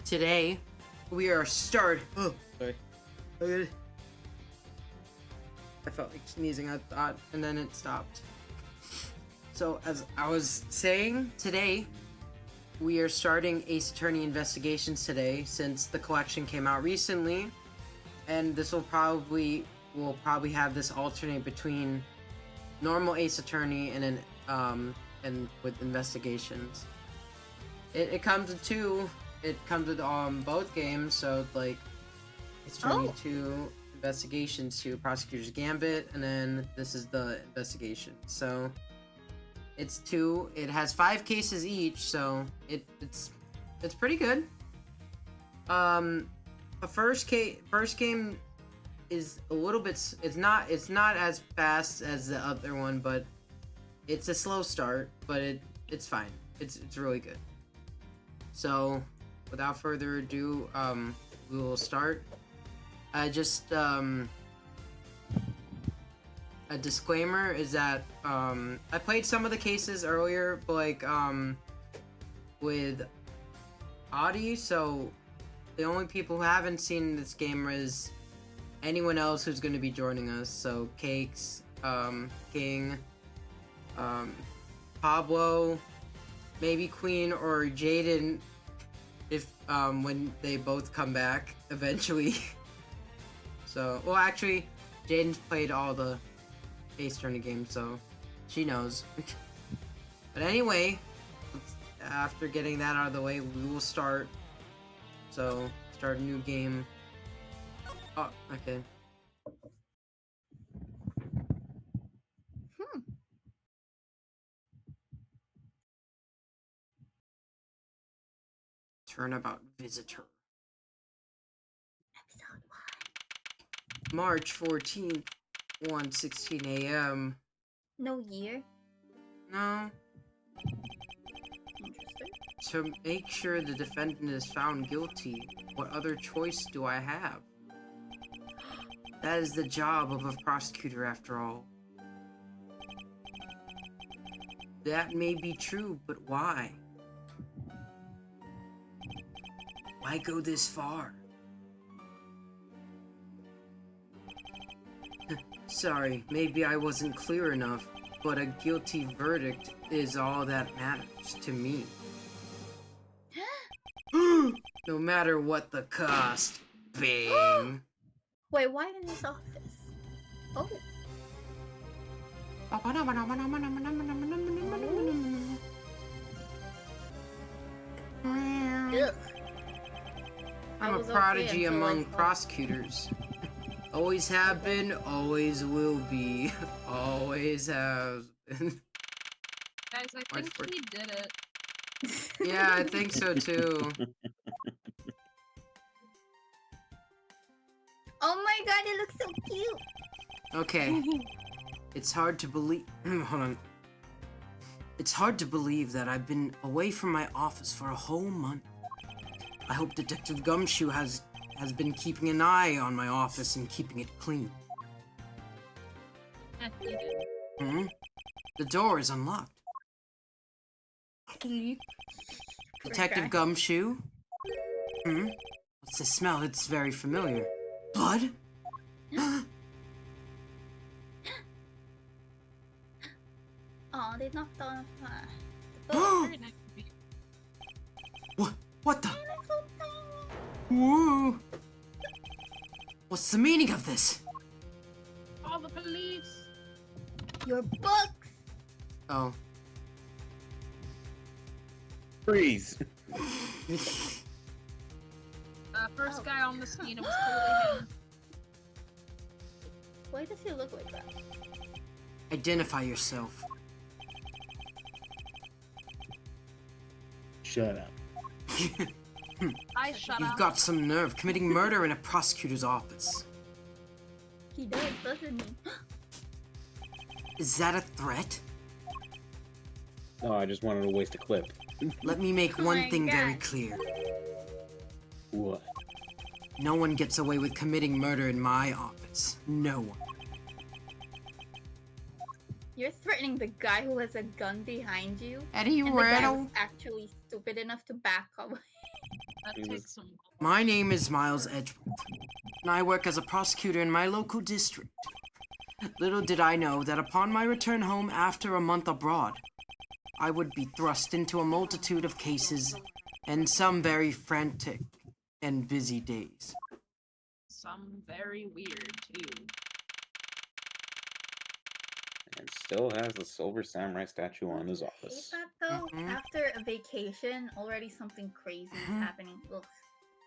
Today, we are Oh, sorry. I felt like sneezing, I thought, and then it stopped. So, as I was saying, today, we are starting Ace Attorney Investigations today, since the collection came out recently, and this will probably have this alternate between normal Ace Attorney and and with investigations. It comes with two. It comes with both games, so like Ace Attorney 2, Investigations 2, Prosecutor's Gambit, and then this is the investigation. So it's two. It has 5 cases each, so it's pretty good. The first game is a little bit. It's not as fast as the other one, but it's a slow start. But it's fine. It's really good. So, without further ado, we will start. A disclaimer is that I played some of the cases earlier, but like with Audie, so the only people who haven't seen this game is anyone else who's going to be joining us. So Cakes, King, Pablo, maybe Queen or Jaden, if when they both come back eventually. So, well, actually, Jaden's played all the Ace Attorney games, so she knows. But anyway, after getting that out of the way, we will start. So, start a new game. Oh, okay. Turnabout Visitor. Episode 1. March 14th, 1:16 a.m. No year? No. Interesting. To make sure the defendant is found guilty, what other choice do I have? That is the job of a prosecutor, after all. That may be true, but why? Why go this far? Sorry, maybe I wasn't clear enough, but a guilty verdict is all that matters to me. No matter what the cost. Bang. Wait, why in his office? Oh. Ugh. I'm a prodigy among prosecutors. Always have been, always will be, always have been. Guys, I think he did it. Yeah, I think so too. Oh my god, it looks so cute! Okay. It's hard to believe. Hold on. It's hard to believe that I've been away from my office for a whole month. I hope Detective Gumshoe has been keeping an eye on my office and keeping it clean. Hmm? The door is unlocked. Detective Gumshoe? Hmm? What's the smell? It's very familiar. Blood? Oh, they knocked off the boat. What the? Whoa! What's the meaning of this? All the police! Your books! Oh. Freeze! First guy on the scene, it was totally him. Why does he look like that? Identify yourself. Shut up. I shut You've up. got some nerve committing murder in a prosecutor's office. He does, doesn't he? Is that a threat? No, I just wanted to waste a clip. Let me make Oh one my thing very God. clear. What? No one gets away with committing murder in my office. No one. You're threatening the guy who has a gun behind you, Eddie and the guy Riddle. was actually stupid enough to back up. That Jesus. takes some. My name is Miles Edgeworth, and I work as a prosecutor in my local district. Little did I know that upon my return home after a month abroad, I would be thrust into a multitude of cases and some very frantic and busy days. Some very weird too. And still has the silver samurai statue on his Hate office. that though. Mhm. After a vacation, already something crazy is happening. Ugh.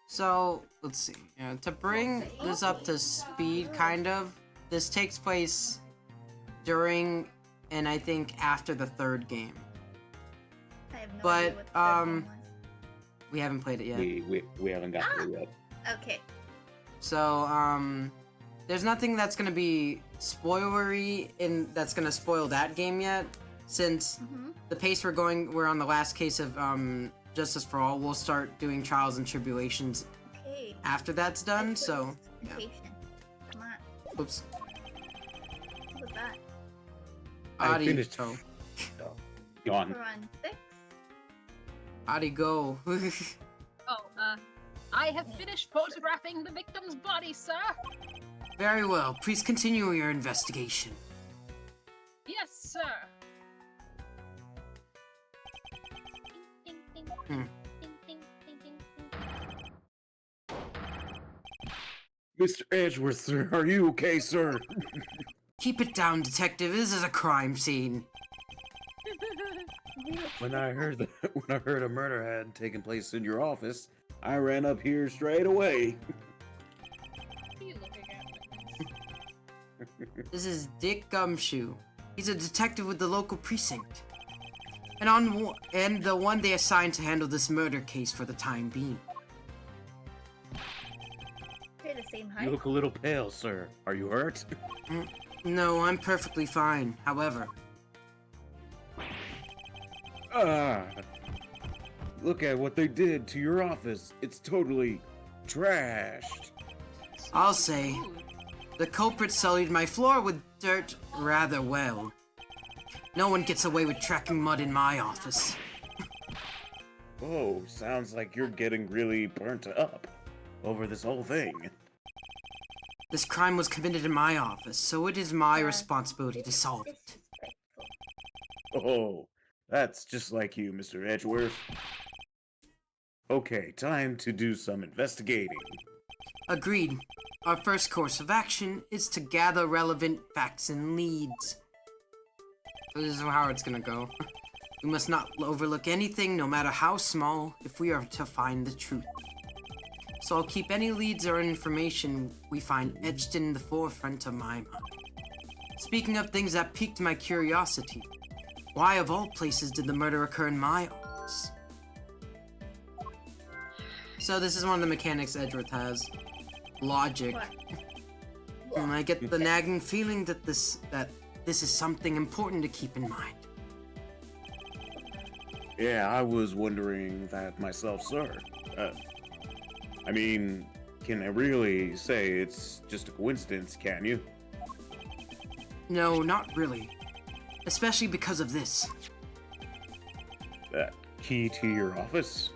So, let's see. To bring this up to speed, kind of, this takes place during and I think after the third game. I have no But, idea what the third one We haven't played it yet. We haven't gotten it yet. was. Okay. So, there's nothing that's gonna be spoilery that's gonna spoil that game yet, since Mm-hmm. the pace we're on the last case of Justice for All. We'll start doing Trials and Tribulations Okay. after that's done. So, yeah. Vacation. Come on. Oops. What was that? I finished. Go. Gone. We're on 6? Adi, go. Oh, I have finished photographing the victim's body, sir. Very well. Please continue your investigation. Yes, sir. Hmm. Mr. Edgeworth, sir, are you okay, sir? Keep it down, detective. This is a crime scene. When I heard a murder had taken place in your office, I ran up here straight away. What are you looking at? This is Dick Gumshoe. He's a detective with the local precinct, and the one they assigned to handle this murder case for the time being. They're the same You height. look a little pale, sir. Are you hurt? No, I'm perfectly fine. However, Look at what they did to your office. It's totally trashed. I'll say Ooh, the culprit sullied my floor with dirt rather well. No one gets away with tracking mud in my office. Oh, sounds like you're getting really burnt up over this whole thing. This crime was committed in my office, so it is my responsibility to solve it. Disrespectful. Oh, that's just like you, Mr. Edgeworth. Okay, time to do some investigating. Agreed. Our first course of action is to gather relevant facts and leads. So this is how it's gonna go. We must not overlook anything, no matter how small, if we are to find the truth. So I'll keep any leads or information we find etched in the forefront of my mind. Speaking of things that piqued my curiosity, why of all places did the murder occur in my office? So this is one of the mechanics Edgeworth has. Logic. What? And I get the nagging feeling that this is something important to keep in mind. Yeah, I was wondering that myself, sir. I mean, can I really say it's just a coincidence, can you? No, not really. Especially because of this. That key to your office?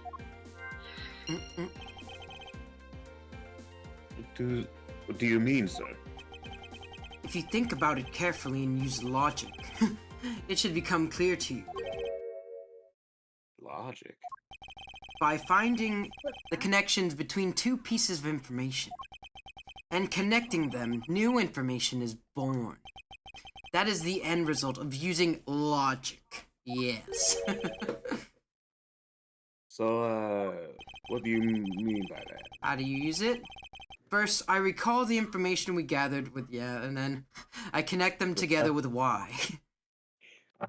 Mm-mm. What do you mean, sir? If you think about it carefully and use logic, it should become clear to you. Logic. By finding the connections between two pieces of information and connecting them, new information is born. That is the end result of using logic. Yes. So, what do you mean by that? How do you use it? First, I recall the information we gathered with and then I connect them together with why. I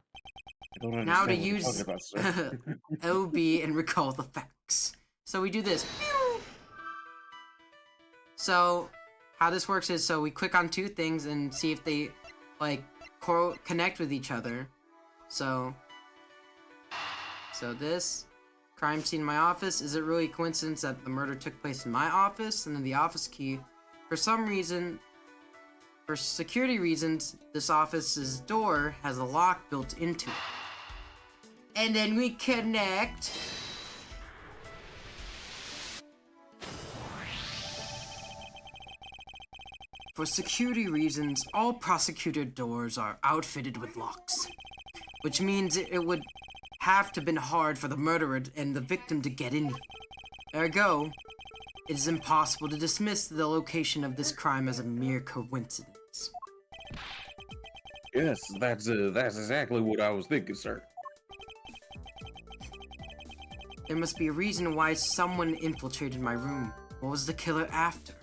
don't understand Now to what you're use talking about, sir. OB and recall the facts. So we do this. So how this works is, so we click on two things and see if they like connect with each other. So this crime scene in my office. Is it really a coincidence that the murder took place in my office? And then the office key, for some reason, for security reasons, this office's door has a lock built into it. And then we connect For security reasons, all prosecutor doors are outfitted with locks, which means it would have to been hard for the murderer and the victim to get in. Ergo, it is impossible to dismiss the location of this crime as a mere coincidence. Yes, that's exactly what I was thinking, sir. There must be a reason why someone infiltrated my room. What was the killer after?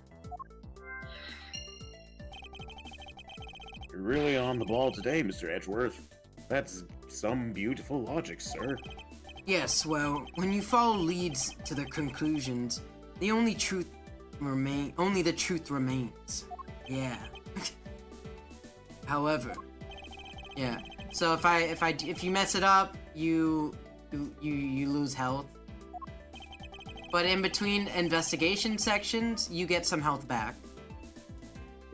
You're really on the ball today, Mr. Edgeworth. That's some beautiful logic, sir. Yes, well, when you follow leads to their conclusions, only the truth remains. Yeah. However, yeah. So if you mess it up, you lose health. But in between investigation sections, you get some health back.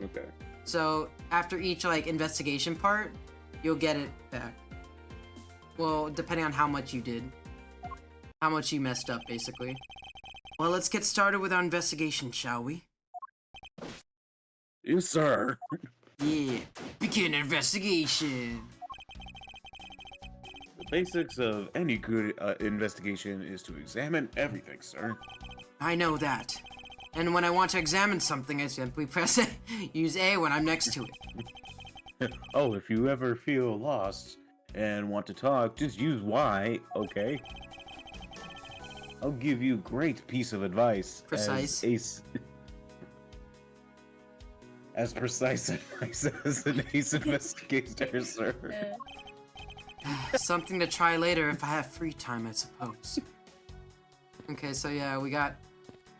Okay. So after each like investigation part, you'll get it back. Well, depending on how much you did. How much you messed up, basically. Well, let's get started with our investigation, shall we? Yes, sir. Yeah. Begin investigation. The basics of any good investigation is to examine everything, sir. I know that. And when I want to examine something, I simply press A. Use A when I'm next to it. Oh, if you ever feel lost and want to talk, just use Y, okay? I'll give you a great piece of advice. Precise. As precise advice as an ace investigator, sir. Something to try later if I have free time, I suppose. Okay, so yeah, we got...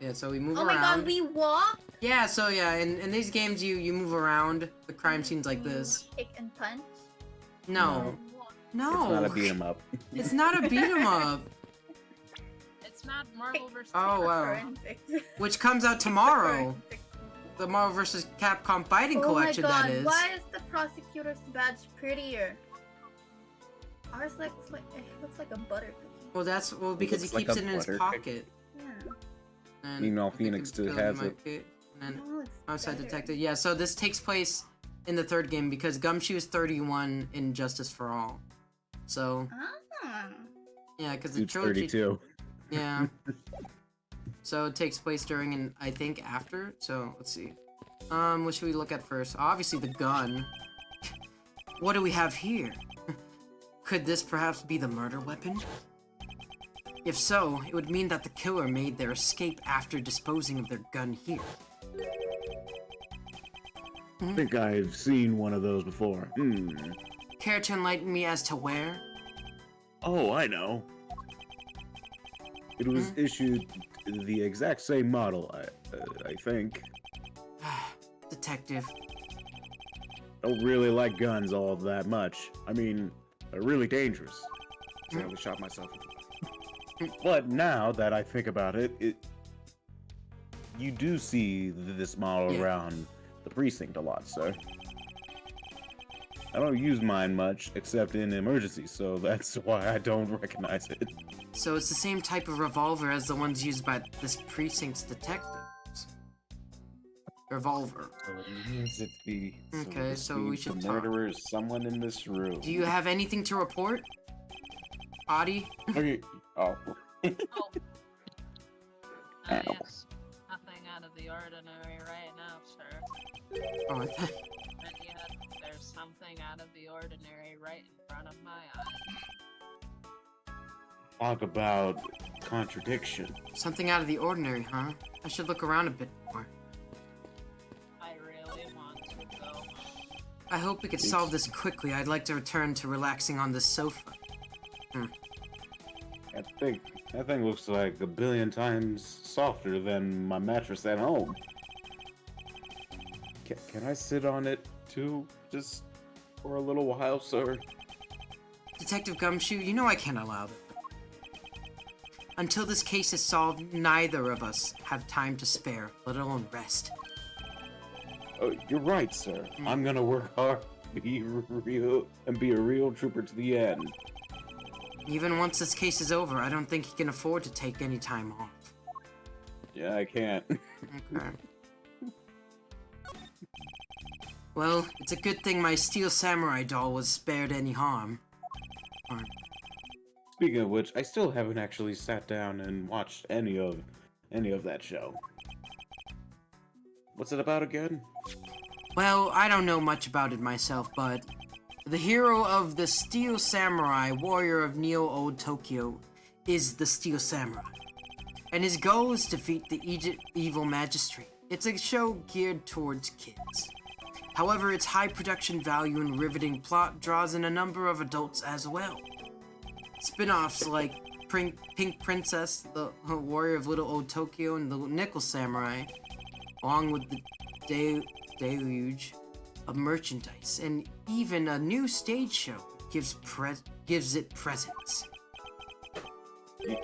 Yeah, so we move Oh around. my god, we walk? Yeah, so yeah, in these games you move around the crime scenes like this. Kick and punch? No. No. It's not a beat 'em up. It's not a beat 'em up. It's not Marvel vs. Oh wow. Forensics. Which comes out tomorrow. The Marvel vs. Capcom Fighting Oh my Collection, god, that is. why is the prosecutor's badge prettier? Ours looks like it looks like a butter cookie. Well, because he looks like keeps a it in his butter pocket. Yeah. And Meanwhile, I think Phoenix it's still Billy has might it. fit, And then No, it's Outside better. Detective. Yeah, so this takes place in the third game because Gumshoe is 31 in Justice for All. So Ah. yeah, because the Dude's trilogy. 32. Yeah. So it takes place during and I think after. So let's see. What should we look at first? Obviously the gun. What do we have here? Could this perhaps be the murder weapon? If so, it would mean that the killer made their escape after disposing of their gun here. I think I've seen one of those before. Care to enlighten me as to where? Oh, I know. It was issued the exact same model, I think. Detective. Don't really like guns all that much. I mean, they're really dangerous. So I shot myself. But now that I think about it, you do see this model Yeah. around the precinct a lot, sir. I don't use mine much, except in emergencies, so that's why I don't recognize it. So it's the same type of revolver as the ones used by this precinct's detectives. Revolver. So it means that the Okay, this so we means should the talk. murderer is someone in this room. Do you have anything to report? Adi? Okay. Oh. Oh. Ow. Yes. Nothing out of the ordinary right now, sir. Oh, And yet, there's something out of the ordinary right in front of my eyes. Talk about contradiction. something out of the ordinary, huh? I should look around a bit more. I really want to go home. I hope we could solve this quickly. I'd like to return to relaxing on this sofa. That thing looks like a billion times softer than my mattress at home. Can I sit on it too, just for a little while, sir? Detective Gumshoe, you know I can't allow that. Until this case is solved, neither of us have time to spare, let alone rest. Oh, you're right, sir. I'm gonna work hard, be real, and be a real trooper to the end. Even once this case is over, I don't think he can afford to take any time off. Yeah, I can't. Okay. Well, it's a good thing my Steel Samurai doll was spared any harm. Speaking of which, I still haven't actually sat down and watched any of that show. What's it about again? Well, I don't know much about it myself, but the hero of the Steel Samurai, warrior of Neo Old Tokyo, is the Steel Samurai. And his goal is to defeat the evil magistrate. It's a show geared towards kids. However, its high production value and riveting plot draws in a number of adults as well. Spin-offs like Pink Princess, the warrior of Little Old Tokyo, and the Nickel Samurai, along with the deluge of merchandise, and even a new stage show gives it presence. You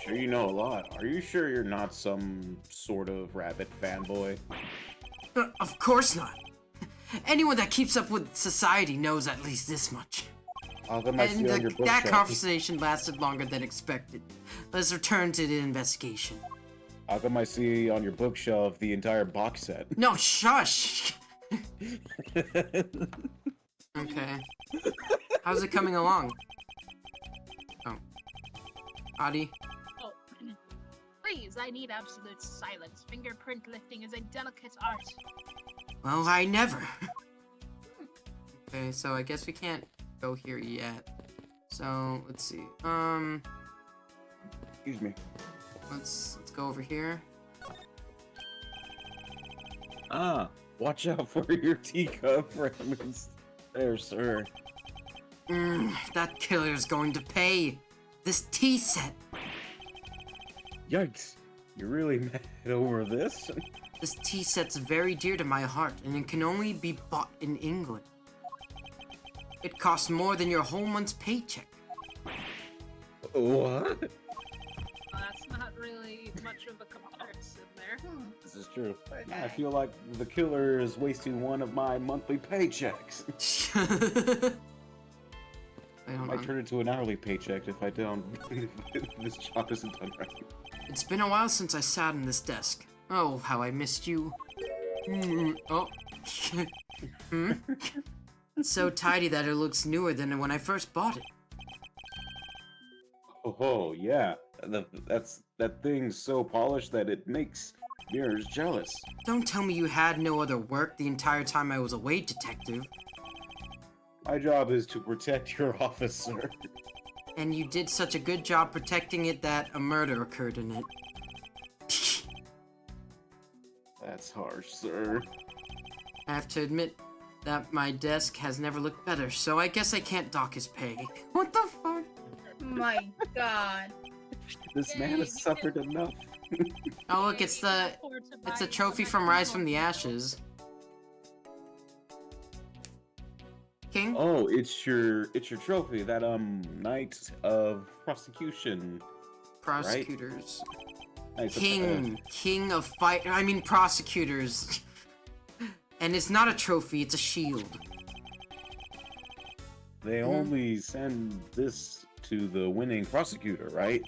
sure you know a lot? Are you sure you're not some sort of rabbit fanboy? Of course not. Anyone that keeps up with society knows at least this much. How come I see on your That bookshelf? conversation lasted longer than expected. Let's return to the investigation. How come I see on your bookshelf the entire box set? No, shush! Okay. How's it coming along? Oh. Adi? Oh, please, I need absolute silence. Fingerprint lifting is a delicate art. Well, I never. Okay, so I guess we can't go here yet. So, let's see. Excuse me. Let's go over here. Ah, watch out for your teacup fragments there, sir. That killer's going to pay. This tea set. Yikes. You're really mad over this? This tea set's very dear to my heart, and it can only be bought in England. It costs more than your whole month's paycheck. What? Well, that's not really much of a comparison there. This is true. Poor I guy. feel like the killer is wasting one of my monthly paychecks. Wait, hold I on. turn it to an hourly paycheck if I don't. If this job isn't done right. It's been a while since I sat in this desk. Oh, how I missed you. Oh. It's so tidy that it looks newer than when I first bought it. Oh yeah, that thing's so polished that it makes mirrors jealous. Don't tell me you had no other work the entire time I was away, detective. My job is to protect your office, sir. And you did such a good job protecting it that a murder occurred in it. That's harsh, sir. I have to admit that my desk has never looked better, so I guess I can't dock his pay. What the fuck? My god. This man has suffered enough. Oh look, it's a trophy from Rise from the Ashes. King? Oh, it's your trophy, that Knight of Prosecution. Prosecutors. Knights of- King of fight. I mean prosecutors. And it's not a trophy; it's a shield. They only send this to the winning prosecutor, right?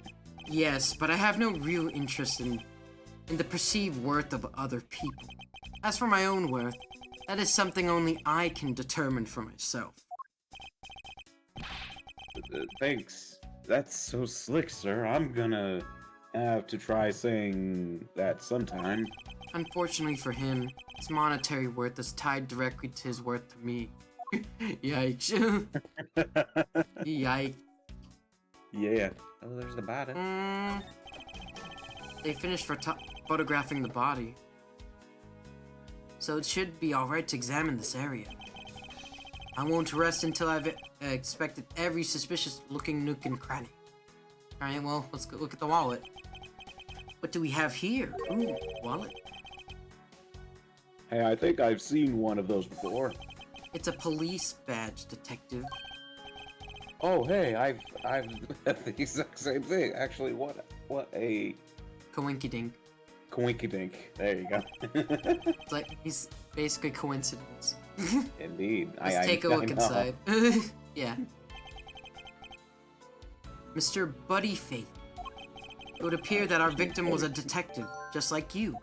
Yes, but I have no real interest in the perceived worth of other people. As for my own worth, that is something only I can determine for myself. Thanks. That's so slick, sir. I'm gonna have to try saying that sometime. Unfortunately for him, his monetary worth is tied directly to his worth to me. Yikes. Yikes. Yeah. Oh, there's the body. They finished photographing the body. So it should be alright to examine this area. I won't rest until I've inspected every suspicious looking nook and cranny. Alright, well, let's go look at the wallet. What do we have here? Ooh, wallet. Hey, I think I've seen one of those before. It's a police badge, detective. Oh, hey, I've the exact same thing. Actually, what a Coinkydink. coinkydink. There you go. It's like, he's basically coincidence. Indeed. Let's take a I look know. inside. Yeah. Mr. Buddy Faith. It would appear that our victim was a detective, just like you.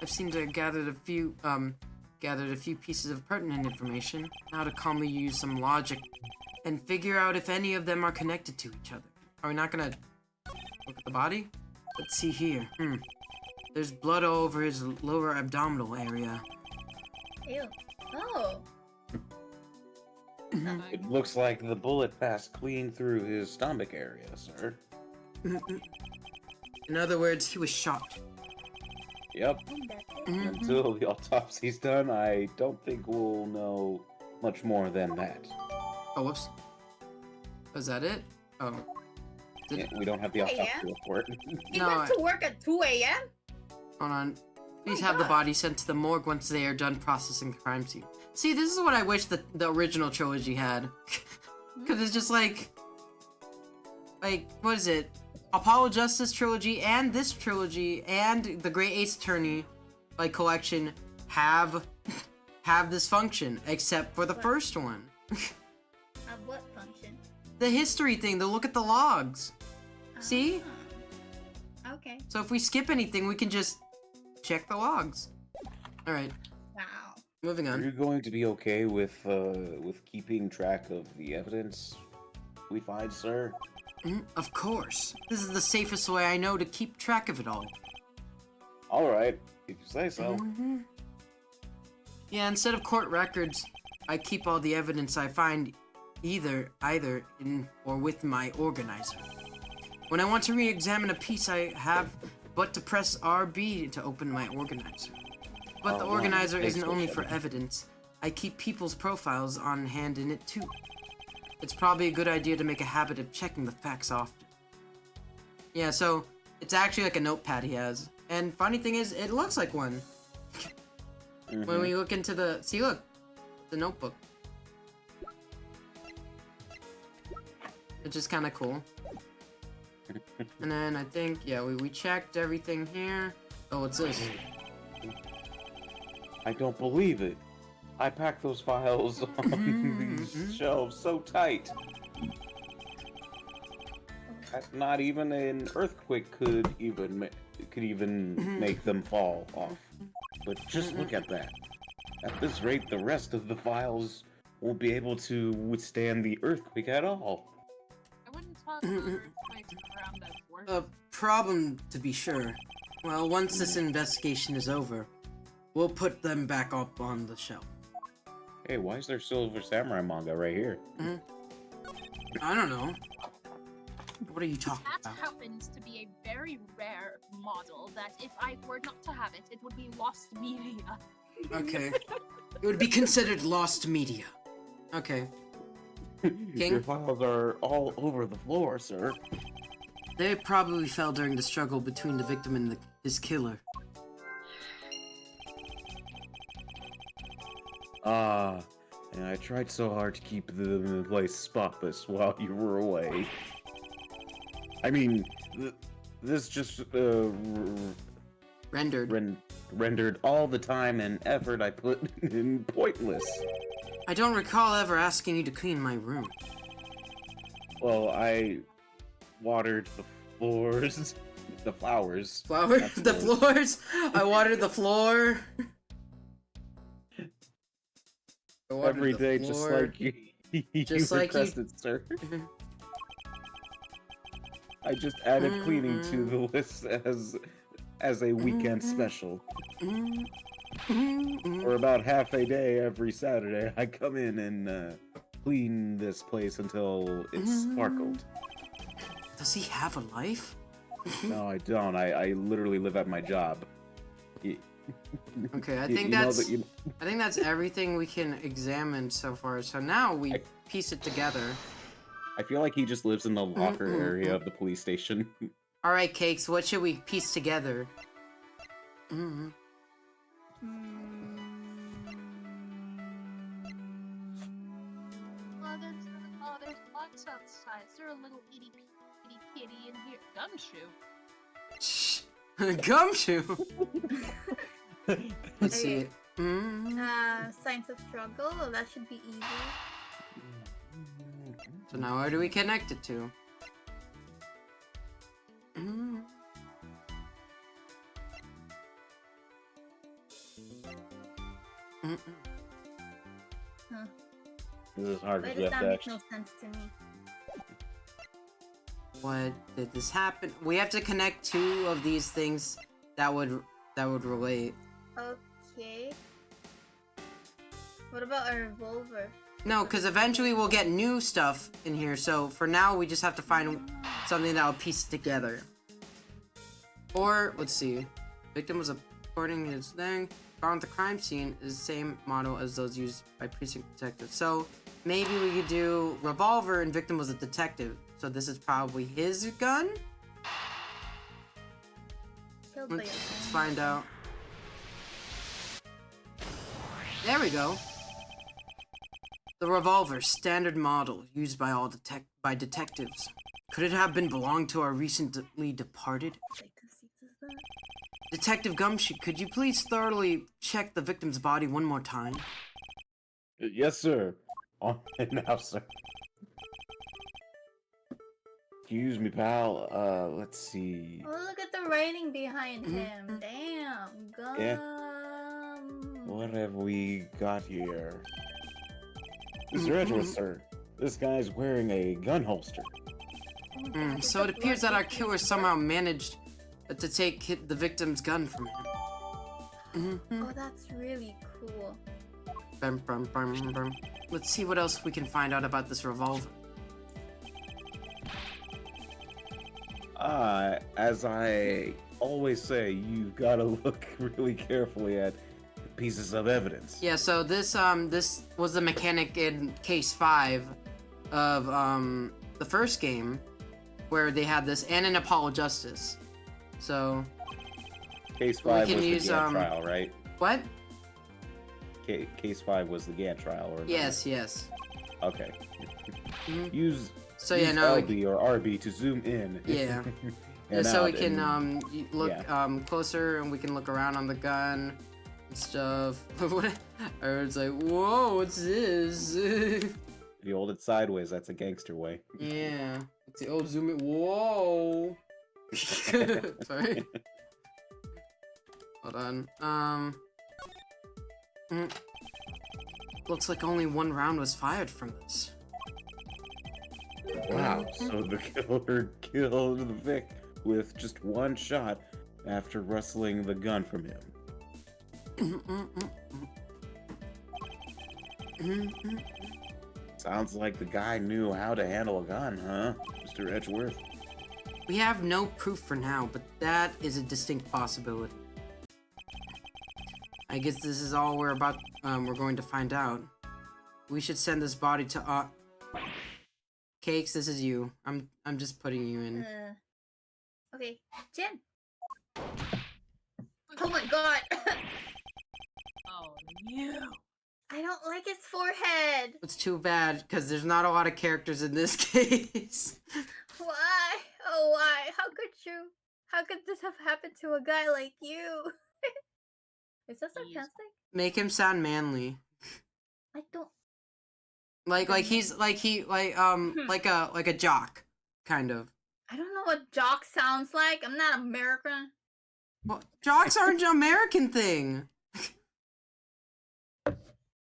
I've seemed to have gathered a few pieces of pertinent information. Now to calmly use some logic and figure out if any of them are connected to each other. Are we not gonna look at the body? Let's see here. There's blood all over his lower abdominal area. Ew. Oh. It looks like the bullet passed clean through his stomach area, sir. In other words, he was shot. Yep. Until the autopsy's done, I don't think we'll know much more than that. Oh, whoops. Was that it? Oh. Yeah, we don't have the Hey, autopsy report. He No, went to work at 2 a.m.? Hold on. Please my have the God. body sent to the morgue once they are done processing the crime scene. See, this is what I wish the original trilogy had. Because it's just like, what is it? Apollo Justice trilogy and this trilogy and the Great Ace Attorney, collection have this function, except for the What? first one. What function? The history thing, to look at the logs. See? Ah. Okay. So if we skip anything, we can just check the logs. Alright, Wow. moving Are on. you going to be okay with keeping track of the evidence we find, sir? Of course. This is the safest way I know to keep track of it all. All right, if you say so. Yeah, instead of court records, I keep all the evidence I find either in or with my organizer. When I want to re-examine a piece, I have but to press RB to open my organizer. But the Oh, wow. organizer Thanks isn't for only for sharing. evidence. I keep people's profiles on hand in it too. It's probably a good idea to make a habit of checking the facts often. Yeah, so it's actually like a notepad he has. And funny thing is, it looks like one. When we look into the... See, look. The notebook. Which is kind of cool. And then I think, yeah, we checked everything here. Oh, what's this? I don't believe it. I packed those files on these shelves so tight that not even an earthquake could even make them fall off. But just look at that. At this rate, the rest of the files won't be able to withstand the earthquake at all. I wouldn't talk about earthquakes around at work. A problem, to be sure. Well, once this investigation is over, we'll put them back up on the shelf. Hey, why is there Silver Samurai manga right here? I don't know. What are you talking That about? happens to be a very rare model that if I were not to have it, it would be lost media. Okay. It would be considered lost media. Okay. King? Your files are all over the floor, sir. They probably fell during the struggle between the victim and his killer. And I tried so hard to keep them in place spotless while you were away. I mean, this just Rendered. rendered all the time and effort I put in pointless. I don't recall ever asking you to clean my room. Well, I watered the floors, the flowers. Flower? That's The what- floors? I watered the floor. I watered Every the day, just floor. like you, Just like you- requested, sir. I just added cleaning to the list as a weekend special. For about half a day every Saturday, I come in and clean this place until it's sparkled. Does he have a life? No, I don't. I literally live at my job. Okay, I You think know that's that you- I think that's everything we can examine so far. So now we piece it together. I feel like he just lives in the locker area of the police station. All right, Cakes. What should we piece together? Oh, there's lots outside. Is there a little itty kitty in here? Gumshoe. Gumshoe. Let's see. Okay. Mm. Signs of struggle. That should be easy. So now where do we connect it to? Mm-mm. This is hard Why to does get that make actually. no sense to me? What did this happen? We have to connect two of these things that would relate. Okay. What about a revolver? No, because eventually we'll get new stuff in here. So for now, we just have to find something that will piece it together. Or let's see, victim was reporting his thing. Found the crime scene is the same model as those used by precinct detectives. So maybe we could do revolver and victim was a detective. So this is probably his gun. Killed by Let's your find out. There we go. The revolver, standard model, used by all detectives. Could it have been belonged to our recently departed? Detective Gumshoe, could you please thoroughly check the victim's body one more time? Yes, sir. On it now, sir. Excuse me, pal. Let's see. Oh, look at the writing behind Mhm. him. Damn. Gum. Yeah. What have we got here? Mr. Edgeworth, sir. This guy's wearing a gun holster. Oh my God, So it it's a appears that our blood killer picture. somehow managed to take the victim's gun from him. Mhm. Oh, that's really cool. Bum, bum, bum, bum. Let's see what else we can find out about this revolver. As I always say, you've got to look really carefully at pieces of evidence. Yeah, so this was the mechanic in case 5 of the first game where they had this, and in Apollo Justice. So Case 5 can was use, the Gantt trial, right? what? Case 5 was the Gantt trial, or not? Yes, yes. Okay. Mhm. Use So use yeah, no, LB or RB to zoom in. Yeah. and so we out can and- look yeah. closer, and we can look around on the gun and stuff. Or it's like, whoa, what's this? If you hold it sideways, that's a gangster way. Yeah. Let's see. Oh, zoom it. Whoa. Sorry. Hold on. Looks like only one round was fired from this. Wow, so the killer killed the Vic with just one shot after wrestling the gun from him. Sounds like the guy knew how to handle a gun, huh, Mr. Edgeworth? We have no proof for now, but that is a distinct possibility. I guess this is all we're going to find out. We should send this body to Cakes, this is you. I'm just putting you in. Okay, Jin. Oh my God. Oh, no. I don't like his forehead. It's too bad because there's not a lot of characters in this case. Why? Oh, why? How could you? How could this have happened to a guy like you? Is that sarcastic? Make him sound manly. I don't. Like he's like a jock, kind of. I don't know what jock sounds like. I'm not American. Well, jocks aren't an American thing.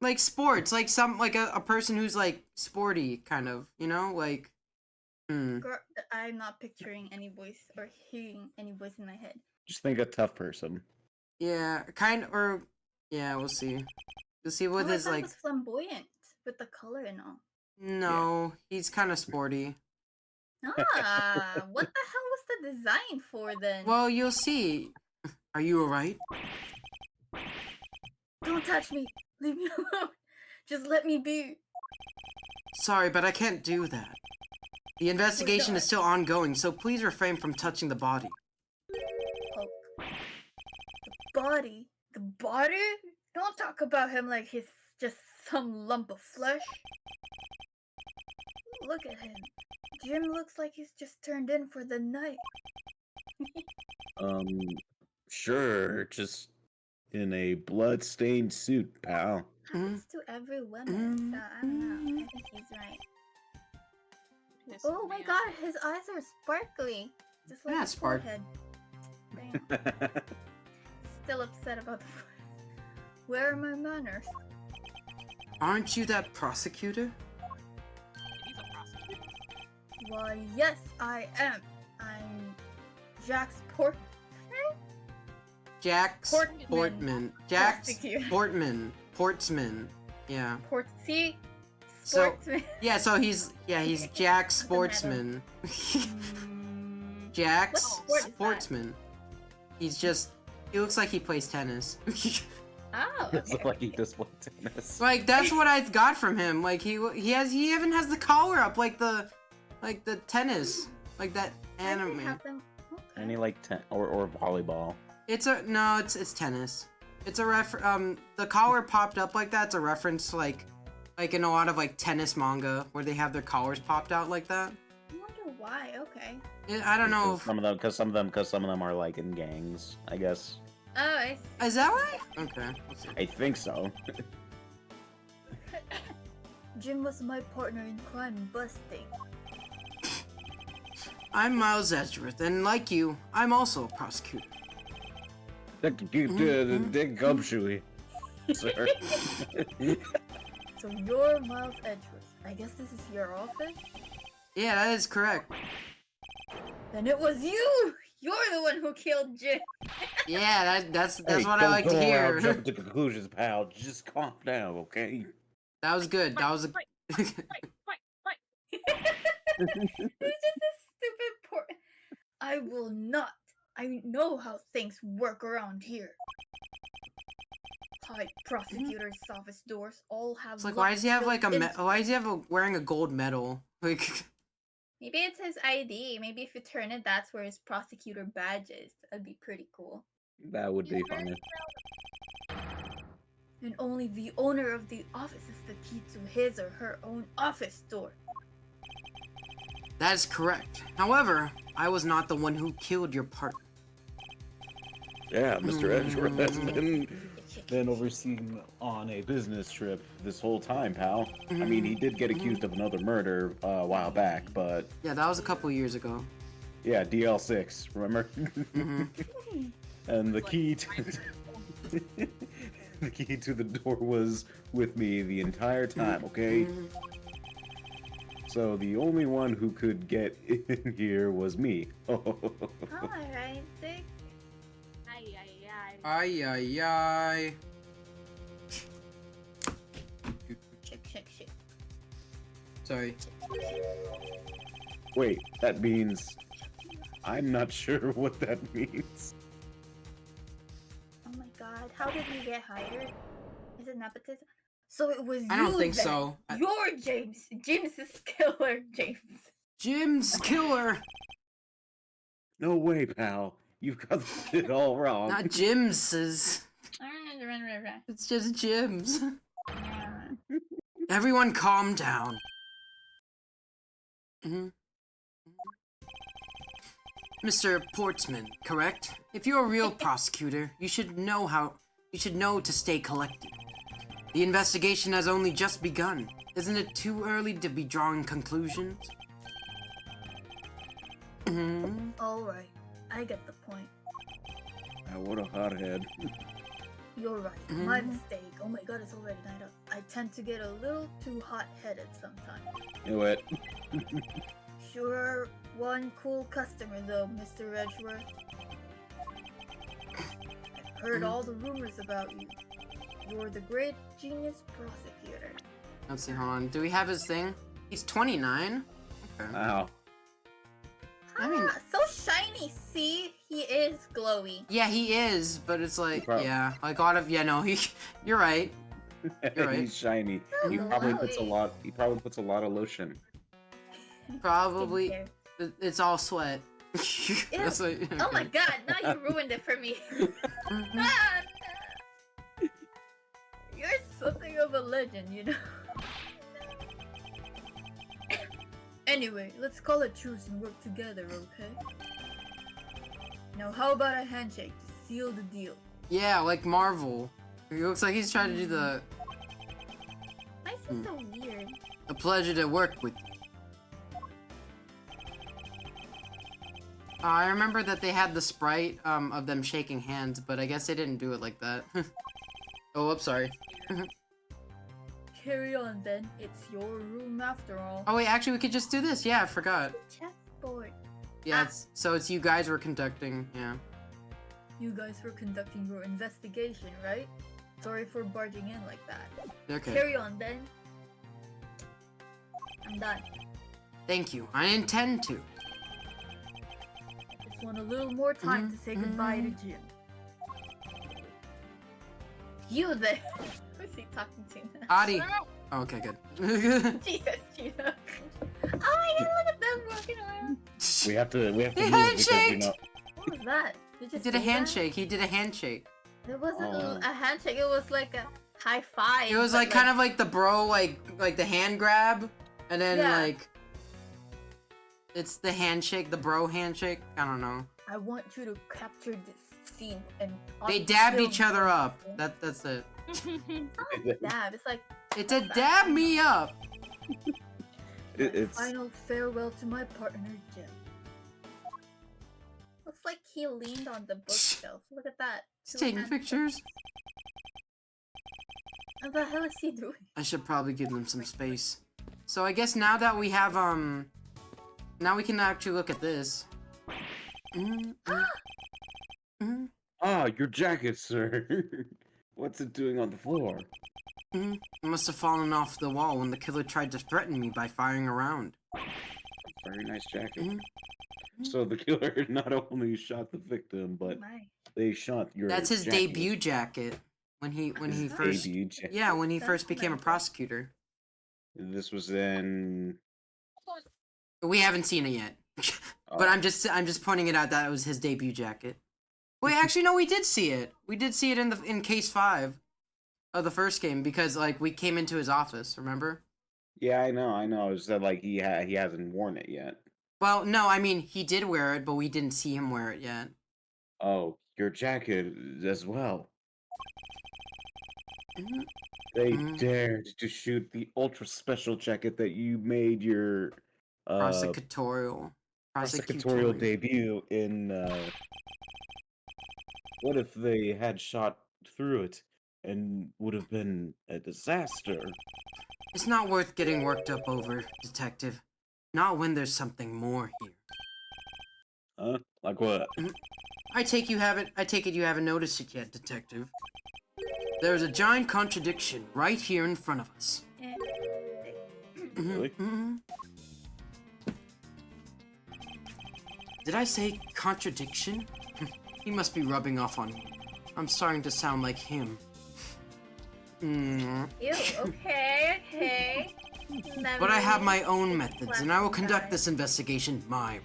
Like sports, like a person who's like sporty, kind of, you know, like. Girl, I'm not picturing any voice or hearing any voice in my head. Just think a tough person. Yeah, yeah, we'll see. We'll see what I his thought it like. was flamboyant with the color and all. No, he's kind of sporty. Ah, what the hell was the design for then? Well, you'll see. Are you alright? Don't touch me. Leave me alone. Just let me be. Sorry, but I can't do that. The investigation is God. still ongoing, so please refrain from touching the body. Poke. The body? The body? Don't talk about him like he's just some lump of flesh. Look at him. Jim looks like he's just turned in for the night. Sure, just in a blood-stained suit, pal. Happens to every woman, so I don't know. I think he's right. Piss Oh my me god, off. his eyes are sparkly. Just like Yeah, his spark. forehead. Damn. Still upset about the forehead. Where are my manners? Aren't you that prosecutor? He's a prosecutor. Why, yes, I am. I'm Jax Jax Portman. Portman. Jax Prosecutor. Portman. Portsman. Yeah. Portsy. So- Sportsman. Yeah, so he's Jack Sportsman. Jax What sport is that? Sportsman. He looks like he plays tennis. Oh, It's okay. like he does play tennis. Like that's what I got from him. Like he even has the collar up like the tennis, like that Why do they anime. have them? Okay. And he like or volleyball. It's tennis. It's a the collar popped up like that. It's a reference to like in a lot of like tennis manga where they have their collars popped out like that. I wonder why. Okay. I don't know. Some of them, because some of them are like in gangs. I guess. Oh, I see. Is that why? Okay. Let's see. I think so. Jim was my partner in crime busting. I'm Miles Edgeworth, and like you, I'm also a prosecutor. Dick Gumshoe, sir. So you're Miles Edgeworth. I guess this is your office? Yeah, that is correct. Then it was you! You're the one who killed Jim! Yeah, that's Hey, what I don't like to go around hear. jumping to conclusions, pal. Just calm down, okay? That was good. That was a. Fight, fight. It's just a stupid poor. I will not. I know how things work around here. High prosecutor's office doors all have. It's like, why does he have like a? built-in- Why does he have wearing a gold medal? Like, Maybe it's his ID. Maybe if you turn it, that's where his prosecutor badge is. That'd be pretty cool. That would be funny. And only the owner of the office is the key to his or her own office door. that is correct. However, I was not the one who killed your partner. Yeah, Mr. Edgeworth has been overseen on a business trip this whole time, pal. I mean, he did get accused of another murder a while back, but Yeah, that was a couple years ago. yeah, DL6, remember? hmm And the key to the key to the door was with me the entire time, okay? So the only one who could get in here was me. Alright, Dick. Ay, ay, ay. Ay ay ay. Shit. Sorry. Wait, that means I'm not sure what that means. Oh my god, how did we get hired? Is it nepotism? So it was I you don't think then. so. You're James. James is killer, James. Jim's killer, No way, pal. You've got it all wrong. not Jim's. It's just Jim's. Everyone, calm down. Mr. Portsman, correct? If you're a real prosecutor, you should know to stay collected. The investigation has only just begun. Isn't it too early to be drawing conclusions? Alright, I get the point. What a hothead. You're right. My mistake. Oh my god, it's already night up. I tend to get a little too hot-headed sometimes. Knew it. Sure, one cool customer though, Mr. Edgeworth. I've heard all the rumors about you. You're the great genius prosecutor. Let's see, hold on. Do we have his thing? He's 29? Okay. Wow. I mean- so shiny. See, he is glowy. Yeah, he is, but it's like, Bro. yeah, like a lot of, yeah, no, you're right. You're right. He's shiny. So He probably puts a glowy. lot. He probably puts a lot of lotion. Probably, Skincare. it's all sweat. That's what, Oh my god, now you ruined it for me. Ah, no. You're something of a legend, you know. Anyway, let's call it truce and work together, okay? Now, how about a handshake to seal the deal? Yeah, like Marvel. He looks like he's trying to do the Why is he so weird? a pleasure to work with you. I remember that they had the sprite of them shaking hands, but I guess they didn't do it like that. Oh, I'm sorry. Carry on then. It's your room after all. Oh wait, actually, we could just do this. Yeah, I forgot. Chessboard. Yeah, so it's you guys were conducting. Yeah. You guys were conducting your investigation, right? Sorry for barging in like that. Okay. Carry on then. I'm done. Thank you. I intend to. Just want a little more time to say goodbye to Jim. You there? Who's he talking to now? Adi. Oh, okay, good. Jesus, Gina. Oh my god, look at them walking around. We have to He move because you handshaked! know. What was that? He just did a say that? handshake. He did a handshake. It wasn't Oh. a handshake, it was like a high five. It was but, like kind of like the bro, like the hand grab, and then Yeah. like it's the handshake, the bro handshake. I don't know. I want you to capture this scene and They on dabbed film. each other up. That's it. Dab. It's like It's a dab me up. It's final farewell to my partner Jim. Looks like he leaned on the bookshelf. Look at that. He's Two taking hands. pictures. What the hell is he doing? I should probably give them some space. So I guess now that we have now we can actually look at this. Ah, your jacket, sir. What's it doing on the floor? It must have fallen off the wall when the killer tried to threaten me by firing a round. Very nice jacket. So the killer not only shot the victim, but My. they shot your. That's his jacket. debut jacket. When he His first debut jacket. Yeah, when he That's first became a nice. prosecutor. This was in. We haven't seen it yet. But I'm just pointing it out that it was his debut jacket. Wait, actually no, we did see it. We did see it in case 5 of the first game because like we came into his office, remember? Yeah, I know. It's that like he hasn't worn it yet. Well, no, I mean he did wear it, but we didn't see him wear it yet. Oh, your jacket as well. They dared to shoot the ultra special jacket that you made your Prosecutorial debut in. What if they had shot through it and would have been a disaster? It's not worth getting worked up over, detective. Not when there's something more here. Huh? Like what? I take it you haven't noticed it yet, detective. There's a giant contradiction right here in front of us. Eh. Really? Did I say contradiction? He must be rubbing off on me. I'm starting to sound like him. Ew, okay. But I have my own methods, and I will conduct this investigation my way.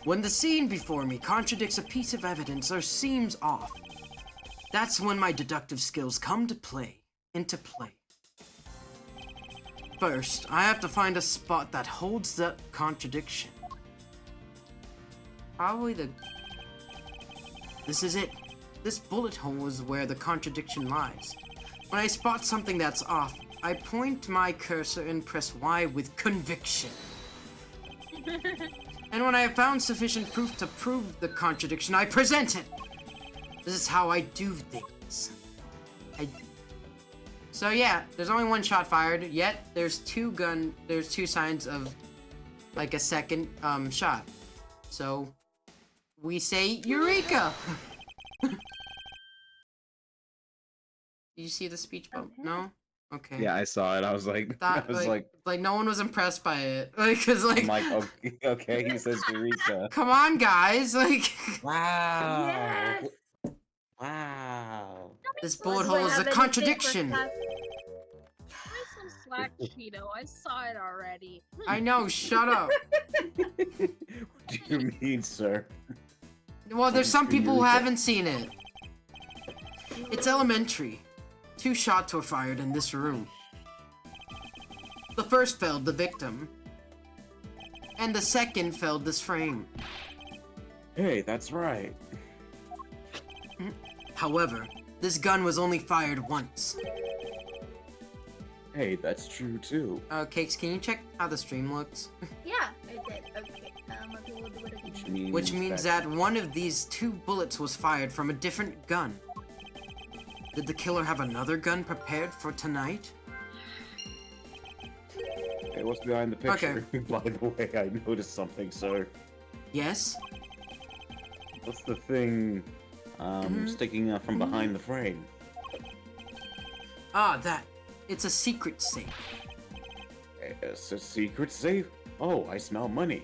When the scene before me contradicts a piece of evidence or seems off, that's when my deductive skills come into play. First, I have to find a spot that holds that contradiction. This is it. This bullet hole is where the contradiction lies. When I spot something that's off, I point my cursor and press Y with conviction. And when I have found sufficient proof to prove the contradiction, I present it. This is how I do things. So yeah, there's only one shot fired, yet there's two signs of like a second shot. So we say Eureka! Did you see the speech bubble? Okay. No? Okay. Yeah, I saw it. I was like, I Thought, was like, no one was impressed by it. Like, cause like, I'm like, okay, he says Eureka. come on guys, like, Wow. Yes! Wow. this Do bullet I hole is have a anything for contradiction. Kat? Try some slack, Cheeto. I saw it already. I know, shut up. What do you mean, sir? Well, there's some people who Eureka. haven't seen it. It's elementary. 2 shots were fired in this room. The first felled the victim. And the second felled this frame. Hey, that's right. However, this gun was only fired once. Hey, that's true too. Cakes, can you check how the stream looks? Yeah, I did. Okay. Which means that one of these 2 bullets was fired from a different gun. Did the killer have another gun prepared for tonight? Hey, what's behind the picture? By the way, I noticed something, sir. Yes? What's the thing sticking out from behind the frame? Ah, that. It's a secret safe. It's a secret safe? Oh, I smell money.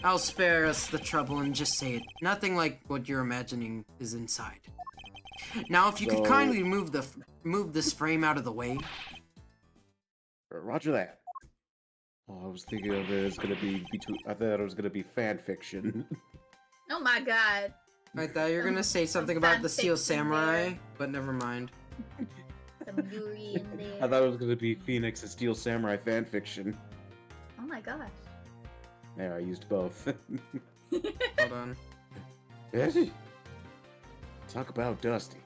I'll spare us the trouble and just say it. Nothing like what you're imagining is inside. Now, if you could So- kindly move this frame out of the way. Roger that. Oh, I was thinking of it as gonna be between. I thought it was gonna be fan fiction. Oh my god. I thought you were gonna say something some about the Steel fanfiction Samurai, there. but never mind. Some Yuri in there. I thought it was gonna be Phoenix and Steel Samurai fan fiction. Oh my gosh. There, I used both. Hold on. Betty, talk about Dusty.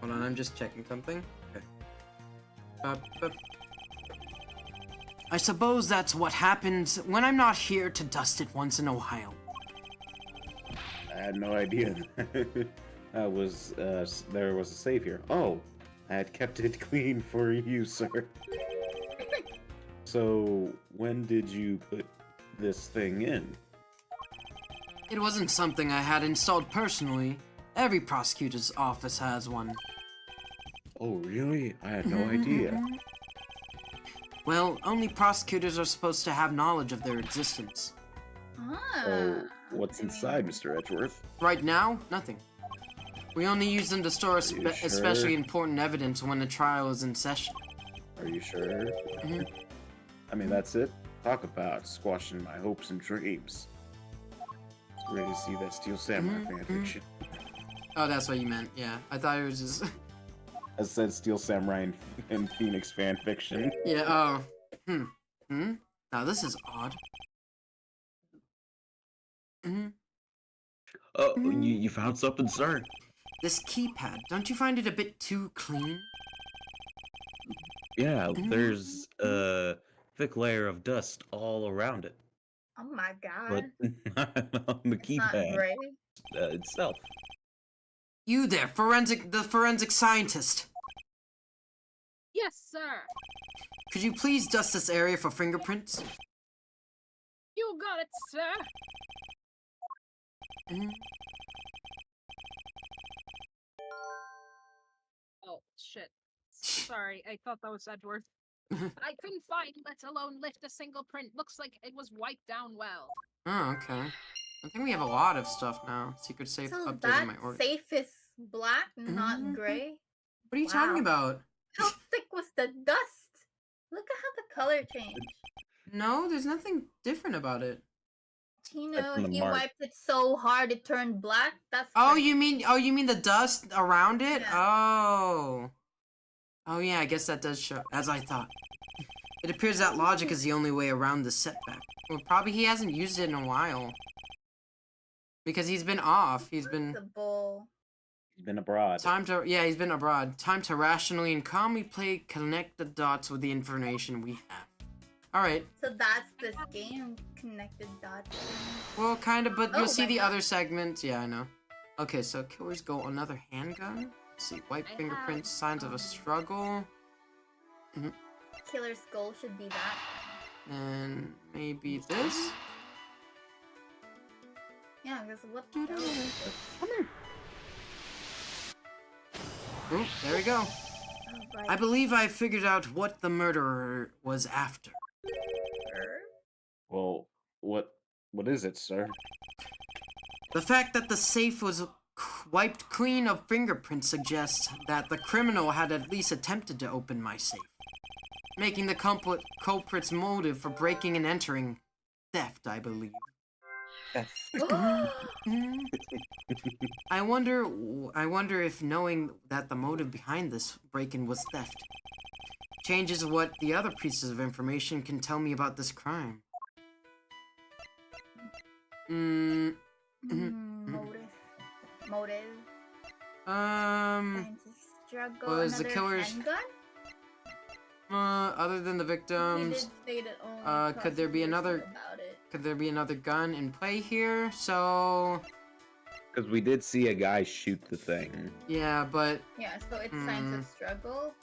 Hold on, I'm just checking something. Okay. I suppose that's what happens when I'm not here to dust it once in a while. I had no idea that was there was a save here. Oh, I had kept it clean for you, sir. So, when did you put this thing in? It wasn't something I had installed personally. Every prosecutor's office has one. Oh, really? I had no idea. Well, only prosecutors are supposed to have knowledge of their existence. Ah. So, what's inside, Mr. Edgeworth? Right now, nothing. We only use them to store you sure? especially important evidence when the trial is in session. Are you sure? Mhm. I mean, that's it? Talk about squashing my hopes and dreams. Ready to see that Steel Samurai fanfiction. Oh, that's what you meant. Yeah, I thought it was just. I said Steel Samurai and Phoenix fanfiction. Yeah. Oh. Now this is odd. Oh, you found something, sir? This keypad. Don't you find it a bit too clean? Yeah, there's a thick layer of dust all around it, Oh my god. but not on the It's not keypad gray. itself. You there, the forensic scientist. Yes, sir. Could you please dust this area for fingerprints? You got it, sir. Oh, shit. Sorry, I thought that was Edgeworth. I couldn't find, let alone lift a single print. Looks like it was wiped down well. Oh, okay. I think we have a lot of stuff now. Secret safe So updated that my order. safe is black, not gray. What are you Wow. talking about? How thick was the dust? Look at how the color changed. No, there's nothing different about it. You Like know, from the he mark. wiped it so hard it turned black. That's Oh, crazy. you mean the dust around it? Yeah. Oh. Oh yeah, I guess that does show, as I thought. It appears that logic is the only way around the setback. Well, probably he hasn't used it in a while. Because he's been off. He's been the bowl. He's been abroad. he's been abroad. Time to rationally and calmly connect the dots with the information we have. Alright. So that's this game connected dots. Well, kind of, but you'll Oh, see my the God. other segment. Yeah, I know. Okay, so killers go another handgun. Let's see, white I fingerprints, have, signs of a struggle. Killer's goal should be that. And maybe this? Yeah, because what the hell? Oh, there we go. Oh, right. I believe I figured out what the murderer was after. Well, what is it, sir? The fact that the safe was wiped clean of fingerprints suggests that the criminal had at least attempted to open my safe, making the culprit's motive for breaking and entering theft, I believe. I wonder if knowing that the motive behind this break-in was theft changes what the other pieces of information can tell me about this crime. Motive. Motive. Trying to struggle. was the Another killer's- handgun? Other than the He victims, did say that only could there be prosecutors another- know about it. could there be another gun in play here? So, Because we did see a guy shoot the thing. Yeah, but Yeah, so it's signs of struggle.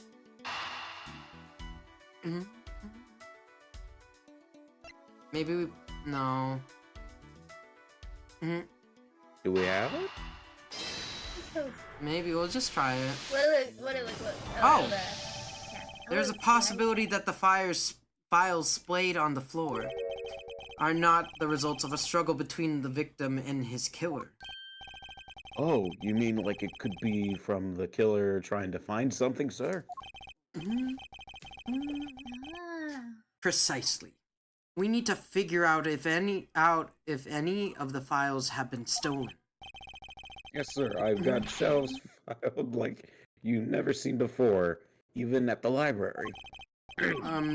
maybe we no. Do we have it? Maybe we'll just try it. What? Oh! Yeah. There's a possibility that the files splayed on the floor are not the results of a struggle between the victim and his killer. Oh, you mean like it could be from the killer trying to find something, sir? Ah. Precisely. We need to figure out if any of the files have been stolen. Yes, sir. I've got shelves filed like you've never seen before, even at the library.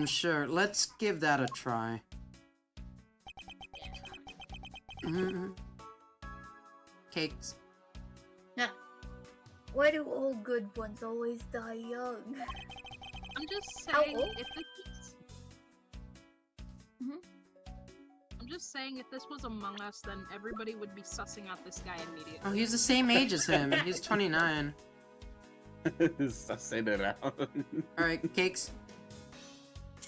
Sure. Let's give that a try. Cakes. Yeah. Why do all good ones always die young? I'm just How saying, old? if this is... Mhm. I'm just saying, if this was Among Us, then everybody would be sussing out this guy immediately. Oh, he's the same age as him. He's 29. Say that out. Alright, Cakes.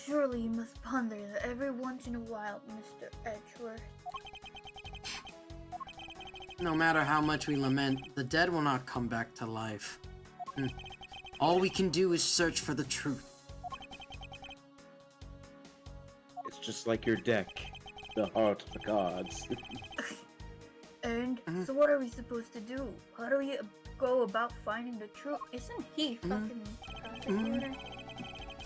Surely you must ponder that every once in a while, Mr. Edgeworth. No matter how much we lament, the dead will not come back to life. All we can do is search for the truth. It's just like your deck, the Heart of the Gods. And so what are we supposed to do? How do we go about finding the truth? Isn't he fucking prosecutor?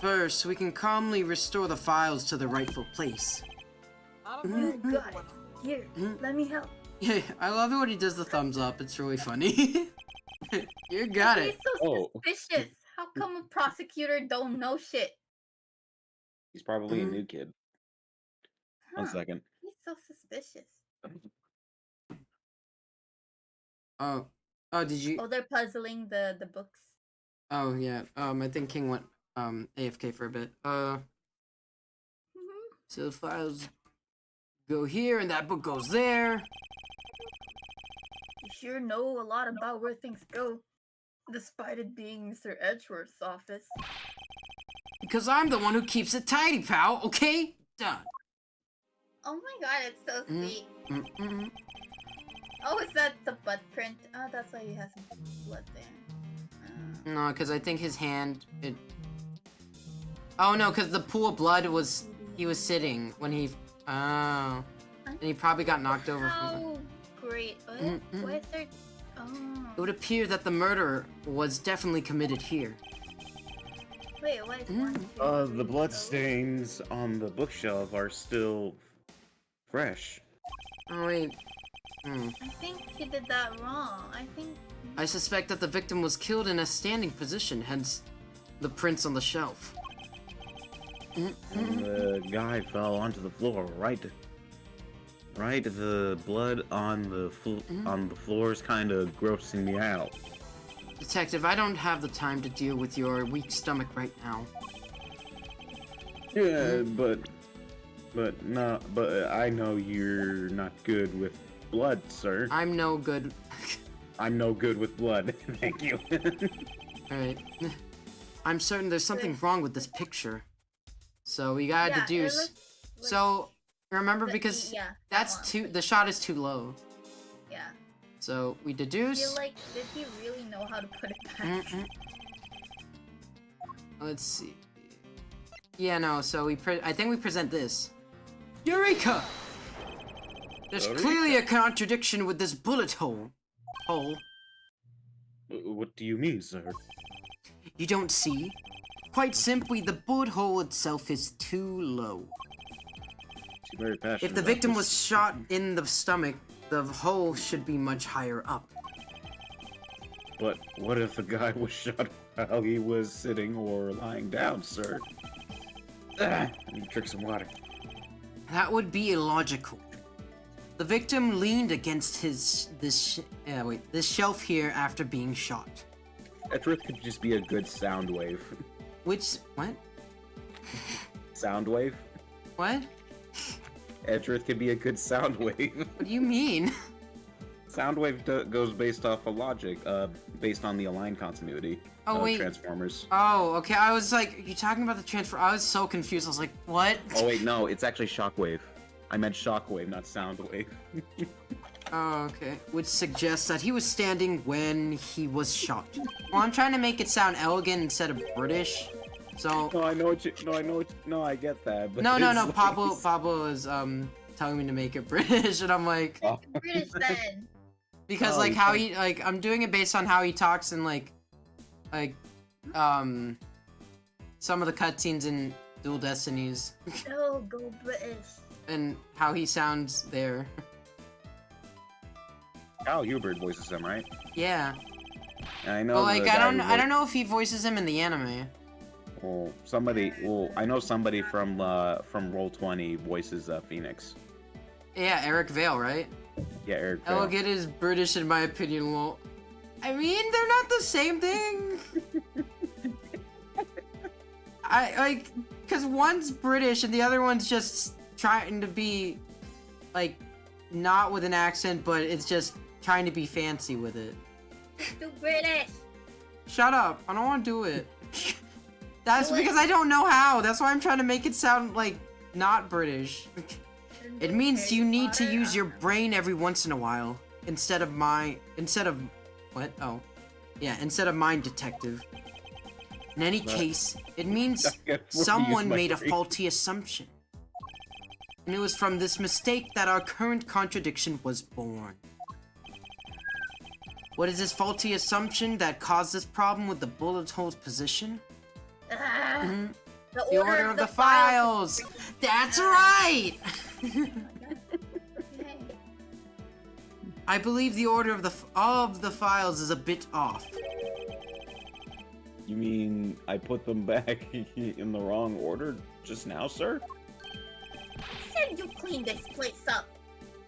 First, we can calmly restore the files to the rightful place. I don't know. You got it. Here, let me help. Yeah, I love it when he does the thumbs up. It's really funny. You got He's it. so suspicious. How come a prosecutor don't know shit? He's probably a new kid. Huh. 1 second. He's so suspicious. Oh, did you? Oh, they're puzzling the books. Oh yeah. I think King went AFK for a bit. So the files go here, and that book goes there. You sure know a lot about where things go, despite it being Mr. Edgeworth's office. Because I'm the one who keeps it tidy, pal. Okay, done. Oh my god, it's so sweet. Mm-mm. Oh, is that the butt print? Oh, that's why he has some blood there. No, because I think his hand. Oh no, because the pool of blood was he was sitting when he. Oh, and he probably got knocked over from it. How great. What? Why is there... Oh. It would appear that the murder was definitely committed here. Wait, why is one, two, The three, blood four? stains on the bookshelf are still fresh. Oh wait. I think he did that wrong. I think... I suspect that the victim was killed in a standing position, hence the prints on the shelf. And the guy fell onto the floor, right? Right, the blood on the floor is kind of grossing me out. Detective, I don't have the time to deal with your weak stomach right now. Yeah, but I know you're not good with blood, sir. I'm no good. I'm no good with blood. Thank you. Alright. I'm certain there's something wrong with this picture. So we gotta Yeah, it deduce. looks like So remember, the- because yeah, that's that one. the shot is too low. Yeah. So we I deduce. feel like, did he really know how to put it back? Let's see. Yeah, no. So I think we present this. Eureka! There's clearly a contradiction with this bullet hole. What do you mean, sir? You don't see? Quite simply, the bullet hole itself is too low. She's very passionate. If the about victim this. was shot in the stomach, the hole should be much higher up. But what if the guy was shot while he was sitting or lying down, sir? I need to drink some water. That would be illogical. The victim leaned against this shelf here after being shot. Edgeworth could just be a good sound wave. What? Sound wave? What? Edgeworth could be a good sound wave. What do you mean? Soundwave goes based off of logic, based on the aligned continuity Oh, of wait. Transformers. Oh, okay. I was like, you talking about the transfer? I was so confused. I was like, what? Oh wait, no, it's actually Shockwave. I meant Shockwave, not Soundwave. Oh, okay. Which suggests that he was standing when he was shot. Well, I'm trying to make it sound elegant instead of British. So No, I know what you. No, I get that. But no. it's like- Pablo is telling me to make it British, and I'm like, Oh. British then. because Oh, like he's how like- he like I'm doing it based on how he talks in like some of the cutscenes in Dual Destinies Oh, go British. and how he sounds there. Kyle Hubert voices him, right? Yeah. And I know. But the like guy I who don't know if he voices him in the anime. Well, somebody. Well, I know somebody from Roll20 voices Phoenix. Yeah, Eric Vale, right? Yeah, Eric. Vale. Elegant is British in my opinion, lol. I mean, they're not the same thing. I like, cause one's British and the other one's just trying to be, like, not with an accent, but it's just trying to be fancy with it. Do British. Shut up! I don't want to do it. That's Do it. because I don't know how. That's why I'm trying to make it sound like not British. It means you need to use your brain every once in a while instead of what? Oh, yeah, instead of mind detective. In any But- case, it means I get what you someone use my made a brain. faulty assumption. And it was from this mistake that our current contradiction was born. What is this faulty assumption that caused this problem with the bullet hole's position? Ah, Mhm. the The order of the files! That's right! Okay. I believe the order of the files is a bit off. You mean I put them back in the wrong order just now, sir? Said you clean this place up.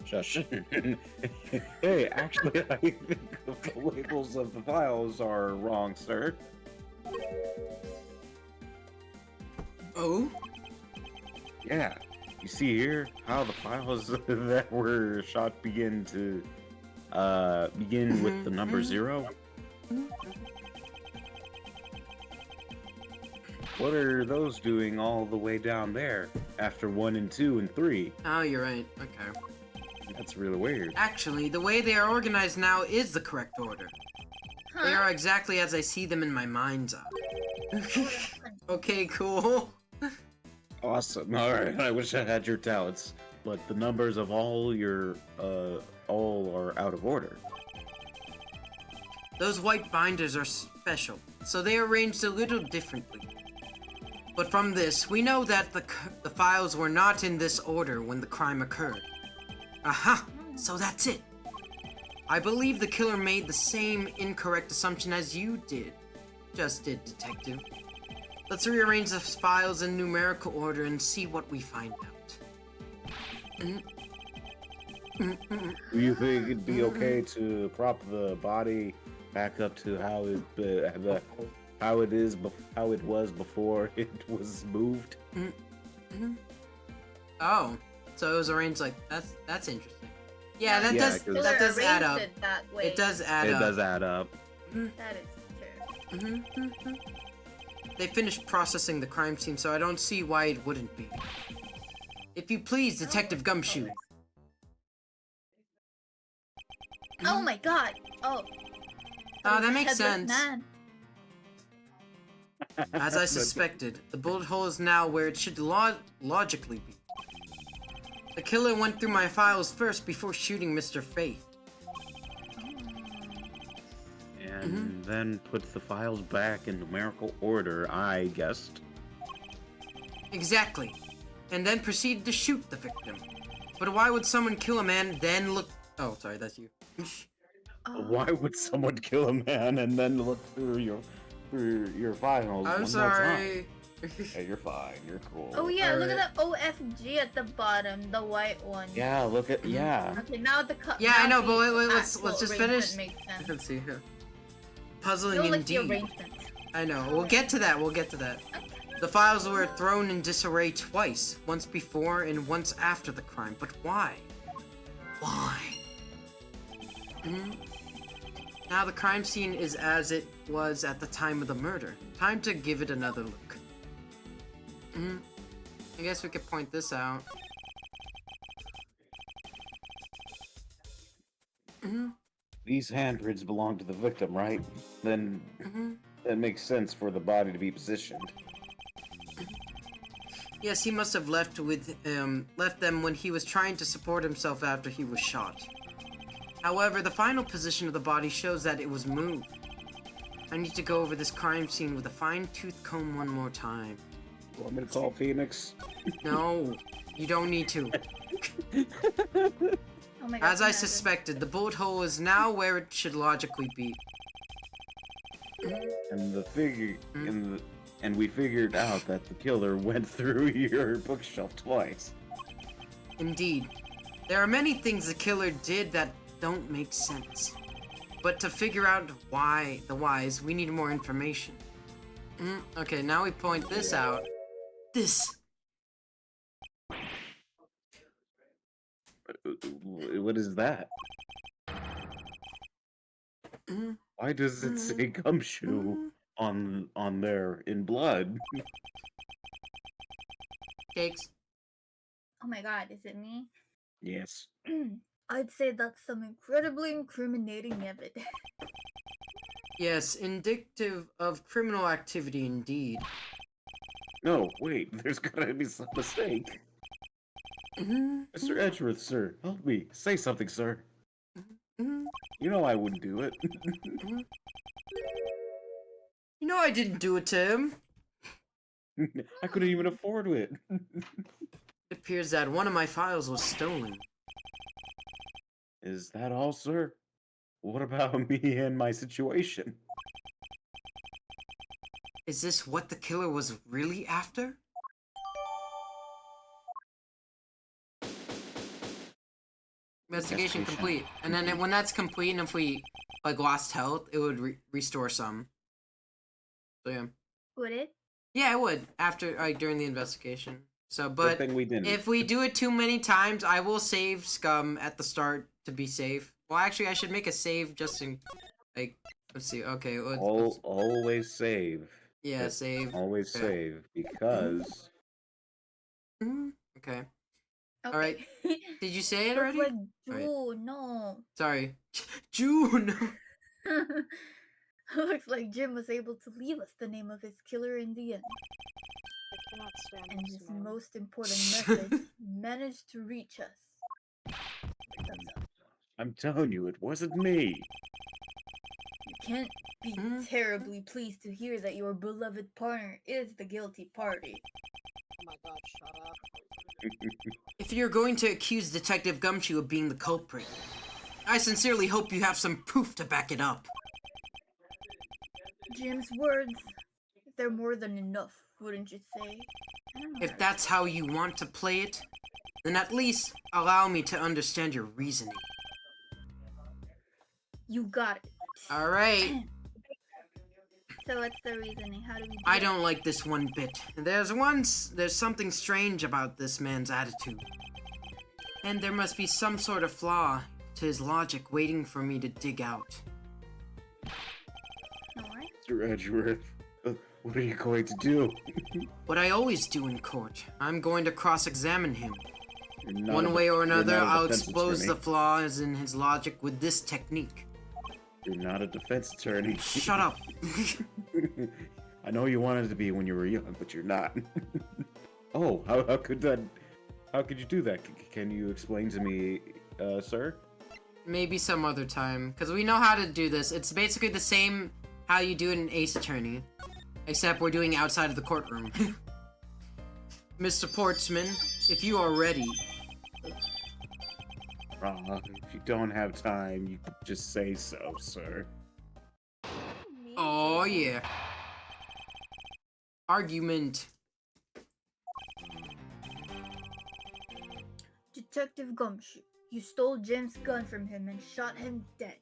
Shush. Hey, actually, I think the labels of the files are wrong, sir. Oh? Yeah. You see here how the files that were shot begin with the number mhm. 0? What are those doing all the way down there after 1 and 2 and 3? Oh, you're right. Okay. That's really weird. Actually, the way they are organized now is the correct order. They Huh? are exactly as I see them in my mind's eye. Okay, cool. Awesome. All right. I wish I had your talents, but the numbers of all are out of order. Those white binders are special, so they are arranged a little differently. But from this, we know that the files were not in this order when the crime occurred. Aha! So that's it. I believe the killer made the same incorrect assumption as you did. Just did, detective. Let's rearrange the files in numerical order and see what we find out. Do you think it'd be okay to prop the body back up to how it was before it was moved? Oh, so it was arranged like that's interesting. Yeah, that Yeah, does 'cause- that does add up. Arranged it that way. It does add It up. does add up. That is true. They finished processing the crime scene, so I don't see why it wouldn't be. If you please, Detective Gumshoe. Oh my god. Oh. Oh, that makes Headless sense. Man. As I suspected, the bullet hole is now where it should logically be. The killer went through my files first before shooting Mr. Faith. And then put the files back in numerical order, I guessed. Exactly. And then proceeded to shoot the victim. But why would someone kill a man, then look... Oh, sorry, that's you. Oh. Why would someone kill a man and then look through your files? I'm one more sorry. time? Hey, you're fine. You're cool. Oh yeah, look Alright. at the OFG at the bottom, the white one. Yeah, look at Okay, now the Yeah, I know, but the wait, let's actual just arrangement finish. makes sense. Let's see here. Puzzling Don't like the indeed. arrangement. I know. We'll get to that. The files were thrown in disarray twice, once before and once after the crime. But why? Why? Mhm. Now the crime scene is as it was at the time of the murder. Time to give it another look. I guess we could point this out. These handprints belong to the victim, right? Then that makes sense for the body to be positioned. Yes, he must have left them when he was trying to support himself after he was shot. However, the final position of the body shows that it was moved. I need to go over this crime scene with a fine-tooth comb one more time. Want me to call Phoenix? No, you don't need to. Oh my god. As I imagine. suspected, the bullet hole is now where it should logically be. And and we figured out that the killer went through your bookshelf twice. Indeed. There are many things the killer did that don't make sense. But to figure out the whys, we need more information. Okay, now we point this out. This. What is that? Why does it say gumshoe on there in blood? Cakes. Oh my god, is it me? Yes. I'd say that's some incredibly incriminating evidence. Yes, indicative of criminal activity indeed. No, wait, there's gotta be some mistake. Mr. Edgeworth, sir, help me. Say something, sir. You know I wouldn't do it. You know I didn't do it to him. I couldn't even afford it. It appears that one of my files was stolen. Is that all, sir? What about me and my situation? Is this what the killer was really after? Investigation complete. And then when that's complete, and if we like lost health, it would restore some. So yeah. Would it? Yeah, it would after during the investigation. So, Good but thing we didn't. if we do it too many times, I will save Scum at the start to be safe. Well, actually, I should make a save just in like. Let's see. Okay. Let's, Always save. yeah, save. Always Okay. save because Okay. Okay. Alright. Did you say it Looks already? like Alright. June, no. Sorry. June. Looks like Jim was able to leave us the name of his killer in the end. I cannot stand And this his man. most important message managed to reach us. Thumbs up. I'm telling you, it wasn't me. You can't be terribly pleased to hear that your beloved partner is the guilty party. Oh my god, shut up. If you're going to accuse Detective Gumshoe of being the culprit, I sincerely hope you have some proof to back it up. Jim's words, they're more than enough, wouldn't you say? I don't know If how to that's how you want to play it, then at least allow me to understand your reasoning. You got it. Alright. So what's the reasoning? How do we do I it? don't like this one bit. There's something strange about this man's attitude. And there must be some sort of flaw to his logic waiting for me to dig out. Alright. Mr. Edgeworth, what are you going to do? What I always do in court, I'm going to cross-examine him. You're not One a- way or you're another, not a I'll defense expose the attorney. flaws in his logic with this technique. You're not a defense attorney. Shut up. I know you wanted to be when you were young, but you're not. Oh, how could that? How could you do that? Can you explain to me, sir? Maybe some other time, because we know how to do this. It's basically the same how you do it in Ace Attorney, except we're doing it outside of the courtroom. Mr. Portsman, if you are ready. If you don't have time, you can just say so, sir. Me Oh too. yeah. Argument. Detective Gumshoe, you stole Jim's gun from him and shot him dead.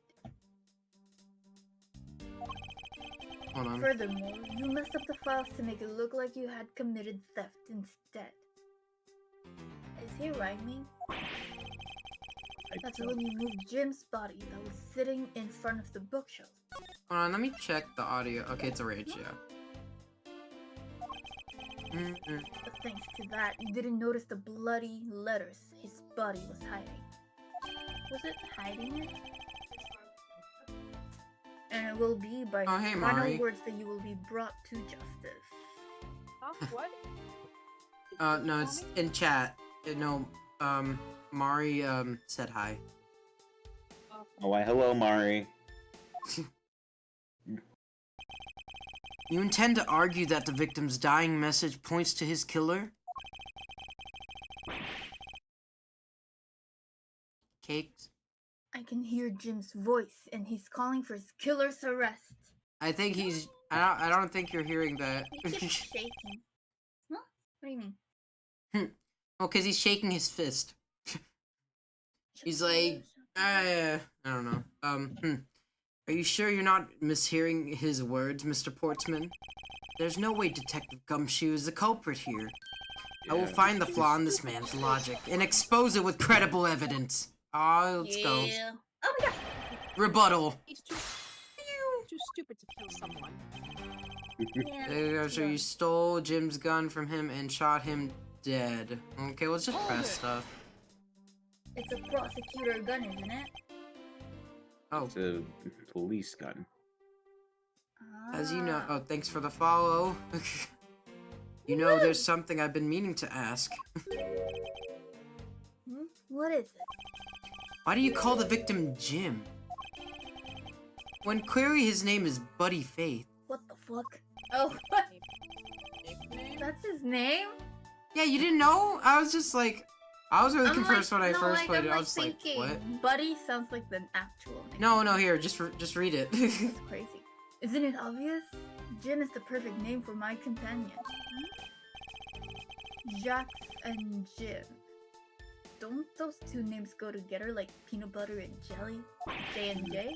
Hold on. Furthermore, you messed up the files to make it look like you had committed theft instead. Is he rhyming? That's when you moved Jim's body that was sitting in front of the bookshelf. Hold on, let me check the audio. Okay, it's a rage, yeah. But thanks to that, you didn't notice the bloody letters his body was hiding. Was it hiding it? And it will be by Oh, hey, final Mari. words that you will be brought to justice. Huh? What? No, it's in chat. No, Mari, said hi. Oh, Oh, why, hello, Mari. You intend to argue that the victim's dying message points to his killer? Cakes? I can hear Jim's voice, and he's calling for his killer's arrest. I think he's... I don't think you're hearing that. He keeps shaking. Huh? What do you mean? Well, because he's shaking his fist. He's like, I don't know. Are you sure you're not mishearing his words, Mr. Portsman? There's no way Detective Gumshoe is the culprit here. I will find the flaw in this man's logic and expose it with credible evidence. Let's go. Oh my gosh! Rebuttal. he's too stupid to kill someone. Yeah. There you go. So you stole Jim's gun from him and shot him dead. Okay, let's just press stuff. It's a prosecutor gun, isn't it? Oh, It's a police gun. as you know. Ah. Oh, thanks for the follow. You know, there's something I've been meaning to ask. What is it? Why do you call the victim Jim? When query his name is Buddy Faith. What the fuck? Oh, Nickname? that's his name? Yeah, you didn't know? I was just like, I was really I'm confused when I no, first played I'm it. I was thinking, like, what? Buddy sounds like the actual name. No, here, just read it. That's crazy. Isn't it obvious? Jim is the perfect name for my companion. Jacques and Jim. Don't those two names go together like peanut butter and jelly? J and J?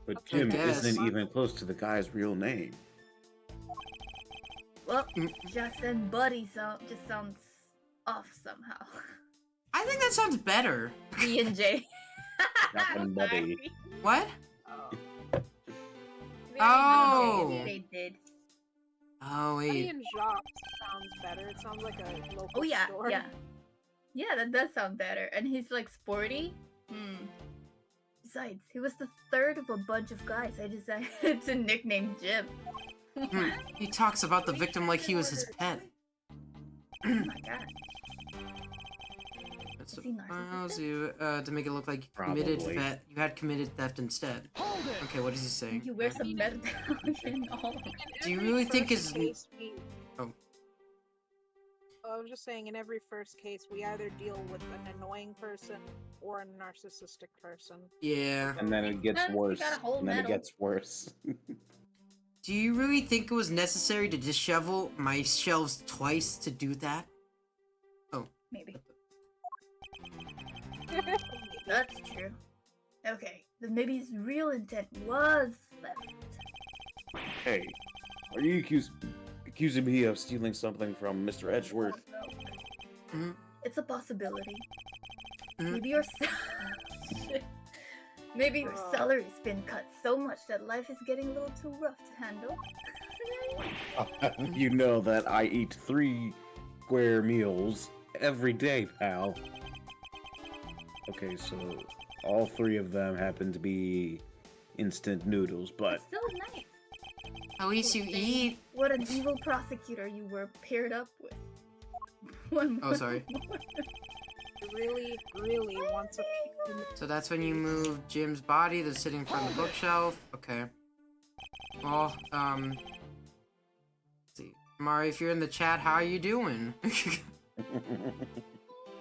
But Okay. Jim guess. isn't even close to the guy's real name. Well, Mm. Jacques and Buddy just sounds off somehow. I think that sounds better. B and J. Jack and Buddy. Sorry. What? Oh. Oh. They did. Oh, Buddy wait. and Jacques sounds better. It sounds like a local Oh yeah, store. yeah. Yeah, that does sound better. And he's like sporty. Besides, he was the third of a bunch of guys I decided to nickname Jim. He talks about the victim like he was his pet. Oh my god. That's Is he allows you to make it look like you committed Probably. you had committed theft instead. Okay, what is he saying? He wears a medallion all In Do you every really think first his- case, we- Oh. I was just saying, in every first case, we either deal with an annoying person or a narcissistic person. Yeah. And then it gets No, you worse. got a whole And then it medal. gets worse. Do you really think it was necessary to dishevel my shelves twice to do that? Maybe. That's true. Okay, then maybe his real intent was theft. Hey, are you accusing me of stealing something from Mr. Edgeworth? Mhm. It's a possibility. Mhm. Maybe your maybe your salary's been cut so much that life is getting a little too rough to handle. You know that I eat 3 square meals every day, pal. Okay, so all 3 of them happen to be instant noodles, but It's still nice. At least you eat. What an evil prosecutor you were paired up with. One Oh, more. sorry. Really, really wants a So that's when you move Jim's body that's sitting in front of the bookshelf. Okay. Well, let's see. Mari, if you're in the chat, how are you doing?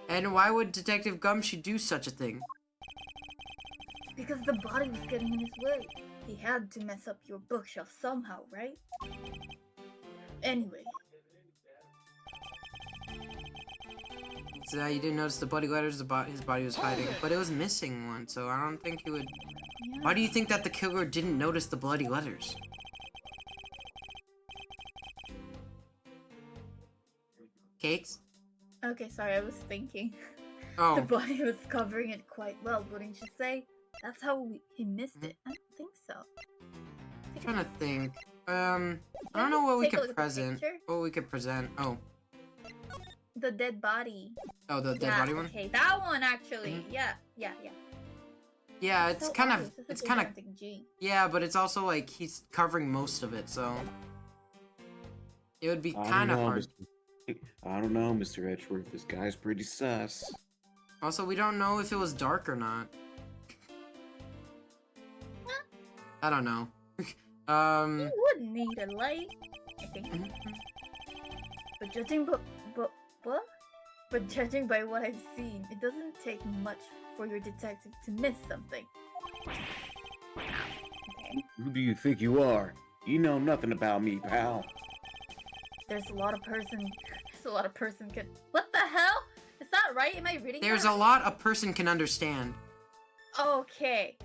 And why would Detective Gumshoe do such a thing? Because the body was getting in his way. He had to mess up your bookshelf somehow, right? Anyway, So you didn't notice the bloody letters his body was hiding, but it was missing one, so I don't think he would... yeah. Why do you think that the killer didn't notice the bloody letters? Cakes? Okay, sorry, I was thinking. Oh, The body was covering it quite well, wouldn't you say? That's how he missed it. I don't think so. I'm trying to think. I don't know what we Take a look could at the present. picture. What we could present. Oh, The dead body. the dead Yeah, body one. Okay, that one actually. Yeah. Yeah, it's So kind of, obvious. This is it's kind of, gigantic G. yeah, but it's also like he's covering most of it, so it would be I don't kind of know, hard. I don't know, Mr. Edgeworth. This guy's pretty sus. Also, we don't know if it was dark or not. I don't know. You would need a light, I think. Mhm. But judging by what I've seen, it doesn't take much for your detective to miss something. Okay. Who do you think you are? You know nothing about me, pal. There's a lot of person can. What the hell? Is that right? Am I reading? There's that a lot a person can understand. right? Okay.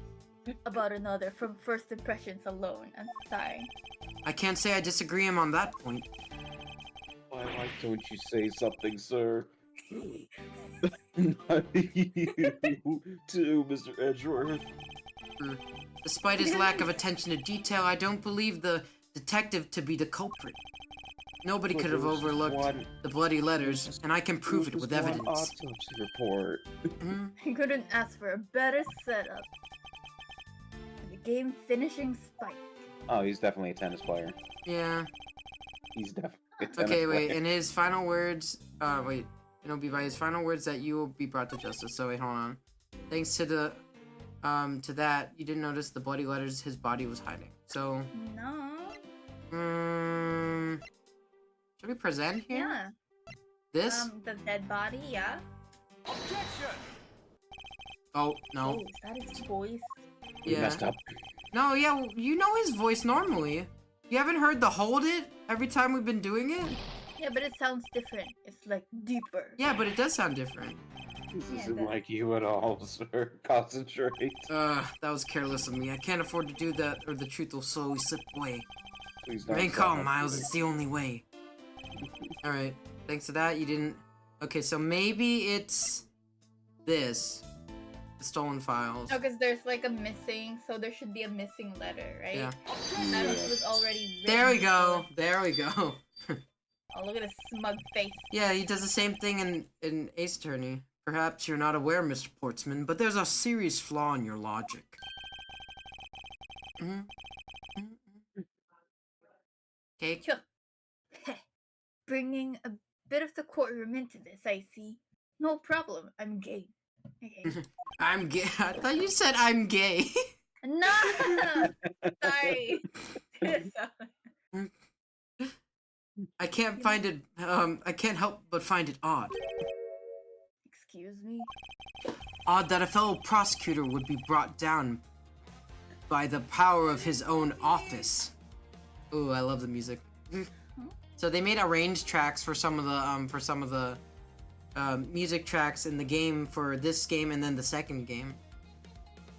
About another from first impressions alone. I'm sorry. I can't say I disagree him on that point. Why don't you say something, sir? Not you, too, Mr. Edgeworth. Despite his lack of attention to detail, I don't believe the detective to be the culprit. Nobody But could have there was just overlooked one- the bloody letters, and I can prove it with There was evidence. just one autopsy report. Mhm. I couldn't ask for a better setup. The game finishing spike. Oh, he's definitely a tennis player. Yeah. He's definitely a tennis Okay, player. wait. In his final words, wait. It'll be by his final words that you will be brought to justice. So wait, hold on. Thanks to the, to that, you didn't notice the bloody letters his body was hiding. So, No. should we present here? Yeah. This? The dead body. Yeah. Oh no. Oh, is that his voice? We Yeah. messed up. No, yeah. You know his voice normally. You haven't heard the hold it every time we've been doing it? Yeah, but it sounds different. It's like deeper. Yeah, but it does sound different. This Yeah, isn't that- like you at all, sir. Concentrate. That was careless of me. I can't afford to do that, or the truth will slowly slip away. Please don't. Remain stop calm, us, Miles. please. It's the only way. Alright. Thanks to that, you didn't... Okay, so maybe it's... this. The stolen files. Oh, because there's like a missing, so there should be a missing letter, right? Yeah. That was already written. There we go. so- There we go. Oh, look at his smug face. Yeah, he does the same thing in Ace Attorney. Perhaps you're not aware, Mr. Portsman, but there's a serious flaw in your logic. Okay. Sure. Bringing a bit of the courtroom into this, I see. No problem. I'm gay. Okay. I'm gay. I thought you said I'm gay. No! Sorry. I can't find it, I can't help but find it odd. Excuse me? Odd that a fellow prosecutor would be brought down by the power of his own office. Ooh, I love the music. So they made arranged tracks for some of the, music tracks in the game for this game and then the second game.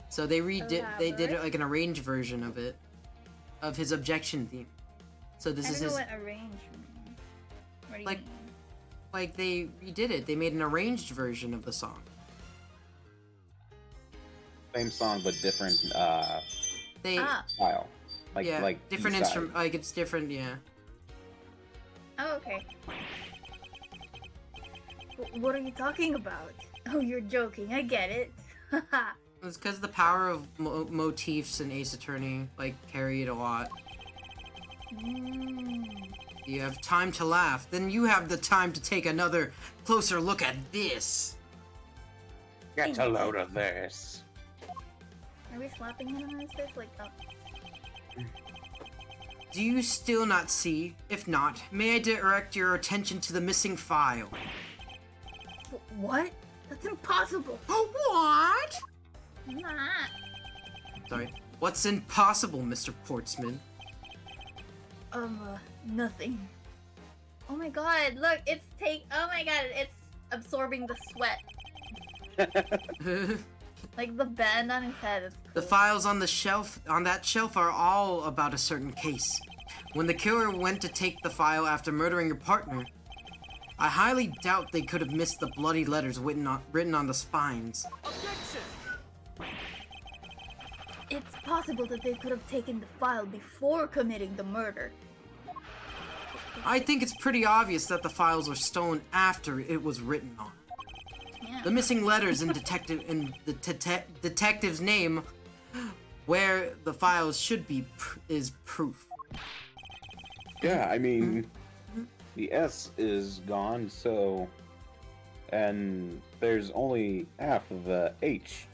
So they they did Elaborate. like an arranged version of it, of his objection theme. So this I is don't know his, what arrangement. What do you Like- mean? like they redid it. They made an arranged version of the song. Same song, but different They, style. Like yeah, like different B-side. instrument, like it's different, yeah. Oh, okay. What are you talking about? Oh, you're joking. I get it. Haha. It's because the power of motifs in Ace Attorney, like, carry it a lot. Mm. You have time to laugh, then you have the time to take another closer look at this. Get a load of this. Are we slapping him on his face? Like, oh. Do you still not see? If not, may I direct your attention to the missing file? What? That's impossible. What? Nah. Sorry. What's impossible, Mr. Portsman? Nothing. Oh my god, look, oh my god, it's absorbing the sweat. Like the band on his head is The files on that shelf are all about a certain case. When the killer went to take the file after murdering your partner, I highly doubt they could have missed the bloody letters written on the spines. It's possible that they could have taken the file before committing the murder. I think it's pretty obvious that the files were stolen after it was written on. Yeah. The missing letters in detective's name, where the files should be, is proof. Yeah, I mean, the S is gone, so... And there's only half of the H.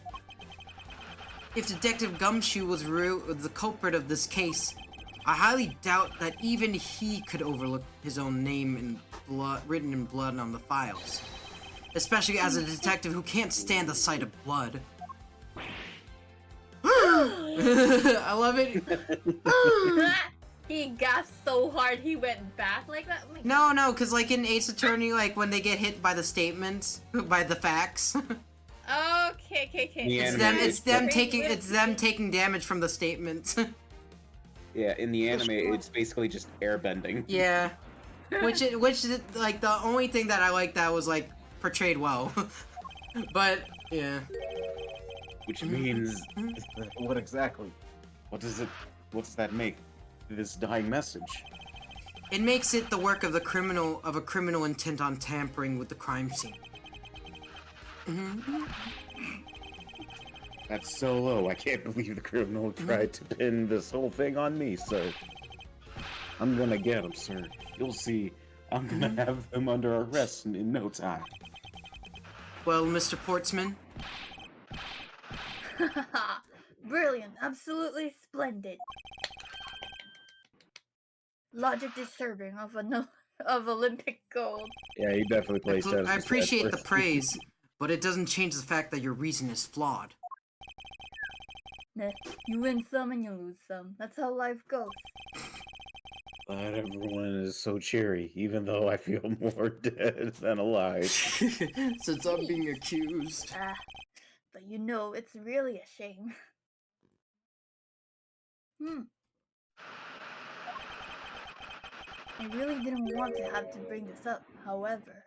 If Detective Gumshoe was the culprit of this case, I highly doubt that even he could overlook his own name in blood, written in blood on the files. Especially as a detective who can't stand the sight of blood. I love it. He gasped so hard he went back like that. Oh my No, because like in Ace Attorney, like when they get hit by the statements, by the facts, Okay. Yeah, it's them taking damage from the statements. Yeah, in the anime, it's basically just airbending. Yeah, which is like the only thing that I like that was like portrayed well. But yeah, Which means, what exactly? What does that make? This dying message. it makes it the work of a criminal intent on tampering with the crime scene. That's so low. I can't believe the criminal tried to pin this whole thing on me, sir. I'm gonna get him, sir. You'll see. I'm gonna have him under arrest in no time. Well, Mr. Portsman, Brilliant, absolutely splendid. Logic deserving of Olympic gold. Yeah, he definitely plays tennis. I appreciate the praise, but it doesn't change the fact that your reason is flawed. Nah, you win some and you lose some. That's how life goes. But everyone is so cheery, even though I feel more dead than alive. Since I'm being accused. But you know, it's really a shame. I really didn't want to have to bring this up, however.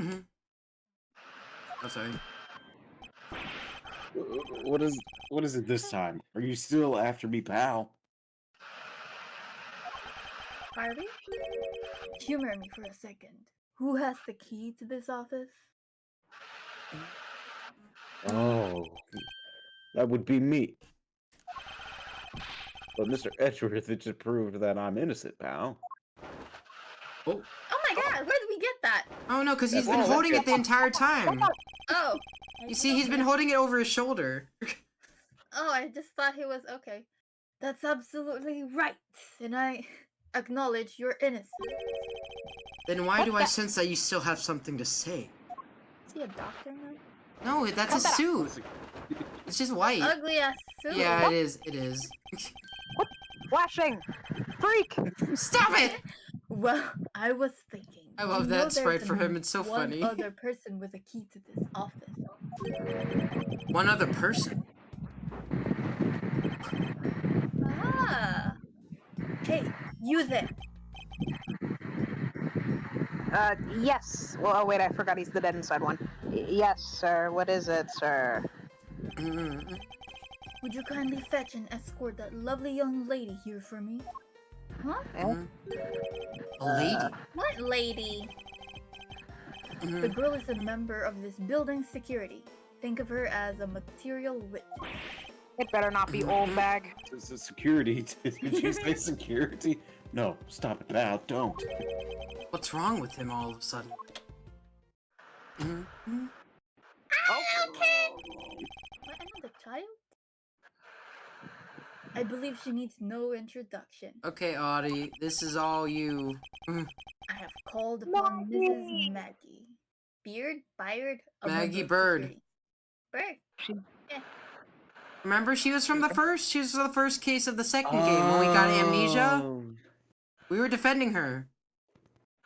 I'm sorry. What is it this time? Are you still after me, pal? Harvey? Humor me for a second. Who has the key to this office? Oh, that would be me. But Mr. Edgeworth, it just proved that I'm innocent, pal. Oh. Oh my god, where did we get that? Oh no, because he's been holding it the entire time. Oh. You see, he's been holding it over his shoulder. Oh, I just thought he was okay. That's absolutely right. And I acknowledge your innocence. Then why do I sense that you still have something to say? Is he a doctor now? No, that's his suit. It's just white. Ugly ass suit. Yeah, it is. It is. Flashing! Freak! Stop it! Well, I was thinking. I love you know that sprite there's for him. It's so one funny. other person with a key to this office. One other person. Ah. Hey, use it. Yes. Well, oh wait, I forgot he's the dead inside one. Yes, sir. What is it, sir? Would you kindly fetch and escort that lovely young lady here for me? Huh? A lady. What lady? The girl is a member of this building's security. Think of her as a material witness. It better not be old bag. Security? Did you say security? No, stop it, pal. Don't. What's wrong with him all of a sudden? Okay. What, another child? I believe she needs no introduction. Okay, Audie, this is all you. I have called upon Mrs. Maggie. Beard? A Maggie member of Bird. security. Bird? Remember, she was from the first. She was the first case of the second game when we got amnesia. Oh, We were defending her.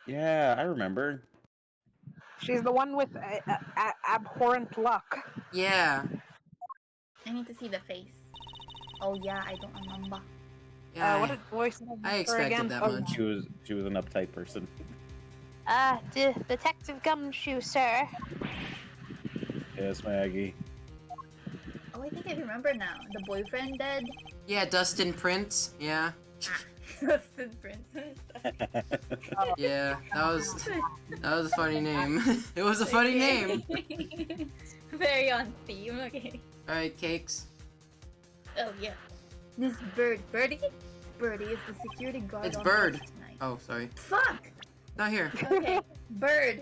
yeah, I remember. She's the one with abhorrent luck. Yeah. I need to see the face. Oh yeah, I don't remember. Yeah, What did voice name I for expected again? that Oh, much. She was an uptight person. Detective Gumshoe, sir. Yes, Maggie. Oh, I think I remember now. The boyfriend dead. Yeah, Dustin Prince. Yeah, Dustin Princess. yeah. That was a funny name. It was a funny name. Very on theme. Okay. All right, Cakes. Oh yeah. This Birdie is the security guard. It's on Bird. watch tonight. Oh, sorry. Fuck. Not here. Okay. Bird.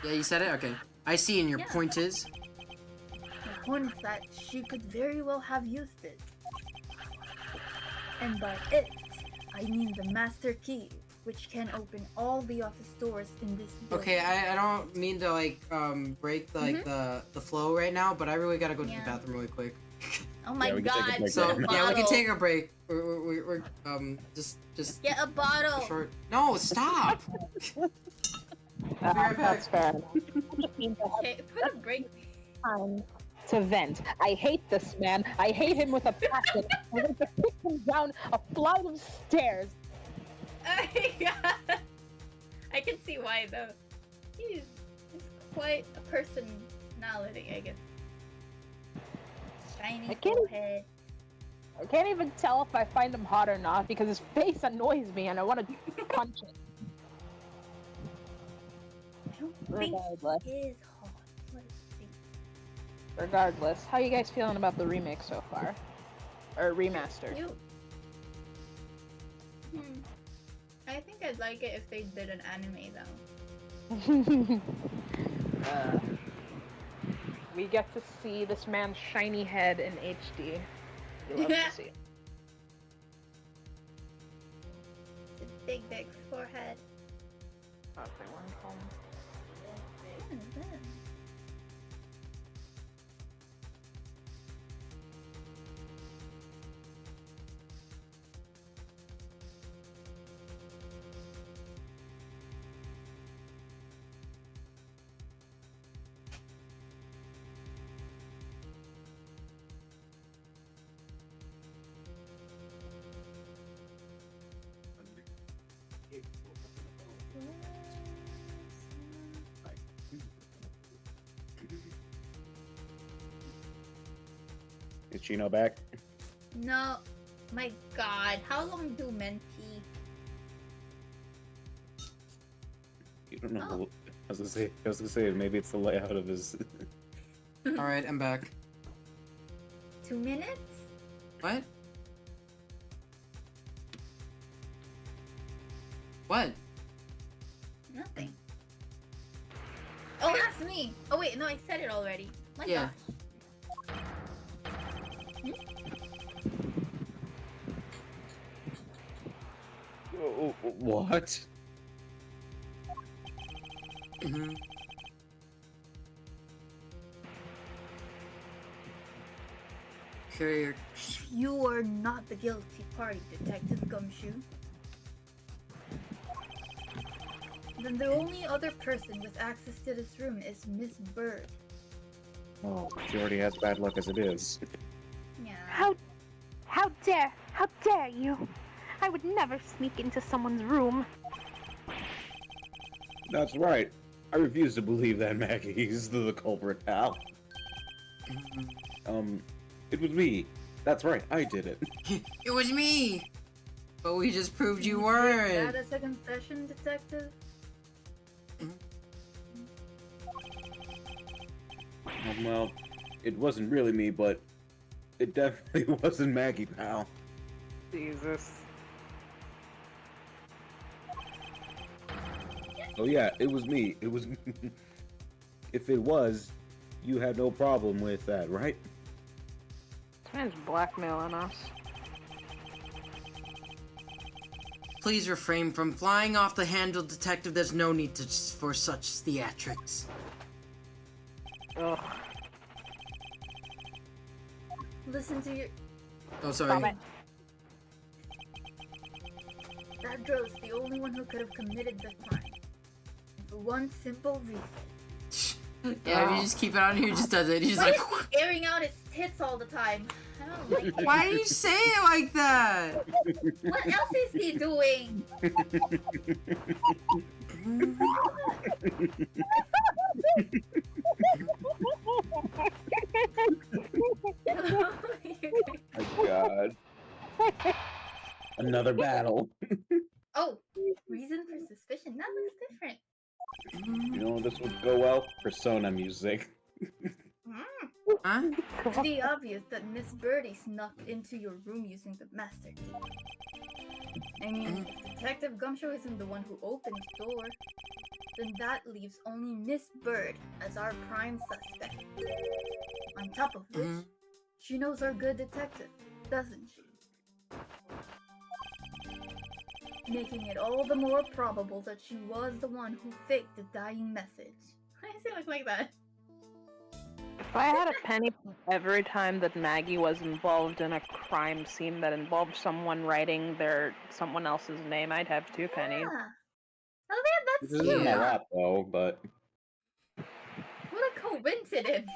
Yeah, you said it. Okay. I see. And your Yeah. point is. My point is that she could very well have used it. And by it, I mean the master key, which can open all the office doors in this building. Okay, I don't mean to like break the flow right now, but I really gotta go to the Yeah. bathroom really quick. Oh my Yeah, we can take a god. break So then. yeah, we can Bottle. take a break. We're just Get a bottle. short. No, stop. Be right back. That's fair enough. Just means I have Okay, put a break. time to vent. I hate this man. I hate him with a passion. I want to kick him down a flight of stairs. I can see why though. He's quite a personality, I guess. Shiny I can't- forehead. I can't even tell if I find him hot or not because his face annoys me and I want to punch it. I don't think Regardless. he is hot. Let's see. Regardless, how you guys feeling about the remake so far? Or remaster? You. I think I'd like it if they did an anime though. We get to see this man's shiny head in HD. We love to see it. The big forehead. What What is that? Is Chino back? No, my god, how long do men pee? You don't know. Oh. I was gonna say maybe it's the layout of his. All right, I'm back. 2 minutes? What? What? Nothing. Oh, that's me! Oh wait, no, I said it already. My Yeah. gosh. What? hmm Courier. You are not the guilty party, Detective Gumshoe. Then the only other person with access to this room is Miss Bird. Oh, she already has bad luck as it is. Yeah. How dare you? I would never sneak into someone's room. That's right. I refuse to believe that Maggie's the culprit, pal. Mhm. It was me. That's right, I did it. It was me. But we just proved you Take weren't. that as a confession, Detective? Well, it wasn't really me, but it definitely wasn't Maggie, pal. Jesus. Oh yeah, it was me. It was me. If it was, you had no problem with that, right? This man's blackmailing us. Please refrain from flying off the handle, Detective. There's no need for such theatrics. Ugh. Listen to your. Oh, sorry. Stop it. That girl's the only one who could have committed the crime. For one simple reason. Yeah, if you just keep it on here, he just does it. He's Why like, is he airing out his tits all the time? I don't like it. Why do you say it like that? What else is he doing? My God. Another battle. Oh, reason for suspicion. That looks different. You know this would go well? Persona music. Huh? Pretty obvious that Miss Birdie snuck into your room using the master key. I mean, if Detective Gumshoe isn't the one who opened the door, then that leaves only Miss Bird as our prime suspect. On top of which, she knows our good detective, doesn't she? Making it all the more probable that she was the one who faked the dying message. Why does it look like that? If I had a penny for every time that Maggie was involved in a crime scene that involved someone writing someone else's name, I'd have 2 pennies. Yeah. Oh yeah, This that's isn't cute. a lot though, but What a coincidence.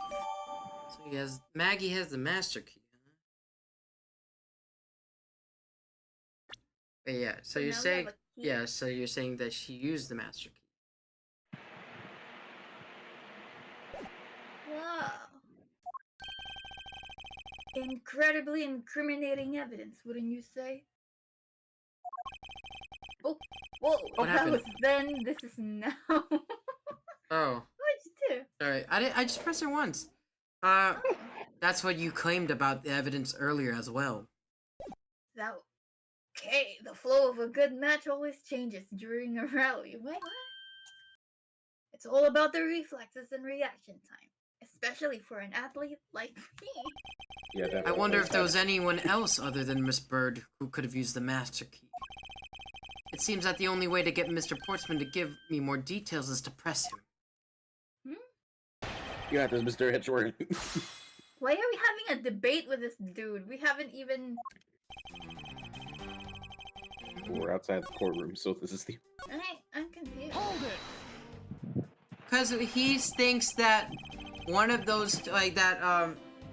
So Maggie has the master key. But yeah, so you're now we saying have a key. so you're saying that she used the master key. Wow. Incredibly incriminating evidence, wouldn't you say? Oh, whoa, What that happened? was then, this is now. What'd Oh, you do? sorry. I just pressed it once. Oh, That's what you claimed about the evidence earlier as well. that. Okay, the flow of a good match always changes during a rally. Wait, what? It's all about the reflexes and reaction time, especially for an athlete like me. yeah, I definitely. wonder if there was anyone else other than Miss Bird who could have used the master key. It seems that the only way to get Mr. Portsman to give me more details is to press him. You got this, Mr. Edgeworth. Why are we having a debate with this dude? We haven't even. We're outside the courtroom, so this is the. I'm confused. Because he thinks that one of those, like that,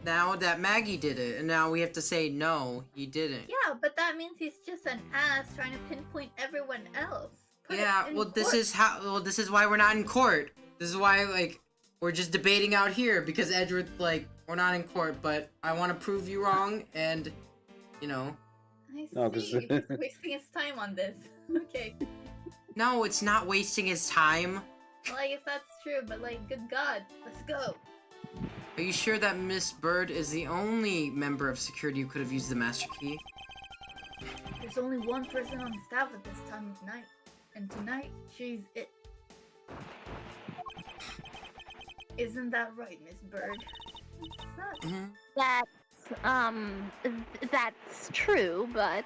now that Maggie did it, and now we have to say no, he didn't. Yeah, but that means he's just an ass trying to pinpoint everyone else. Put it Yeah, in well, this court. is why we're not in court. This is why, like, we're just debating out here, because Edgeworth, like, we're not in court, but I want to prove you wrong, and, you know. I see. No, 'cause- He's wasting his time on this. Okay. No, it's not wasting his time. Well, I guess that's true, but like, good God, let's go. Are you sure that Miss Bird is the only member of security who could have used the master key? There's only one person on staff at this time of night, and tonight she's it. Isn't that right, Miss Bird? It's not. That's true, but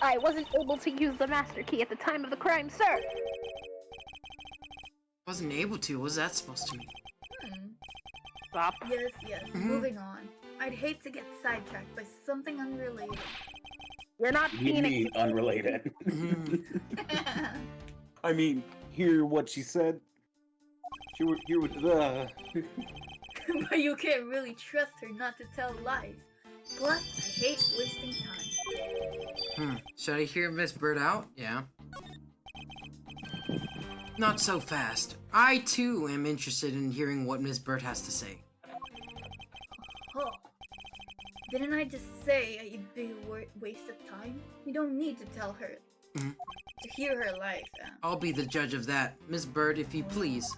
I wasn't able to use the master key at the time of the crime, sir. Wasn't able to. What was that supposed to mean? Stop. Yes. Moving on. I'd hate to get sidetracked by something unrelated. You're not You being mean unrelated? I mean, hear what she said. She would hear what the. But you can't really trust her not to tell lies. Plus, I hate wasting time. Should I hear Miss Bird out? Yeah. Not so fast. I, too, am interested in hearing what Miss Bird has to say. Oh. Didn't I just say it'd be a waste of time? You don't need to tell her. Mhm. To hear her lies. I'll be the judge of that. Miss Bird, if you please.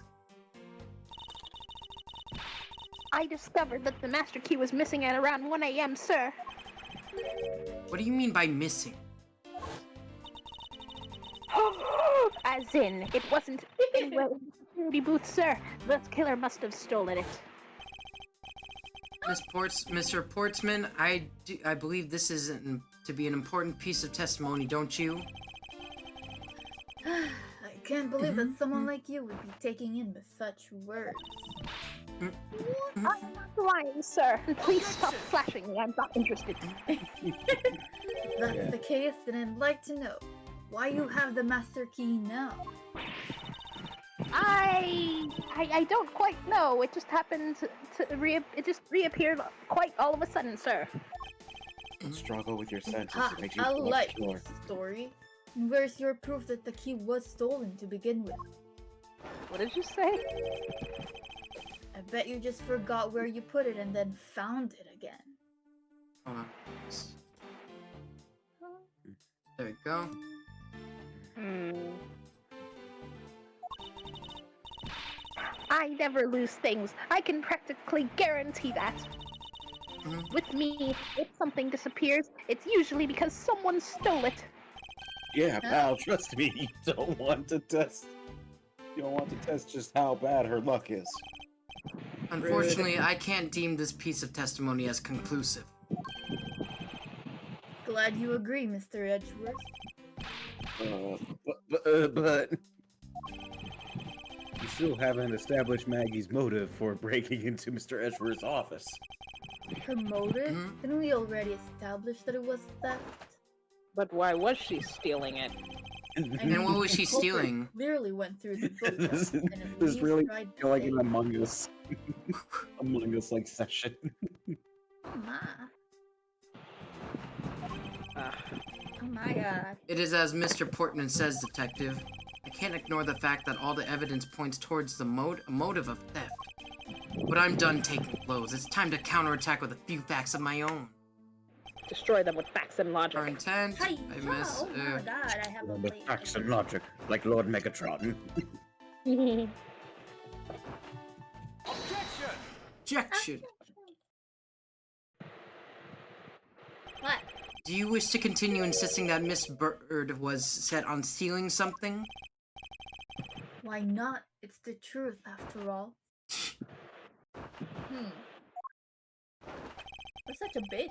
I discovered that the master key was missing at around 1 a.m., sir. What do you mean by missing? As in, it wasn't anywhere in the security booth, sir. The killer must have stolen it. Mr. Portsman, I believe this is to be an important piece of testimony, don't you? I can't believe that someone like you would be taking in with such words. I'm not lying, sir. Please stop flashing me. I'm not interested. If that's the case, then I'd like to know why you have the master key now. I don't quite know. It just happened it just reappeared quite all of a sudden, sir. Don't struggle with your senses. Ha, It makes you I feel like sure. this story. Where's your proof that the key was stolen to begin with? What did you say? I bet you just forgot where you put it and then found it again. Hold on. There we go. Hmm. I never lose things. I can practically guarantee that. Mhm. With me, if something disappears, it's usually because someone stole it. Yeah, pal, trust me, you don't want to test. You don't want to test just how bad her luck is. Unfortunately, I can't deem this piece of testimony as conclusive. Glad you agree, Mr. Edgeworth. But you still haven't established Maggie's motive for breaking into Mr. Edgeworth's office. Her motive? Mhm. Didn't we already establish that it was theft? But why was she stealing it? And what was she the culprit stealing? Clearly went through the book This- and at this least really tried to feel like save an it. Among Us, Among Us like session. Oh my. Ugh. Oh my god. It is as Mr. Portman says, Detective. I can't ignore the fact that all the evidence points towards the motive of theft. But I'm done taking blows. It's time to counterattack with a few facts of my own. Destroy them with facts and logic. Our intent, Hi, I miss, oh my god, I have a The late facts and idea. logic, like Lord Megatron. objection. What? Do you wish to continue insisting that Miss Bird was set on stealing something? Why not? It's the truth after all. You're such a bitch.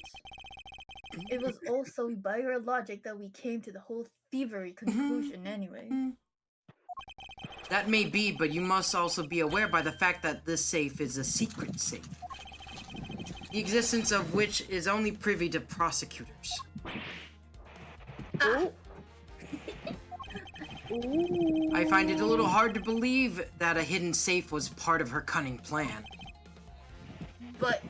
It was also by your logic that we came to the whole thievery conclusion anyway. That may be, but you must also be aware by the fact that this safe is a secret safe. The existence of which is only privy to prosecutors. Ah, I find it a little hard to believe that a hidden safe was part of her cunning plan. but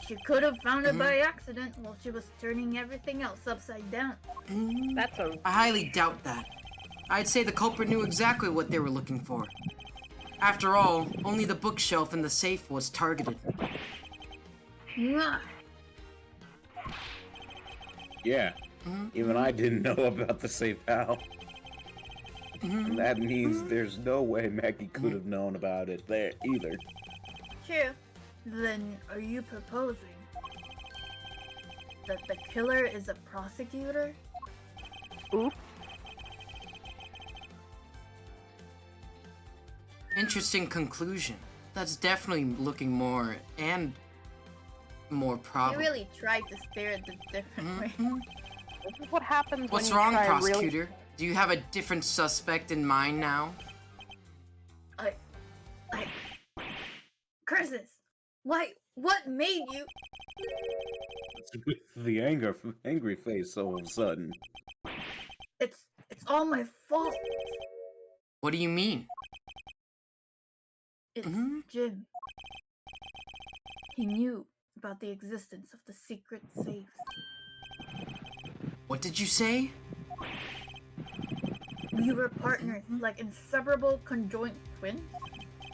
she could have found it by accident while she was turning everything else upside down. That's a I highly doubt that. I'd say the culprit knew exactly what they were looking for. After all, only the bookshelf in the safe was targeted. Mwah. Yeah, even I didn't know about the safe, pal. And that means there's no way Maggie could have known about it there either. True. Then are you proposing that the killer is a prosecutor? Interesting conclusion. That's definitely looking more You probable. really tried to stare at the different way. This is what happens What's when you wrong, try prosecutor? Do you have a different suspect in mind now? Curses! Why? What made you? With the angry face all of a sudden. It's all my fault. What do you mean? It's Mhm. Jim. He knew about the existence of the secret safe. What did you say? We were partners, like inseparable conjoined twins.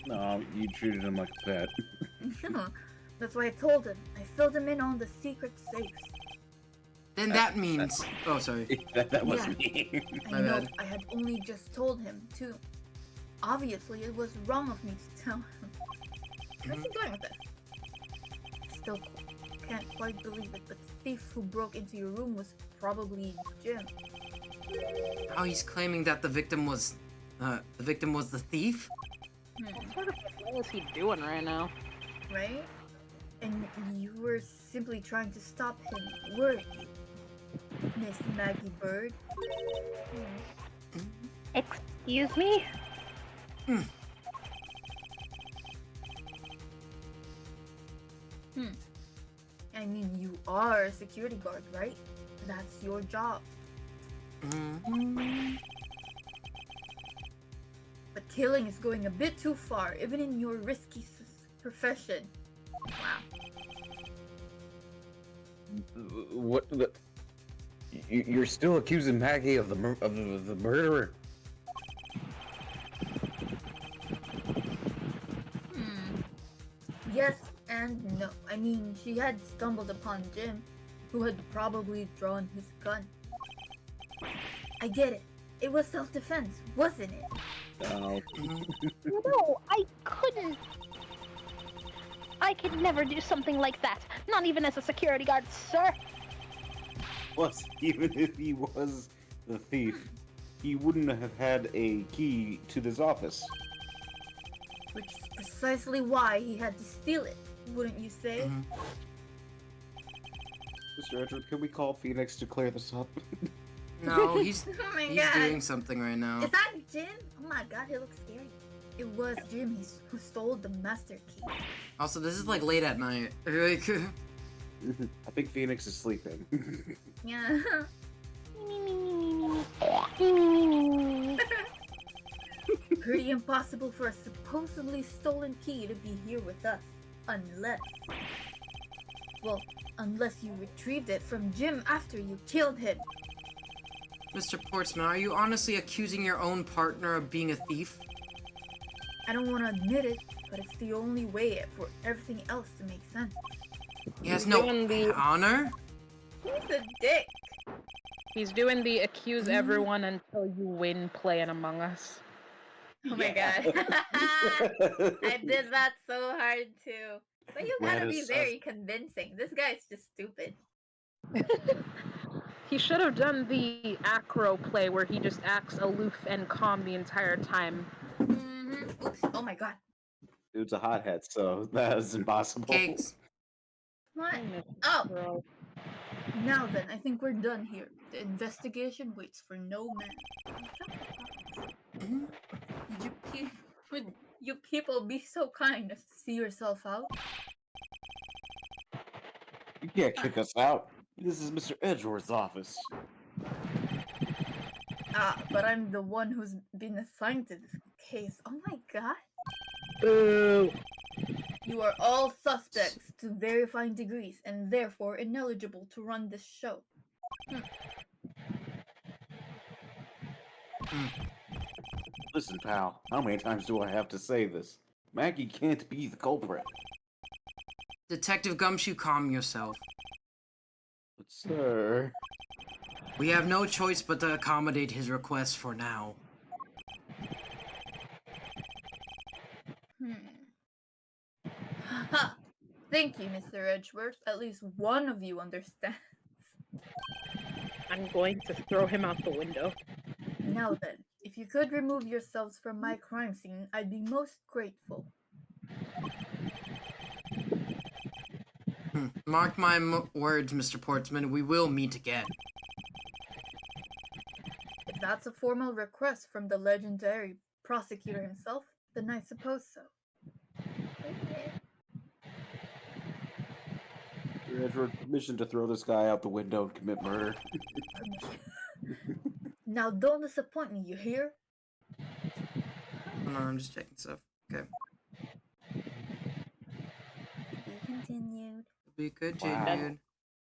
No, you treated him like a pet. That's why I told him. I filled him in on the secret safes. Then that means... Oh, sorry. that wasn't Yeah. me. I My know bad. I had only just told him, too. Obviously, it was wrong of me to tell him. Where's he going with this? Still can't quite believe it, but the thief who broke into your room was probably Jim. Now he's claiming that the victim was the thief? What sort of thing is he doing right now? Right? And you were simply trying to stop him, weren't you? Miss Maggie Bird? Excuse me? I mean, you are a security guard, right? That's your job. killing is going a bit too far, even in your risky profession. Wow. What the? You're still accusing Maggie of the murderer? Yes and no. I mean, she had stumbled upon Jim, who had probably drawn his gun. I get it. It was self-defense, wasn't it? No. No, I couldn't. I could never do something like that. Not even as a security guard, sir. Plus, even if he was the thief, he wouldn't have had a key to this office. Which is precisely why he had to steal it, wouldn't you say? Mr. Edward, can we call Phoenix to clear this up? No, he's Oh my he's god. doing something right now. Is that Jim? Oh my god, he looks scary. It was Jim who stole the master key. Also, this is like late at night. Like, I think Phoenix is sleeping. Yeah. Pretty impossible for a supposedly stolen key to be here with us. Unless... Well, unless you retrieved it from Jim after you killed him. Mr. Portsman, are you honestly accusing your own partner of being a thief? I don't want to admit it, but it's the only way for everything else to make sense. He has no Doing the- honor? He's a dick. He's doing the accuse everyone until you win playing Among Us. Oh my god. I did that so hard too. But you gotta That be is very convincing. This guy's just stupid. He should have done the acro play where he just acts aloof and calm the entire time. Oops. Oh my god. Dude's a hothead, so that is impossible. Cakes. What? Oh. Oh, now then, I think we're done here. The investigation waits for no man. Would you people be so kind as to see yourself out? You can't kick us out. This is Mr. Edgeworth's office. But I'm the one who's been assigned to this case. Oh my god. Boo. You are all suspects to verifying degrees and therefore ineligible to run this show. Listen, pal, how many times do I have to say this? Maggie can't be the culprit. Detective Gumshoe, calm yourself. But, sir... We have no choice but to accommodate his request for now. Ha! Thank you, Mr. Edgeworth. At least one of you understands. I'm going to throw him out the window. Now then, if you could remove yourselves from my crime scene, I'd be most grateful. Mark my words, Mr. Portsman, we will meet again. If that's a formal request from the legendary prosecutor himself, then I suppose so. Mr. Edgeworth, permission to throw this guy out the window and commit murder. Now don't disappoint me, you hear? No, I'm just checking stuff. Okay. Be continued. Be good, Wow. dude.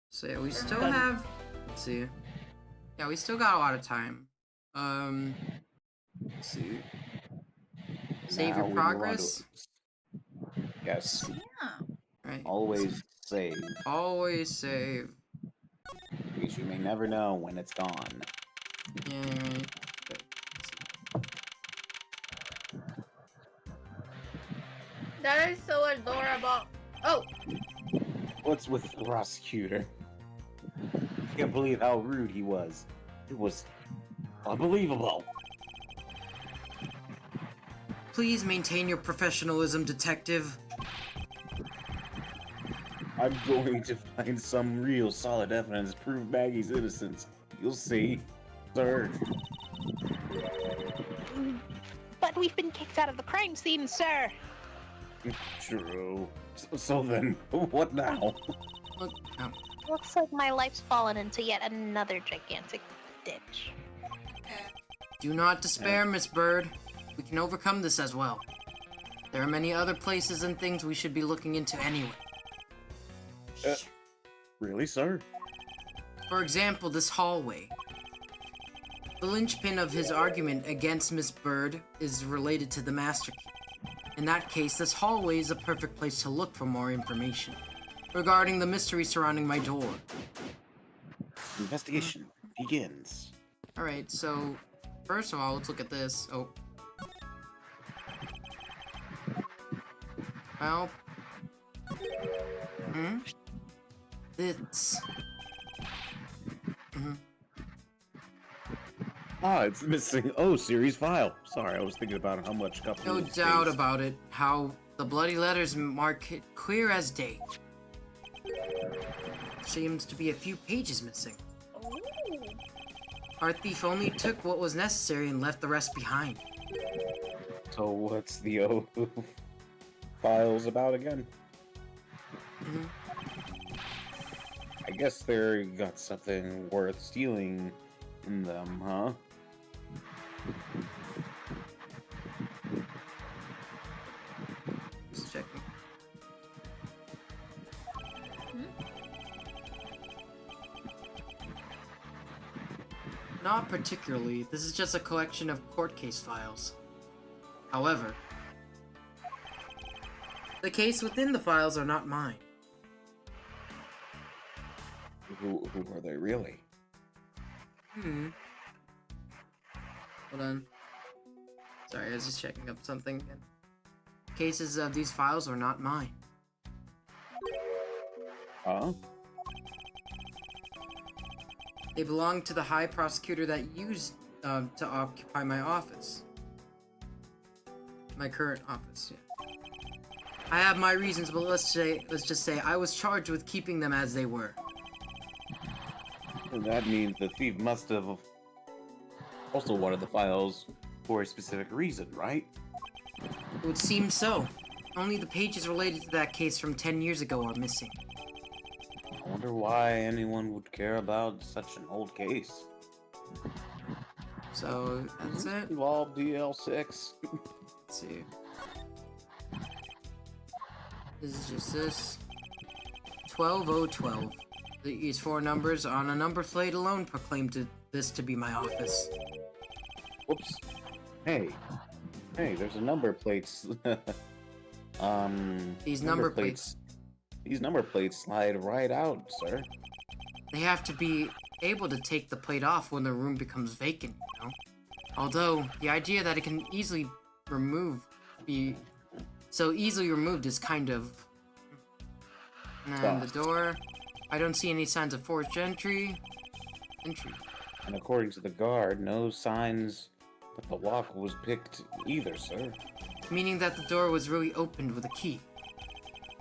So yeah, we still have... Let's see. Yeah, we still got a lot of time. Let's see. Save Now your we move on to- progress. Yes, Yeah. Right. always save, Always save. because you may never know when it's gone. Yeah, right. That is so adorable. Oh, What's with the prosecutor? Can't believe how rude he was. It was unbelievable. Please maintain your professionalism, detective. I'm going to find some real solid evidence to prove Maggie's innocence. You'll see, sir. But we've been kicked out of the crime scene, sir. True. So then, what now? Look, Looks like my life's fallen into yet another gigantic ditch. do not despair, Miss Bird. We can overcome this as well. There are many other places and things we should be looking into anyway. Really, sir? For example, this hallway. The linchpin of his argument against Miss Bird is related to the Master Key. In that case, this hallway is a perfect place to look for more information regarding the mystery surrounding my door. Investigation begins. Alright, so first of all, let's look at this. Oh. Well. It's. Ah, it's missing series file. Sorry, I was thinking about how much got No through doubt space. about it, how the bloody letters mark it clear as day. Seems to be a few pages missing. Oh. Our thief only took what was necessary and left the rest behind. So what's the files about again? Mhm. I guess they got something worth stealing in them, huh? Just checking. Not particularly. This is just a collection of court case files. However, the case within the files are not mine. Who are they really? Hold on. Sorry, I was just checking up something. Cases of these files are not mine. Huh? They belong to the High Prosecutor that used to occupy my office. My current office, yeah. I have my reasons, but let's just say I was charged with keeping them as they were. And that means the thief must have also wanted the files for a specific reason, right? It would seem so. Only the pages related to that case from 10 years ago are missing. I wonder why anyone would care about such an old case. So, that's it. Involved DL6. Let's see. This is just this. 12012. These four numbers on a number plate alone proclaimed this to be my office. Whoops. Hey, there's a number plates. These number plates. These number plates slide right out, sir. They have to be able to take the plate off when the room becomes vacant, you know? Although, the idea that it can be so easily removed is kind of... And the door... I don't see any signs of forced entry. And according to the guard, no signs that the lock was picked either, sir. Meaning that the door was really opened with a key.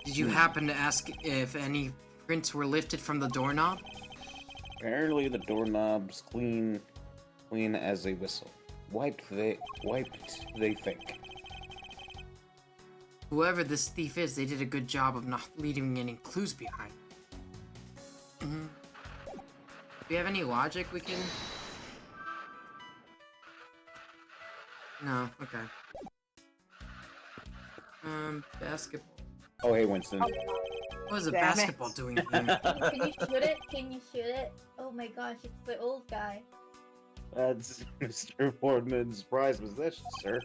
Did you happen to ask if any prints were lifted from the doorknob? Apparently the doorknob's clean as a whistle. Wiped, they think. Whoever this thief is, they did a good job of not leaving any clues behind. Do you have any logic we can... No, okay. Basketball. Oh, hey, Winston. What is a Damn it. basketball doing here? Can you shoot it? Can you shoot it? Oh my gosh, it's the old guy. That's Mr. Boardman's prized possession, sir.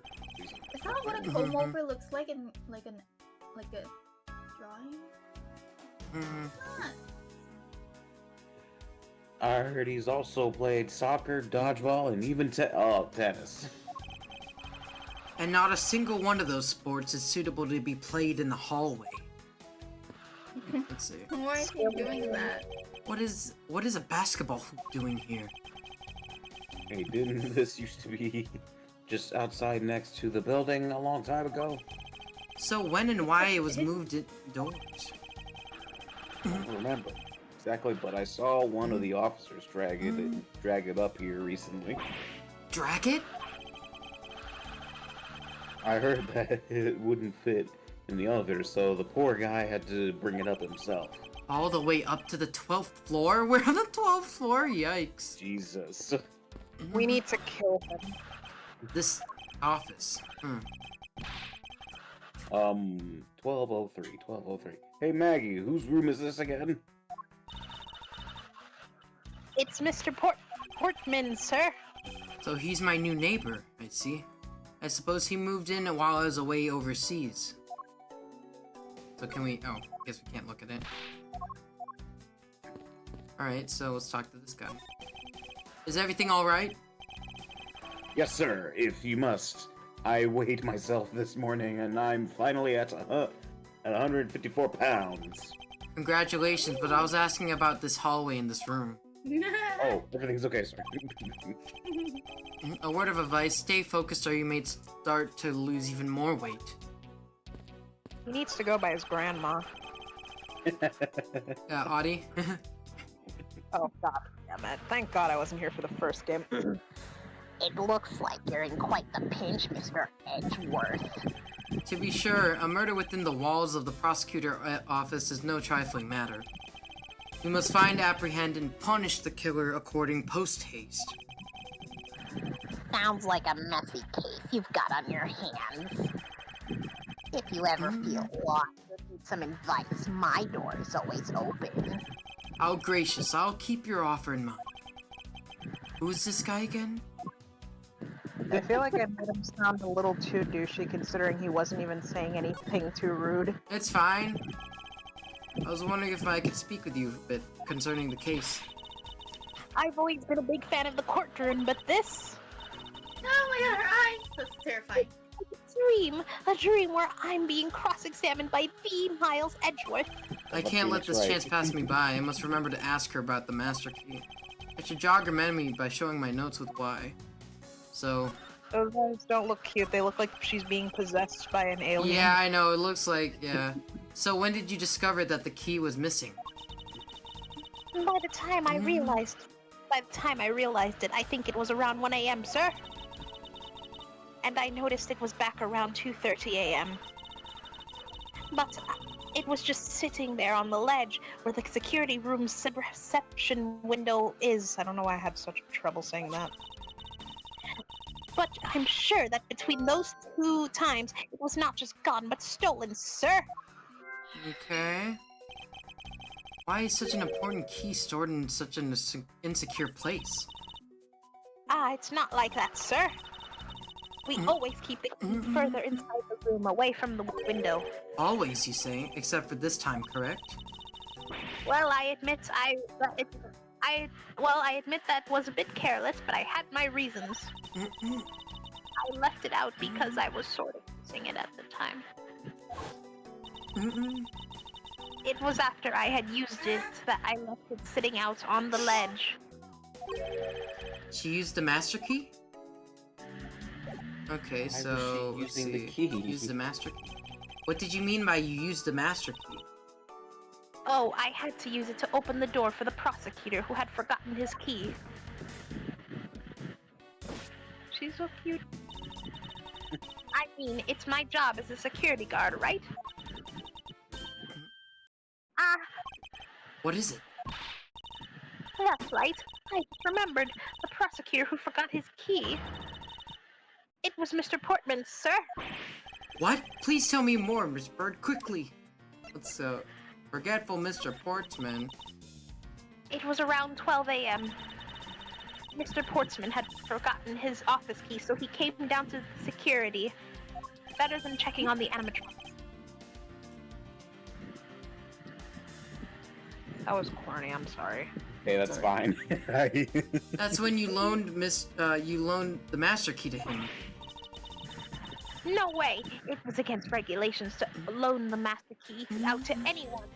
Is that what a comb over looks like in like a drawing? Not. I heard he's also played soccer, dodgeball, and even tennis. And not a single one of those sports is suitable to be played in the hallway. Let's see. Why is he doing that? What is a basketball hoop doing here? Hey, didn't this used to be just outside next to the building a long time ago? So when and why it was moved indoors? I don't remember exactly, but I saw one of the officers drag it up here recently. Drag it? I heard that it wouldn't fit in the elevator, so the poor guy had to bring it up himself. All the way up to the 12th floor? We're on the 12th floor? Yikes. Jesus. We need to kill him. This office. 1203, 1203. Hey, Maggie, whose room is this again? It's Mr. Portman, sir. So he's my new neighbor, I see. I suppose he moved in while I was away overseas. So can we... Oh, I guess we can't look at it. Alright, so let's talk to this guy. Is everything alright? Yes, sir, if you must. I weighed myself this morning, and I'm finally at 154 pounds. Congratulations, but I was asking about this hallway in this room. Oh, everything's okay, sir. A word of advice, stay focused or you may start to lose even more weight. He needs to go by his grandma. Audie? Oh god damn it. Thank god I wasn't here for the first game. It looks like you're in quite the pinch, Mr. Edgeworth. To be sure, a murder within the walls of the prosecutor office is no trifling matter. We must find, apprehend, and punish the killer according post-haste. Sounds like a messy case you've got on your hands. If you ever feel lost or need some advice, my door is always open. How gracious, I'll keep your offer in mind. Who's this guy again? I feel like I made him sound a little too douchey considering he wasn't even saying anything too rude. It's fine. I was wondering if I could speak with you a bit concerning the case. I've always been a big fan of the courtroom, but this... Oh my god, her eyes! That's terrifying. A dream where I'm being cross-examined by the Miles Edgeworth. I can't let this chance pass me by. I must remember to ask her about the master key. I should jog her memory by showing my notes with Y. So... Those eyes don't look cute. They look like she's being possessed by an alien. Yeah, I know. It looks like, yeah. So when did you discover that the key was missing? By the time I realized it, I think it was around 1 a.m., sir. And I noticed it was back around 2:30 a.m. But it was just sitting there on the ledge where the security room's reception window is. I don't know why I had such trouble saying that. But I'm sure that between those two times, it was not just gone, but stolen, sir. Okay. Why is such an important key stored in such an insecure place? It's not like that, sir. We always keep the key further inside the room, away from the window. Always, you say, except for this time, correct? Well, I admit I admit that was a bit careless, but I had my reasons. I left it out because I was sort of using it at the time. It was after I had used it that I left it sitting out on the ledge. She used the master key? Okay, Why was so she let's using the see. key? Use the master key. What did you mean by you used the master key? Oh, I had to use it to open the door for the prosecutor who had forgotten his key. She's so cute. I mean, it's my job as a security guard, right? What is it? That's right. I remembered the prosecutor who forgot his key. It was Mr. Portman, sir. What? Please tell me more, Miss Bird, quickly. Let's, forgetful Mr. Portsman. It was around 12 a.m. Mr. Portsman had forgotten his office key, so he came down to security. Better than checking on the animatronics. That was corny, I'm sorry. Hey, that's fine. That's when you loaned the master key to him. No way! It was against regulations to loan the master key out to anyone.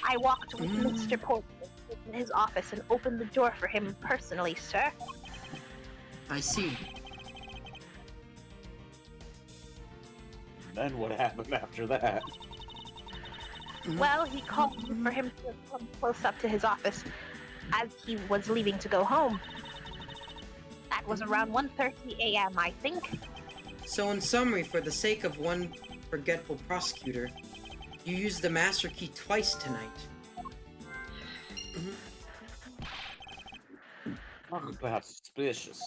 I walked with Mr. Portman in his office and opened the door for him personally, sir. I see. Then what happened after that? Well, he called me for him to come close up to his office as he was leaving to go home. That was around 1:30 a.m., I think. So in summary, for the sake of one forgetful prosecutor, you used the master key twice tonight. Talk about suspicious.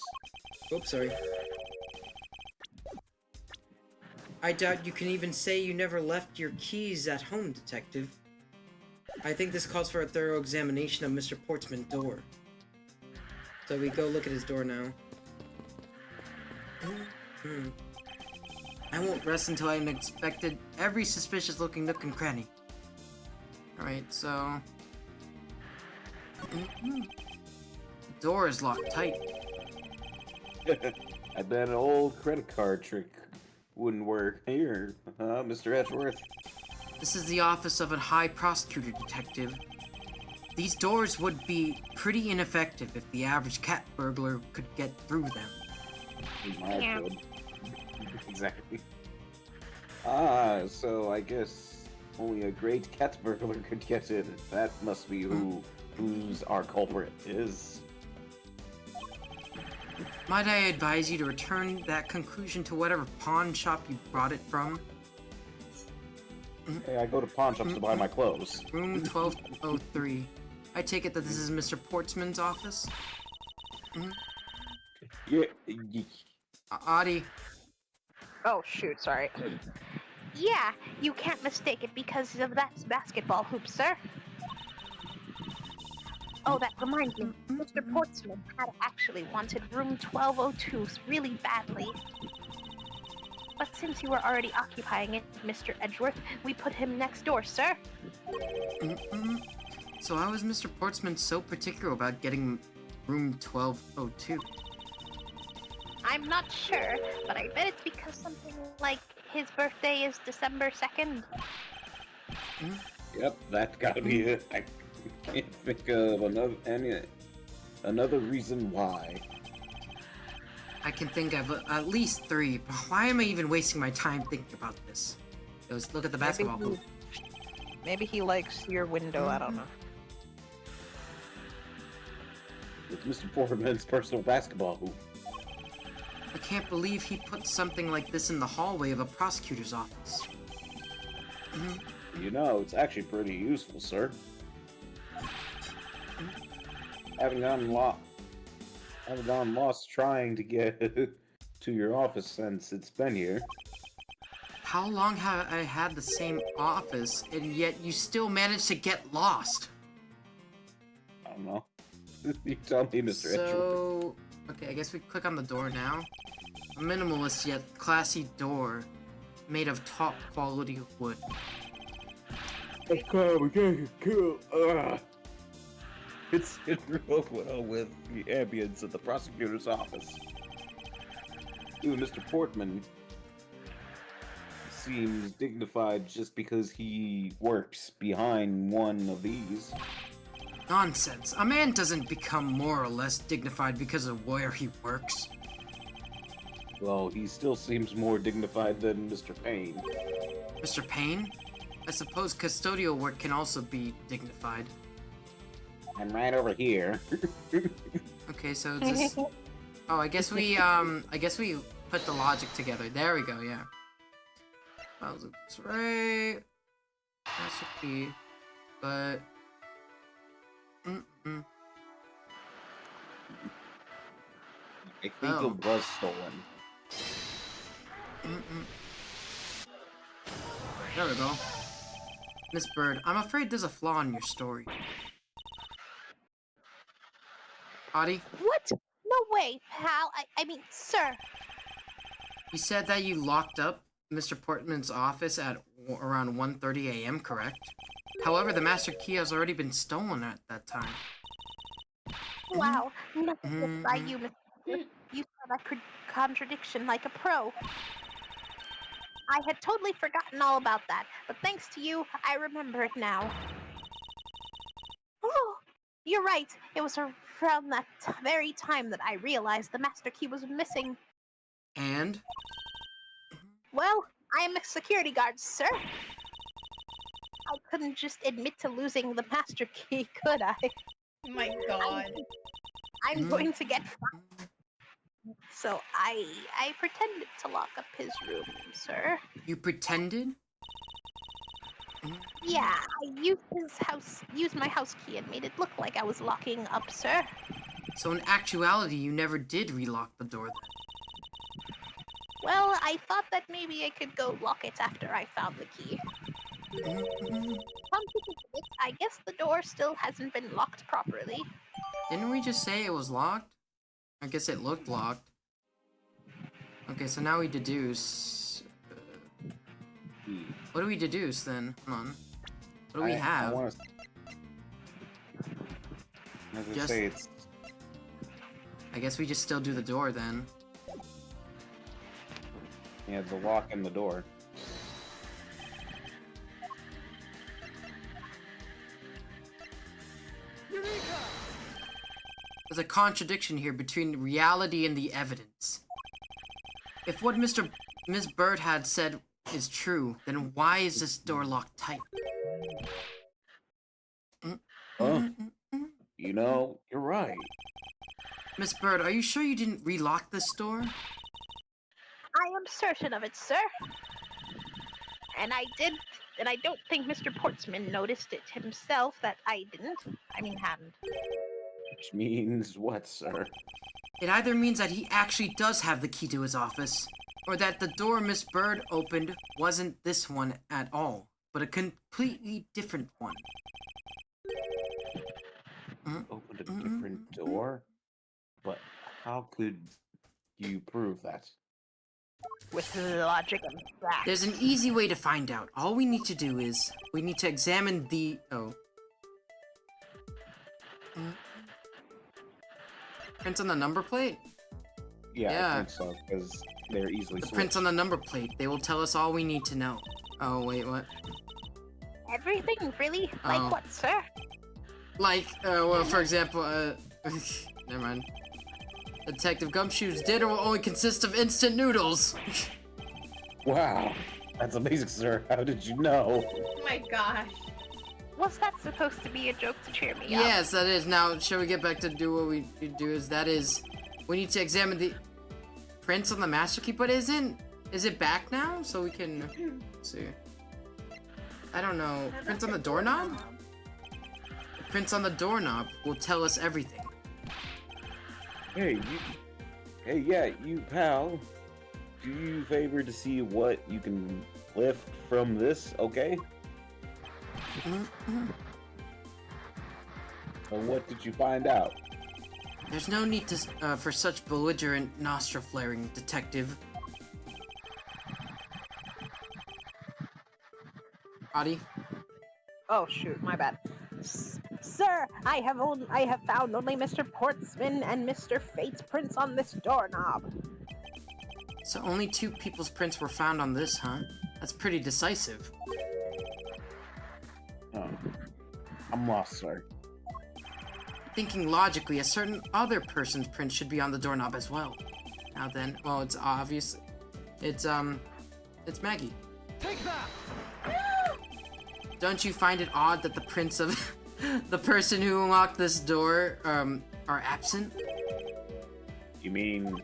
Oops, sorry. I doubt you can even say you never left your keys at home, Detective. I think this calls for a thorough examination of Mr. Portsman's door. So we go look at his door now. I won't rest until I have inspected every suspicious-looking nook and cranny. Alright, so... The door is locked tight. I bet an old credit card trick wouldn't work here, Mr. Edgeworth. This is the office of a high prosecutor, Detective. These doors would be pretty ineffective if the average cat burglar could get through them. Yeah. Exactly. So I guess only a great cat burglar could get in. That must be who's our culprit is. Might I advise you to return that conclusion to whatever pawn shop you brought it from? Hey, I go to pawn shops to buy my clothes. Room 1203. I take it that this is Mr. Portsman's office? Yeah. Adi, Oh shoot, sorry. Yeah, you can't mistake it because of that basketball hoop, sir. Oh, that reminds me. Mr. Portsman had actually wanted room 1202 really badly. But since you were already occupying it, Mr. Edgeworth, we put him next door, sir. So how is Mr. Portsman so particular about getting room 1202? I'm not sure, but I bet it's because something like his birthday is December 2nd. Yep, that gotta be it. I can't think of another reason why. I can think of at least 3, but why am I even wasting my time thinking about this? Let's look at the basketball hoop. Maybe he likes your window, I don't know. It's Mr. Portman's personal basketball hoop. I can't believe he put something like this in the hallway of a prosecutor's office. You know, it's actually pretty useful, sir. Haven't gotten lost trying to get to your office since it's been here. How long have I had the same office, and yet you still managed to get lost? I don't know. You tell me, Mr. Edgeworth. So, okay, I guess we click on the door now. A minimalist yet classy door, made of top quality wood. It's in real well with the ambience of the prosecutor's office. Ooh, Mr. Portman seems dignified just because he works behind one of these. Nonsense. A man doesn't become more or less dignified because of where he works. Well, he still seems more dignified than Mr. Payne. Mr. Payne? I suppose custodial work can also be dignified. I'm right over here. Okay, so just... Oh, I guess we put the logic together. There we go, yeah. That's right. That should be... But... I think it was stolen. There we go. Miss Bird, I'm afraid there's a flaw in your story. Adi, What? No way, pal. I mean, sir. you said that you locked up Mr. Portman's office at around 1:30 a.m., correct? However, the master key has already been stolen at that time. Wow. Nothing by you, Mr. You saw that contradiction like a pro. I had totally forgotten all about that, but thanks to you, I remember it now. Oh, you're right. It was around that very time that I realized the master key was missing. And? Well, I am a security guard, sir. I couldn't just admit to losing the master key, could I? Oh my god. I'm going to get fined. So I pretended to lock up his room, sir. You pretended? Yeah, I used my house key and made it look like I was locking up, sir. So in actuality, you never did relock the door then. Well, I thought that maybe I could go lock it after I found the key. Mhm. Come to think of it, I guess the door still hasn't been locked properly. Didn't we just say it was locked? I guess it looked locked. Okay, so now we deduce. What do we deduce then? Hold on. What do we have? I want to. As I Just- say, it's I guess we just still do the door then. yeah, the lock and the door. There's a contradiction here between reality and the evidence. If what Ms. Bird had said is true, then why is this door locked tight? Huh? You know, you're right. Miss Bird, are you sure you didn't relock this door? I am certain of it, sir. And I don't think Mr. Portsman noticed it himself that I hadn't. Which means what, sir? It either means that he actually does have the key to his office, or that the door Miss Bird opened wasn't this one at all, but a completely different one. Opened a different door? But how could you prove that? With logic and facts. There's an easy way to find out. All we need to do is, we need to examine the... Prints on the number plate? Yeah, Yeah. I think so, because they're easily The switched. prints on the number plate. They will tell us all we need to know. Oh, wait, what? Everything, really? Oh. Like what, sir? Like, well, for example, never mind. Detective Gumshoe's dinner will only consist of instant noodles. Wow, that's amazing, sir. How did you know? Oh my gosh. Was that supposed to be a joke to cheer me up? Yes, that is. Now, shall we get back to do what we do? We need to examine the prints on the master key, but is it back now? So we can see. I don't know. Prints on the doorknob? The prints on the doorknob will tell us everything. Hey, you pal. Do you favor to see what you can lift from this, okay? So what did you find out? There's no need to for such belligerent nostril flaring, detective. Roddy? Oh shoot, my bad. Sir, I have found only Mr. Portsman and Mr. Fate's prints on this doorknob. So only 2 people's prints were found on this, huh? That's pretty decisive. Oh, I'm lost, sir. Thinking logically, a certain other person's print should be on the doorknob as well. Now then, well, it's obvious. It's Maggie. Take that! Don't you find it odd that the prints of the person who unlocked this door, are absent? You mean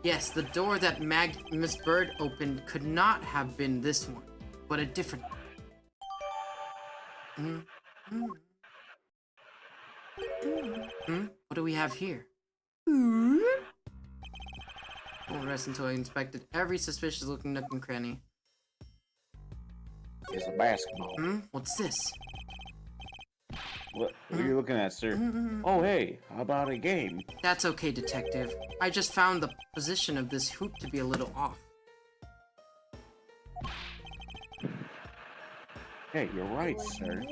Yes, the door that Miss Bird opened could not have been this one, but a different one. What do we have here? Won't rest until I inspected every suspicious-looking nook and cranny. it's a basketball? What's this? What are you looking at, sir? Oh, hey, how about a game? That's okay, detective. I just found the position of this hoop to be a little off. Hey, you're right, sir.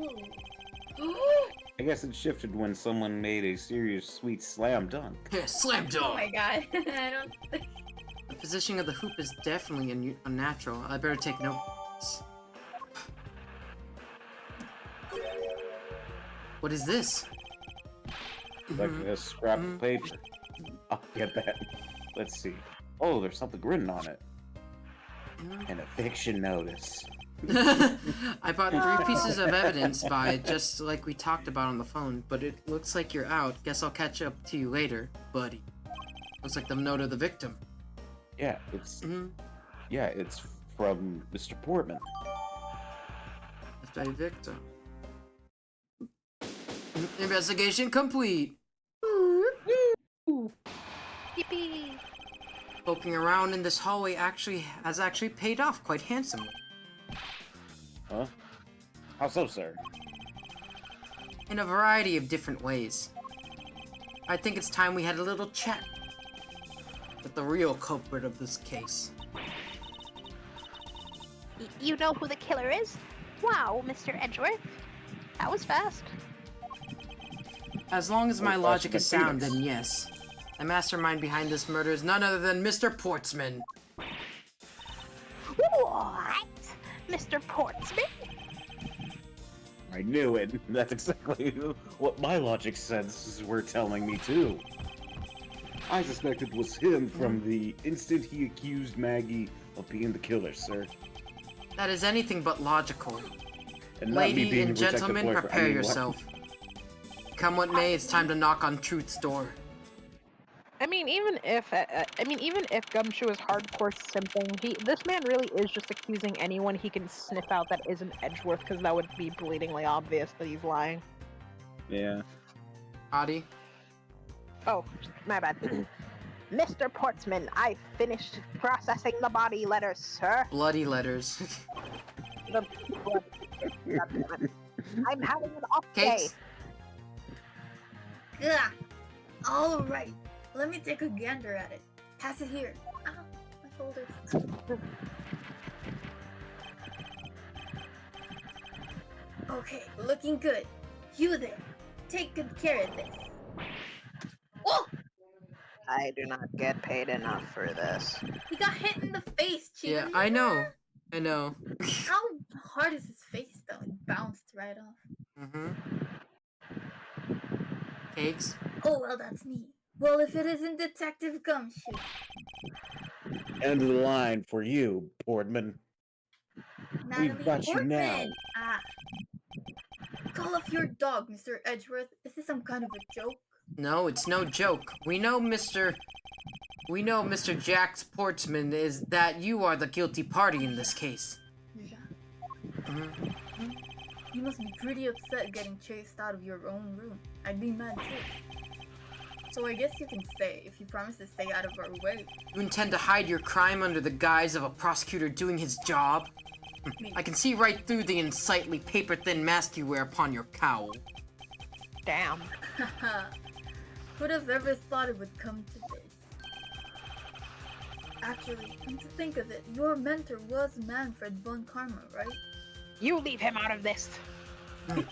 I guess it shifted when someone made a serious sweet slam dunk. Here, slam Oh dunk! my god. I don't think. The positioning of the hoop is definitely unnatural. I better take notes. What is this? Like a scrap of paper. I'll get that. Let's see. Oh, there's something written on it. An eviction notice. I bought 3 pieces of evidence just like we talked about on the phone, but it looks like you're out. Guess I'll catch up to you later, buddy. Looks like the note of the victim. Yeah, it's from Mr. Portman. Left eye victim. Investigation complete. Yippee! Poking around in this hallway has actually paid off quite handsomely. Huh? How so, sir? In a variety of different ways. I think it's time we had a little chat with the real culprit of this case. You know who the killer is? Wow, Mr. Edgeworth. That was fast. As long as my Oh, logic Phoenix. is sound, then yes. The mastermind behind this murder is none other than Mr. Portsman. What? Mr. Portsman? I knew it. That's exactly what my logic senses were telling me, too. I suspect it was him from the instant he accused Maggie of being the killer, sir. That is anything but logical. And not me Lady being and the protective gentlemen, boyfriend. prepare I mean, what? yourself. Come what may, it's time to knock on truth's door. I mean, even if Gumshoe is hardcore simping, this man really is just accusing anyone he can sniff out that isn't Edgeworth, because that would be bleedingly obvious that he's lying. Yeah. Adi? Oh, my bad. Mr. Portsman, I finished processing the body letters, sir. Bloody letters. The... I'm having an off day. Cakes? Ugh. All right. Let me take a gander at it. Pass it here. Ow, my shoulders. Okay, looking good. You there. Take good care of this. Oh! I do not get paid enough for this. He got hit in the face, Chief. Yeah, I know. I know. How hard is his face, though? It bounced right off. Mm-hmm. Cakes? Oh, well, that's me. Well, if it isn't Detective Gumshoe. End of the line for you, Portman. Natalie got you now. Portman. Ah. Call off your dog, Mr. Edgeworth. Is this some kind of a joke? No, it's no joke. We know Mr. Jax Portsman is that you are the guilty party in this case. Yeah. Mhm. You must be pretty upset getting chased out of your own room. I'd be mad too. So I guess you can stay if you promise to stay out of our way. You intend to hide your crime under the guise of a prosecutor doing his job? I can see right through the unsightly paper-thin mask you wear upon your cowl. Damn. Haha. Who'd have ever thought it would come to this? Actually, come to think of it, your mentor was Manfred von Karma, right? You leave him out of this. The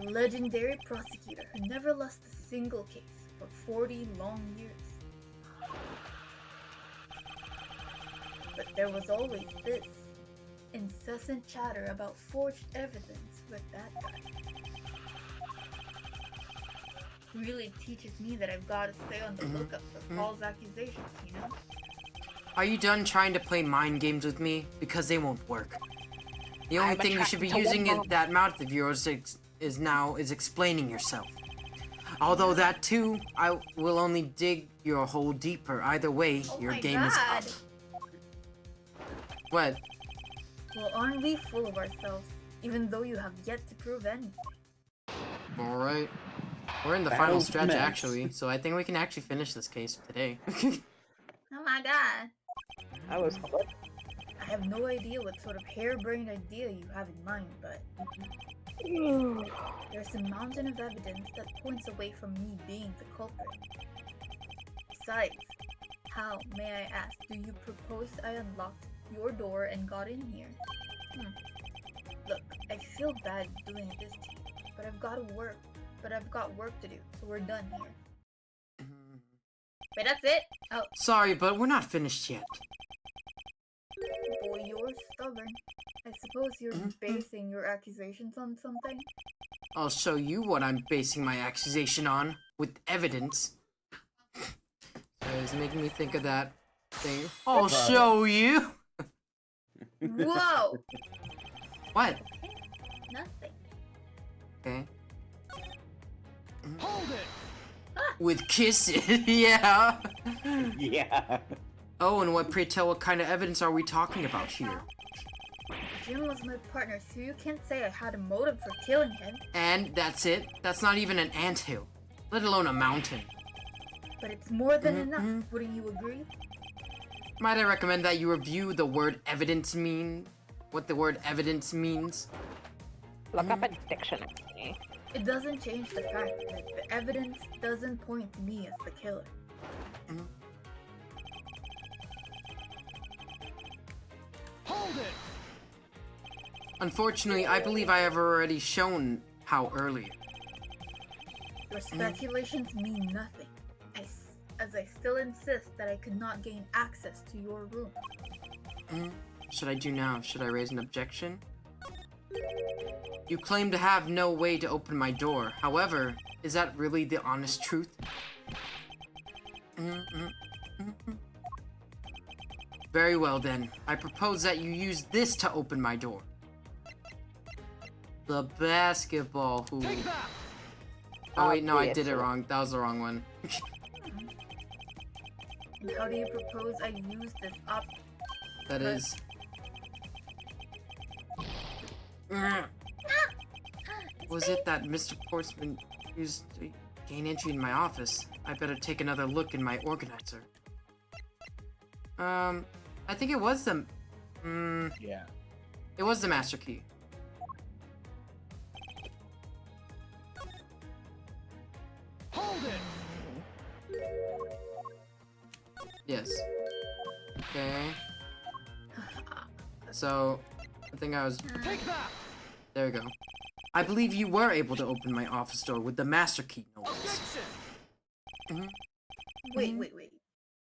legendary prosecutor who never lost a single case for 40 long years. But there was always this incessant chatter about forged evidence with that guy. Really teaches me that I've got to stay on the lookout for false accusations, you know? Are you done trying to play mind games with me? Because they won't work. The only I'm thing you should be attracted to using women. that mouth of yours is explaining yourself. Although that too, I will only dig your hole deeper. Either way, Oh your my game is up. God. What? Well, aren't we full of ourselves, even though you have yet to prove anything? Alright. We're in the Battle final stretch commence. actually, so I think we can actually finish this case today. Oh my god. That was quick. I have no idea what sort of harebrained idea you have in mind, but there's a mountain of evidence that points away from me being the culprit. Besides, how, may I ask, do you propose I unlocked your door and got in here? Look, I feel bad doing this to you, but I've got work to do, so we're done here. Wait, that's it? Oh, Sorry, but we're not finished yet. boy, you're stubborn. I suppose you're basing your accusations on something? I'll show you what I'm basing my accusation on, with evidence. It's making me think of that thing. I'll show you! Whoa! What? Nothing. Okay. With kisses, yeah! Yeah. Oh, and pray tell, what kind of evidence are we talking about here? Jim was my partner, so you can't say I had a motive for killing him. And that's it? That's not even an anthill, let alone a mountain. But it's more than enough, wouldn't you agree? Might I recommend that you review the word evidence what the word evidence means? Look up a dictionary. It doesn't change the fact that the evidence doesn't point to me as the killer. Unfortunately, I believe I have already shown how earlier. Your speculations mean nothing, as I still insist that I could not gain access to your room. Should I do now? Should I raise an objection? You claim to have no way to open my door. However, is that really the honest truth? Very well then. I propose that you use this to open my door. The basketball hoop. Oh wait, no, I did it Obviously. wrong. That was the wrong one. And how do you propose I use this That is... Was it that Mr. Portsman used to gain entry in my office? I better take another look in my organizer. I think it was the... Yeah. It was the master key. Yes. Okay. So, I think I was... There we go. I believe you were able to open my office door with the master key, no less. Wait.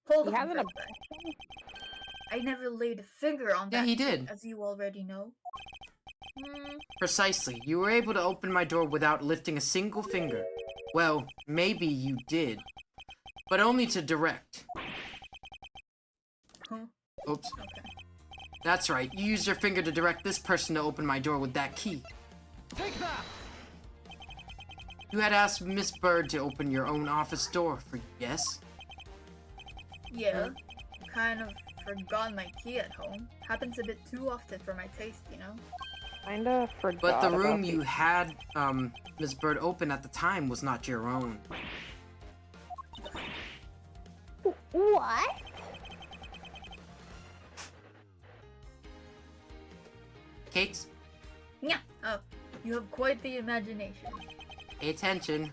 Hold He on has for an a sec. I never laid a finger on Yeah, that he shit, did. as you already know. Precisely. You were able to open my door without lifting a single finger. Well, maybe you did. But only to direct. Huh? Oops. Okay. That's right. You used your finger to direct this person to open my door with that key. You had asked Miss Bird to open your own office door for yes? Yeah. Kind of forgot my key at home. Happens a bit too often for my taste, you know? Kinda forgot. But the room about you had, Miss Bird open at the time was not your own. What? Cakes? Yeah. Oh, you have quite the imagination. Pay attention.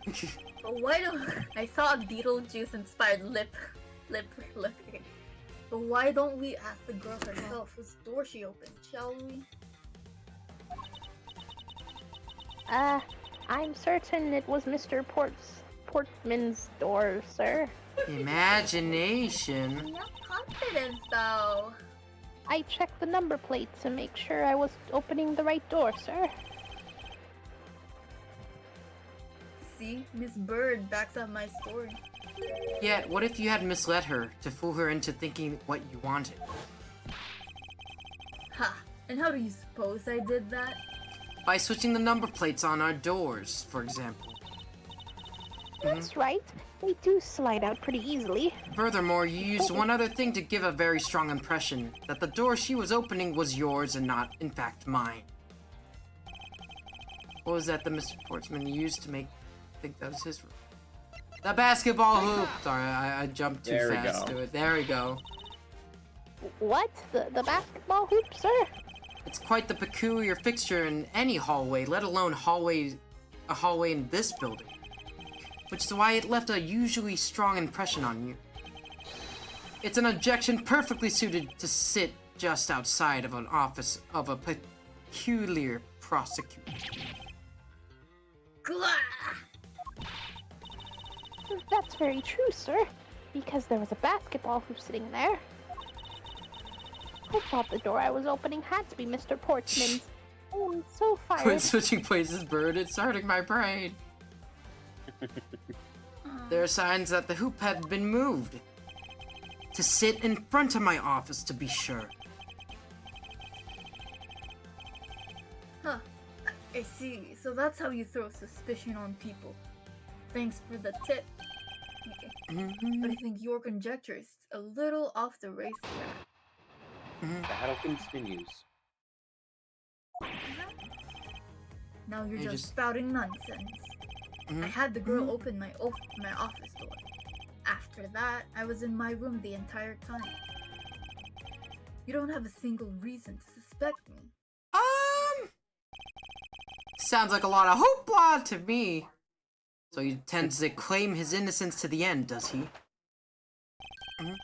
But why don't I saw a Beetlejuice-inspired lip licking? But why don't we ask the girl herself whose door she opened, shall we? I'm certain it was Mr. Portman's door, sir. Imagination. Enough confidence, though. I checked the number plate to make sure I was opening the right door, sir. See, Miss Bird backs up my story. Yet, what if you had misled her to fool her into thinking what you wanted? Ha! And how do you suppose I did that? By switching the number plates on our doors, for example. That's right. They do slide out pretty easily. Furthermore, you used one other thing to give a very strong impression that the door she was opening was yours and not, in fact, mine. What was that the Mr. Portsman used to make think that was his room? The basketball hoop! Sorry, I jumped too There we fast go. to it. There we go. What? The basketball hoop, sir? It's quite the peculiar fixture in any hallway, let alone a hallway in this building. Which is why it left a usually strong impression on you. It's an objection perfectly suited to sit just outside of an office of a peculiar prosecutor. That's very true, sir. Because there was a basketball hoop sitting there. I thought the door I was opening had to be Mr. Portsman's. I'm so Quit fired. switching places, Bird. It's hurting my brain. There are signs that the hoop had been moved. To sit in front of my office, to be sure. Huh. I see. So that's how you throw suspicion on people. Thanks for the tip. Okay. But I think your conjecture is a little off the racetrack. Battle continues. Now you're You just spouting nonsense. I had the girl open my office door. After After that, I was in my room the entire time. You don't have a single reason to suspect me. Sounds like a lot of hoopla to me. So he tends to claim his innocence to the end, does he? Mhm.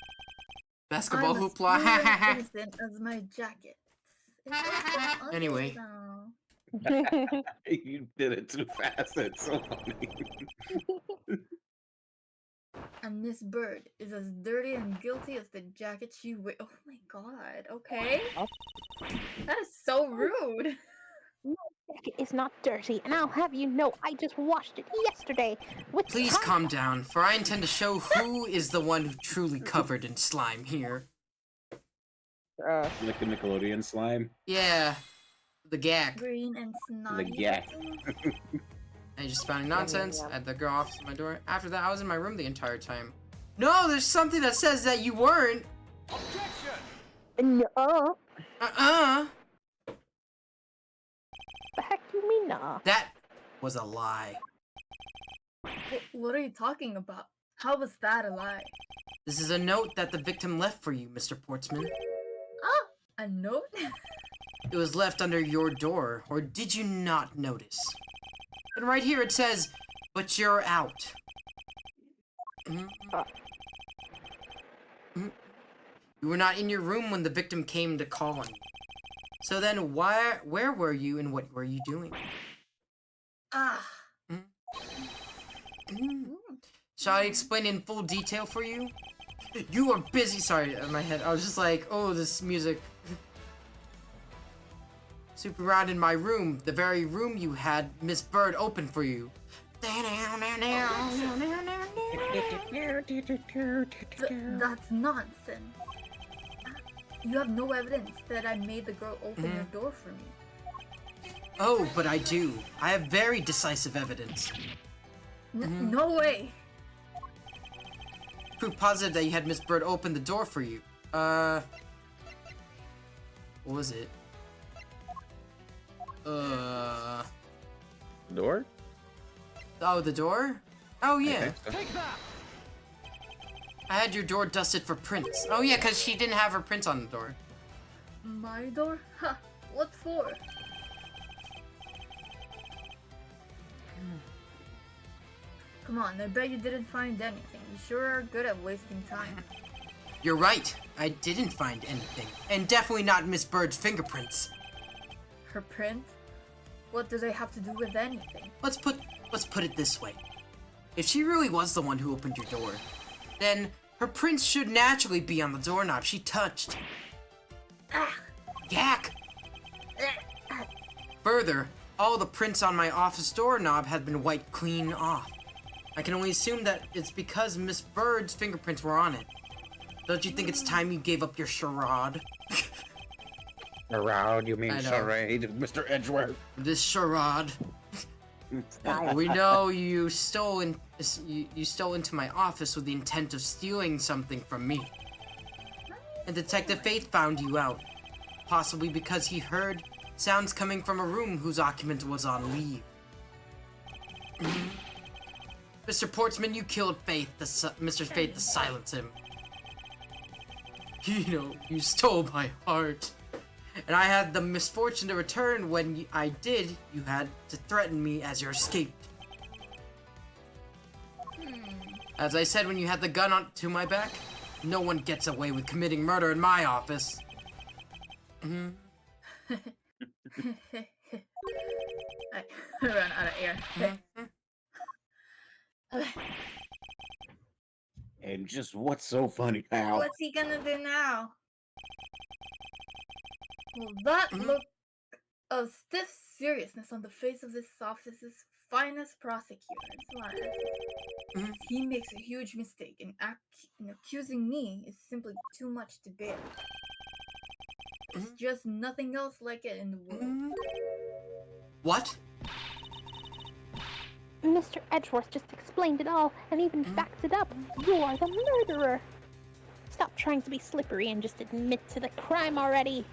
Basketball I'm hoopla, as ha pure ha and ha. innocent as my jacket. It's so Anyway. so- You did it too fast. It's so funny. And Miss Bird is as dirty and guilty as the jacket she wears. Oh my god, okay? That is so rude. Jacket is not dirty, and I'll have you know I just washed it yesterday with Please towel- calm down, for I intend to show who is the one who truly covered in slime here. Like the Nickelodeon slime. Yeah, the gag. Green and snotty. yak. I just spouting nonsense at the girl office at my door. After that, I was in my room the entire time. No, there's something that says that you weren't. No. Uh-uh. The heck you mean, nah? That was a lie. What are you talking about? How was that a lie? This is a note that the victim left for you, Mr. Portsman. Ah, a note? It was left under your door, or did you not notice? And right here it says, "But you're out." Mhm. Mhm. You were not in your room when the victim came to call on you. So then, where were you and what were you doing? Ah. Mhm. Mm. Shall I explain in full detail for you? You were busy. Sorry, in my head. I was just like, oh, this music. Super around in my room, the very room you had Miss Bird open for you. That's nonsense. You have no evidence that I made the girl open your door for me. Oh, but I do. I have very decisive evidence. No way. Proof positive that you had Miss Bird open the door for you. What was it? Door? Oh, the door? Oh, yeah. Okay, so- I had your door dusted for prints. Oh, yeah, because she didn't have her prints on the door. My door? Ha! What for? Come on, I bet you didn't find anything. You sure are good at wasting time. You're right. I didn't find anything. And definitely not Miss Bird's fingerprints. Her print? What do they have to do with anything? Let's put it this way. If she really was the one who opened your door, then her prints should naturally be on the doorknob she touched. Ah! Yak! Further, all the prints on my office doorknob had been wiped clean off. I can only assume that it's because Miss Bird's fingerprints were on it. Don't you think it's time you gave up your charade? Around, you mean I know. charade, Mr. Edgeworth? This charade. We know you stole into my office with the intent of stealing something from me. And Detective Faith found you out. Possibly because he heard sounds coming from a room whose occupant was on leave. Mr. Portsman, you killed Faith, Mr. Faith to silence him. You know, you stole my heart. And I had the misfortune to return. When I did, you had to threaten me as your escape. As I said when you had the gun to my back, no one gets away with committing murder in my office. I ran out of air. And just what's so funny, pal? What's he gonna do now? Well, that look of stiff seriousness on the face of this office's finest prosecutor he makes a huge mistake, and accusing me is simply too much to bear. There's just nothing else like it in the world. What? Mr. Edgeworth just explained it all and even backed it up. You are the murderer. Stop trying to be slippery and just admit to the crime already.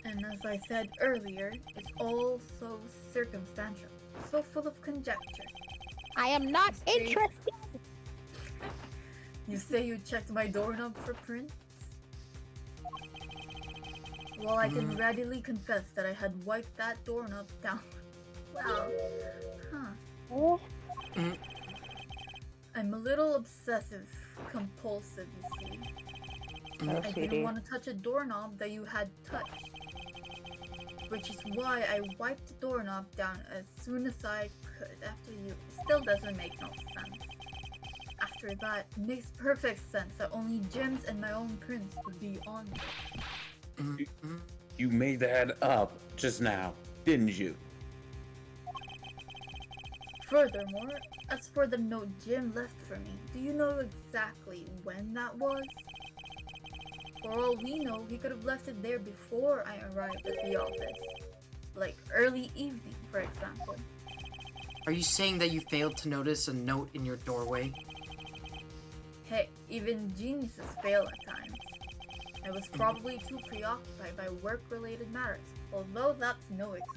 And as I said earlier, it's all so circumstantial, so full of conjecture. I am not Steve. interested. say you checked my doorknob for prints? Well, I can readily confess that I had wiped that doorknob down. Wow. Huh. Oh, I'm a little obsessive compulsive, you see. I didn't OCD. want to touch a doorknob that you had touched. Which is why I wiped the doorknob down as soon as I could after you. Still doesn't make no sense. After that, it makes perfect sense that only gems and my own prints would be on it. You made that up just now, didn't you? Furthermore, as for the note Jim left for me, do you know exactly when that was? For all we know, he could have left it there before I arrived at the office. Like early evening, for example. Are you saying that you failed to notice a note in your doorway? Hey, even geniuses fail at times. I was probably too preoccupied by work-related matters, although that's no excuse.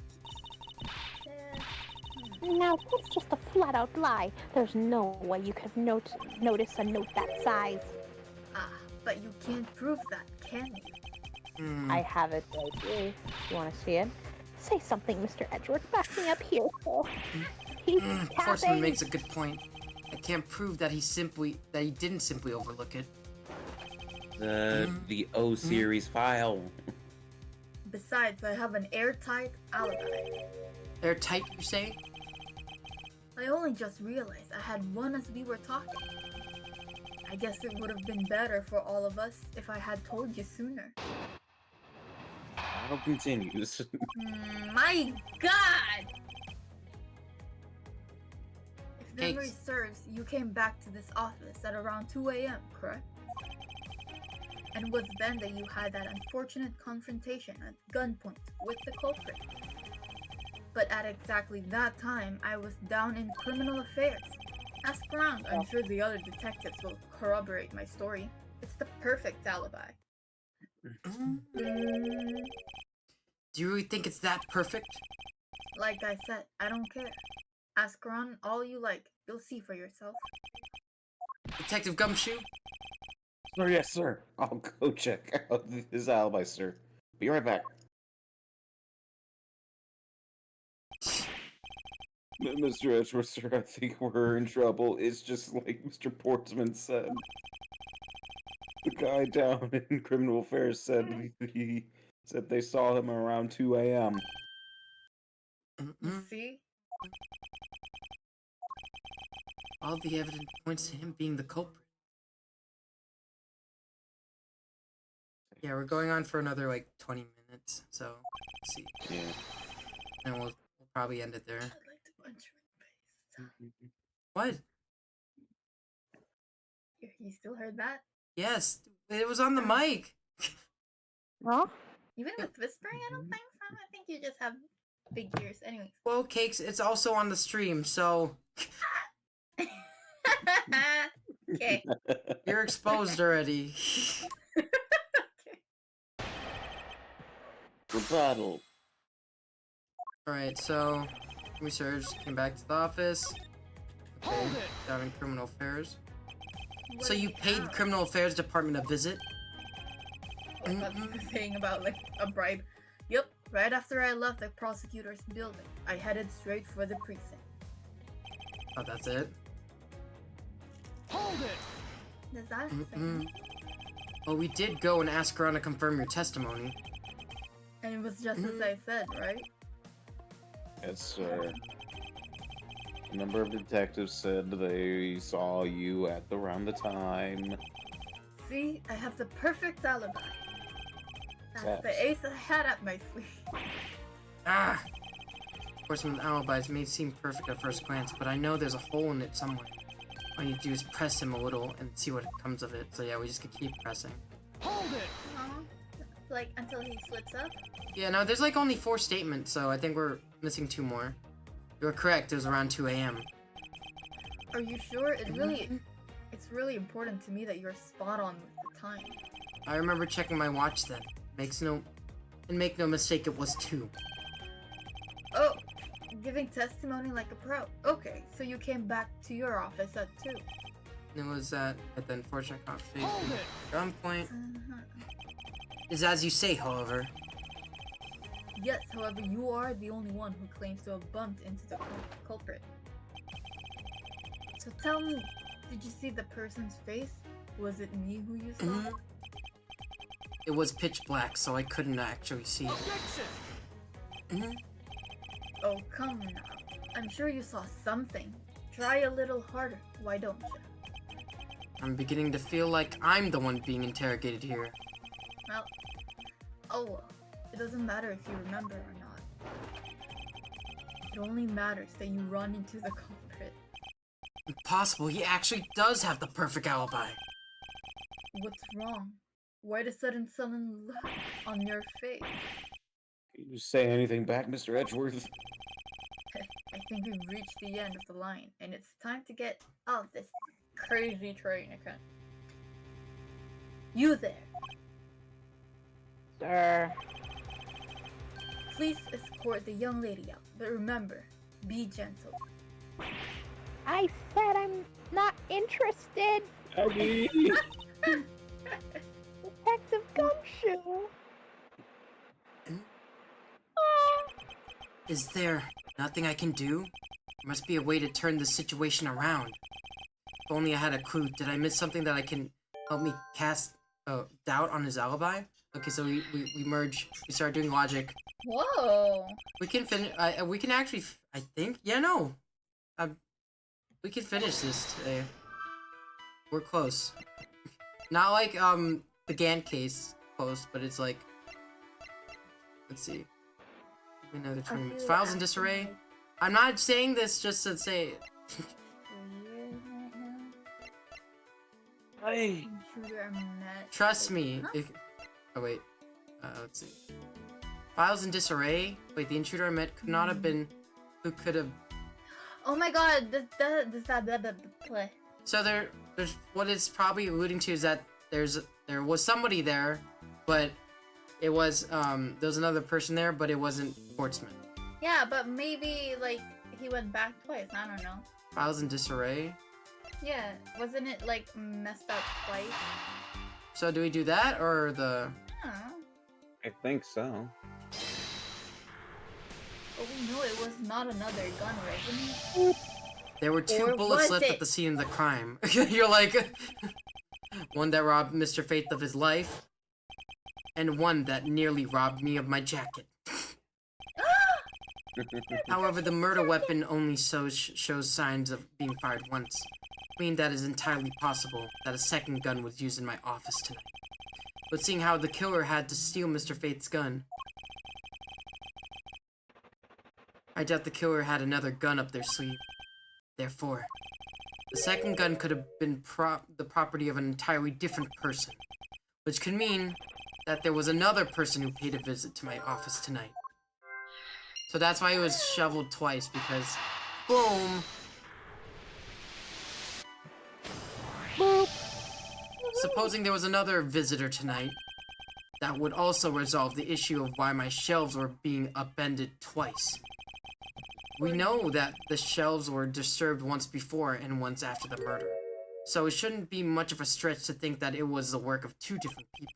Now, that's just a flat-out lie. There's no way you could have noticed a note that size. Ah, but you can't prove that, can you? I have it right here. You want to see it? Say something, Mr. Edgeworth. Back me up here, so. He's Portsman tapping. makes a good point. I can't prove that he didn't simply overlook it. The O series file. Besides, I have an airtight alibi. Airtight, you say? I only just realized I had one as we were talking. I guess it would have been better for all of us if I had told you sooner. Battle continues. My God! If memory Cakes. serves, you came back to this office at around 2 a.m., correct? And it was then that you had that unfortunate confrontation at gunpoint with the culprit. But at exactly that time, I was down in criminal affairs. Ask around, I'm sure the other detectives will corroborate my story. It's the perfect alibi. Do you really think it's that perfect? Like I said, I don't care. Ask around all you like. You'll see for yourself. Detective Gumshoe? Sir, yes, sir. I'll go check out his alibi, sir. Be right back. Mr. Edgeworth, sir, I think we're in trouble. It's just like Mr. Portsman said. The guy down in criminal affairs said he said they saw him around 2 a.m. You see? All the evidence points to him being the culprit. Yeah, we're going on for another like 20 minutes, so let's see. Yeah. And we'll probably end it there. I'd like to punch you in the face. What? You still heard that? Yes, it was on the mic. Huh? Even with whispering, I don't think so. I think you just have big ears. Anyways. Well, Cakes, it's also on the stream, so Okay. you're exposed already. Rebuttal. Alright, so we surged, came back to the office. Okay, down in criminal affairs. What So you paid the criminal affairs department a visit? What was you saying about like a bribe? Yep. Right after I left the prosecutor's building, I headed straight for the precinct. Oh, that's it? Does that Mm-mm. Well, we did go and ask around to confirm your testimony. And it was just as I said, right? Yes, sir. A number of detectives said they saw you at around the time. See, I have the perfect alibi. That's Yes. the ace I had up my sleeve. Ah! Horseman's alibis may seem perfect at first glance, but I know there's a hole in it somewhere. All you do is press him a little and see what comes of it. So yeah, we just could keep pressing. Like until he slips up. Yeah, no, there's like only 4 statements, so I think we're missing 2 more. You're correct, it was around 2 a.m. Are you sure? It's really important to me that you're spot on with the time. I remember checking my watch then. Make no mistake, it was 2. Oh, giving testimony like a pro. Okay, so you came back to your office at 2. It was at the unfortunate conversation. Gunpoint Uh-huh. is as you say, however. Yes, however, you are the only one who claims to have bumped into the culprit. So tell me, did you see the person's face? Was it me who you saw? Mhm. It was pitch black, so I couldn't actually see it. Mhm. Oh, come now. I'm sure you saw something. Try a little harder, why don't you? I'm beginning to feel like I'm the one being interrogated here. Well, oh well. It doesn't matter if you remember or not. It only matters that you run into the culprit. Impossible, he actually does have the perfect alibi. What's wrong? Why the sudden look on your face? Can you say anything back, Mr. Edgeworth? I think we've reached the end of the line, and it's time to get off this crazy train, okay? You there! Sir. Please escort the young lady out, but remember, be gentle. I said I'm not interested. Abby! Detective Gumshoe. Is there nothing I can do? There must be a way to turn this situation around. If only I had a clue. Did I miss something that I can help me cast doubt on his alibi? Okay, so we merge. We start doing logic. Whoa! We can finish. We can actually. I think. Yeah, no. We can finish this today. We're close. Not like the Gantt case close, but it's like. Let's see. Another 20 minutes. Files in disarray. I'm not saying this just to say. Hey. Trust me. If, oh wait. Let's see. Files in disarray. Wait, the intruder I met could not have been. Who could have? Oh my god! Does that play? So there's what it's probably alluding to is that there was somebody there, but it was there was another person there, but it wasn't Portsman. Yeah, but maybe like he went back twice. I don't know. Files in disarray. Yeah, wasn't it like messed up twice? So do we do that or the? I don't know. I think so. But we know it was not another gun, right? There were two Or bullets was left it? at the scene of the crime. You're like one that robbed Mr. Faith of his life, and one that nearly robbed me of my jacket. However, the murder weapon only shows signs of being fired once. I mean, that is entirely possible that a second gun was used in my office tonight. But seeing how the killer had to steal Mr. Faith's gun, I doubt the killer had another gun up their sleeve. Therefore, the second gun could have been the property of an entirely different person, which could mean that there was another person who paid a visit to my office tonight. So that's why it was shoveled twice, because boom! Boop. Supposing there was another visitor tonight, that would also resolve the issue of why my shelves were being upended twice. We know that the shelves were disturbed once before and once after the murder, so it shouldn't be much of a stretch to think that it was the work of two different people.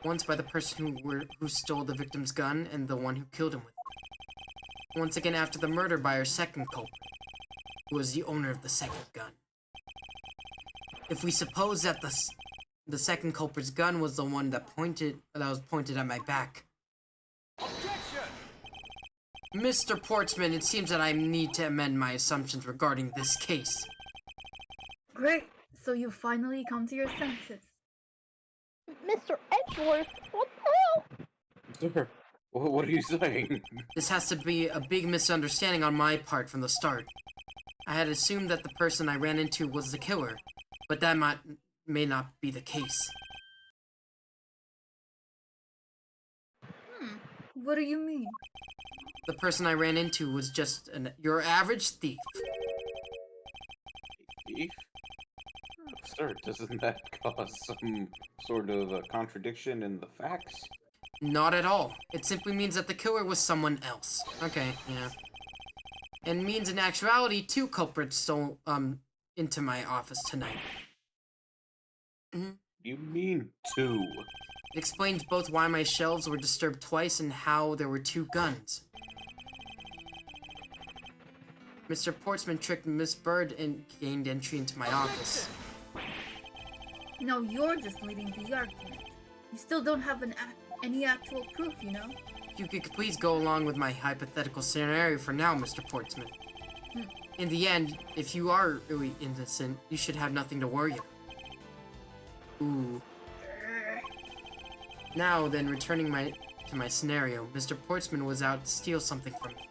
Once by the person who stole the victim's gun and the one who killed him with it. Once again after the murder by our second culprit, who was the owner of the second gun. If we suppose that the second culprit's gun was the one that was pointed at my back. Mr. Portsman, it seems that I need to amend my assumptions regarding this case. Great. So you finally come to your senses. Mr. Edgeworth, what the hell? Sir, what are you saying? This has to be a big misunderstanding on my part from the start. I had assumed that the person I ran into was the killer, but that may not be the case. What do you mean? The person I ran into was just your average thief. Thief? Sir, doesn't that cause some sort of a contradiction in the facts? Not at all. It simply means that the killer was someone else. Okay, yeah. And means in actuality, two culprits stole into my office tonight. You mean 2? It explains both why my shelves were disturbed twice and how there were 2 guns. Mr. Portsman tricked Miss Bird and gained entry into my office. Now you're just leading the argument. You still don't have any actual proof, you know? If you could please go along with my hypothetical scenario for now, Mr. Portsman. In the end, if you are really innocent, you should have nothing to worry about. Ooh. Now then, returning to my scenario, Mr. Portsman was out to steal something from me.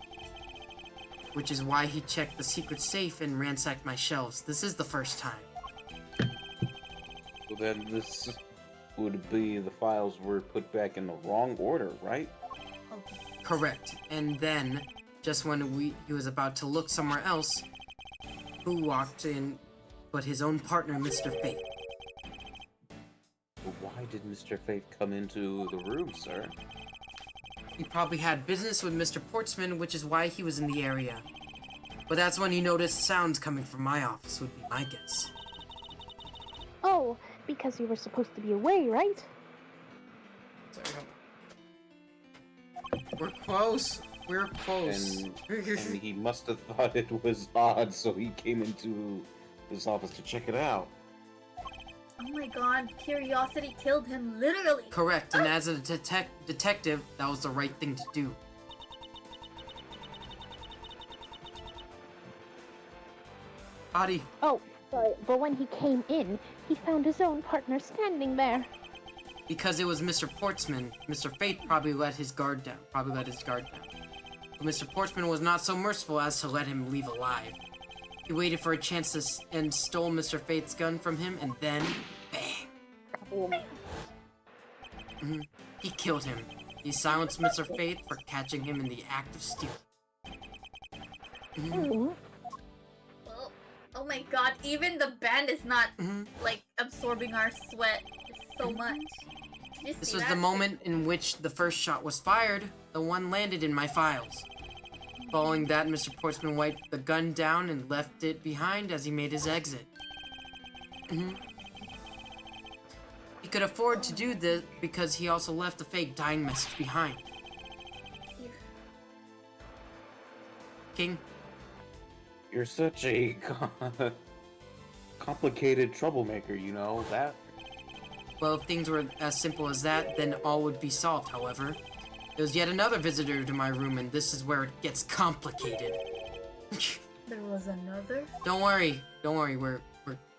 Which is why he checked the secret safe and ransacked my shelves. This is the first time. So then this would be the files were put back in the wrong order, right? Okay. Correct. And then, just when he was about to look somewhere else, who walked in but his own partner, Mr. Fate. But why did Mr. Faith come into the room, sir? He probably had business with Mr. Portsman, which is why he was in the area. But that's when he noticed sounds coming from my office, would be my guess. Oh, because you were supposed to be away, right? Sorry. We're close. We're close. And he must have thought it was odd, so he came into this office to check it out. Oh my god, curiosity killed him, literally! Correct, and as a detective, that was the right thing to do. Adi, Oh, sorry, but when he came in, he found his own partner standing there. because it was Mr. Portsman, Mr. Fate probably let his guard down. But Mr. Portsman was not so merciful as to let him leave alive. He waited for a chance to and stole Mr. Fate's gun from him, and then, bang! He killed him. He silenced Mr. Fate for catching him in the act of stealing. Oh my god, even the band is not, like, absorbing our sweat so much. Did you This see was that? the moment in which the first shot was fired. The one landed in my files. Following that, Mr. Portsman wiped the gun down and left it behind as he made his exit. He could afford to do this because he also left a fake dying message behind. King? You're such a complicated troublemaker, you know that? Well, if things were as simple as that, then all would be solved, however. There was yet another visitor to my room, and this is where it gets complicated. There was another? Don't worry, we're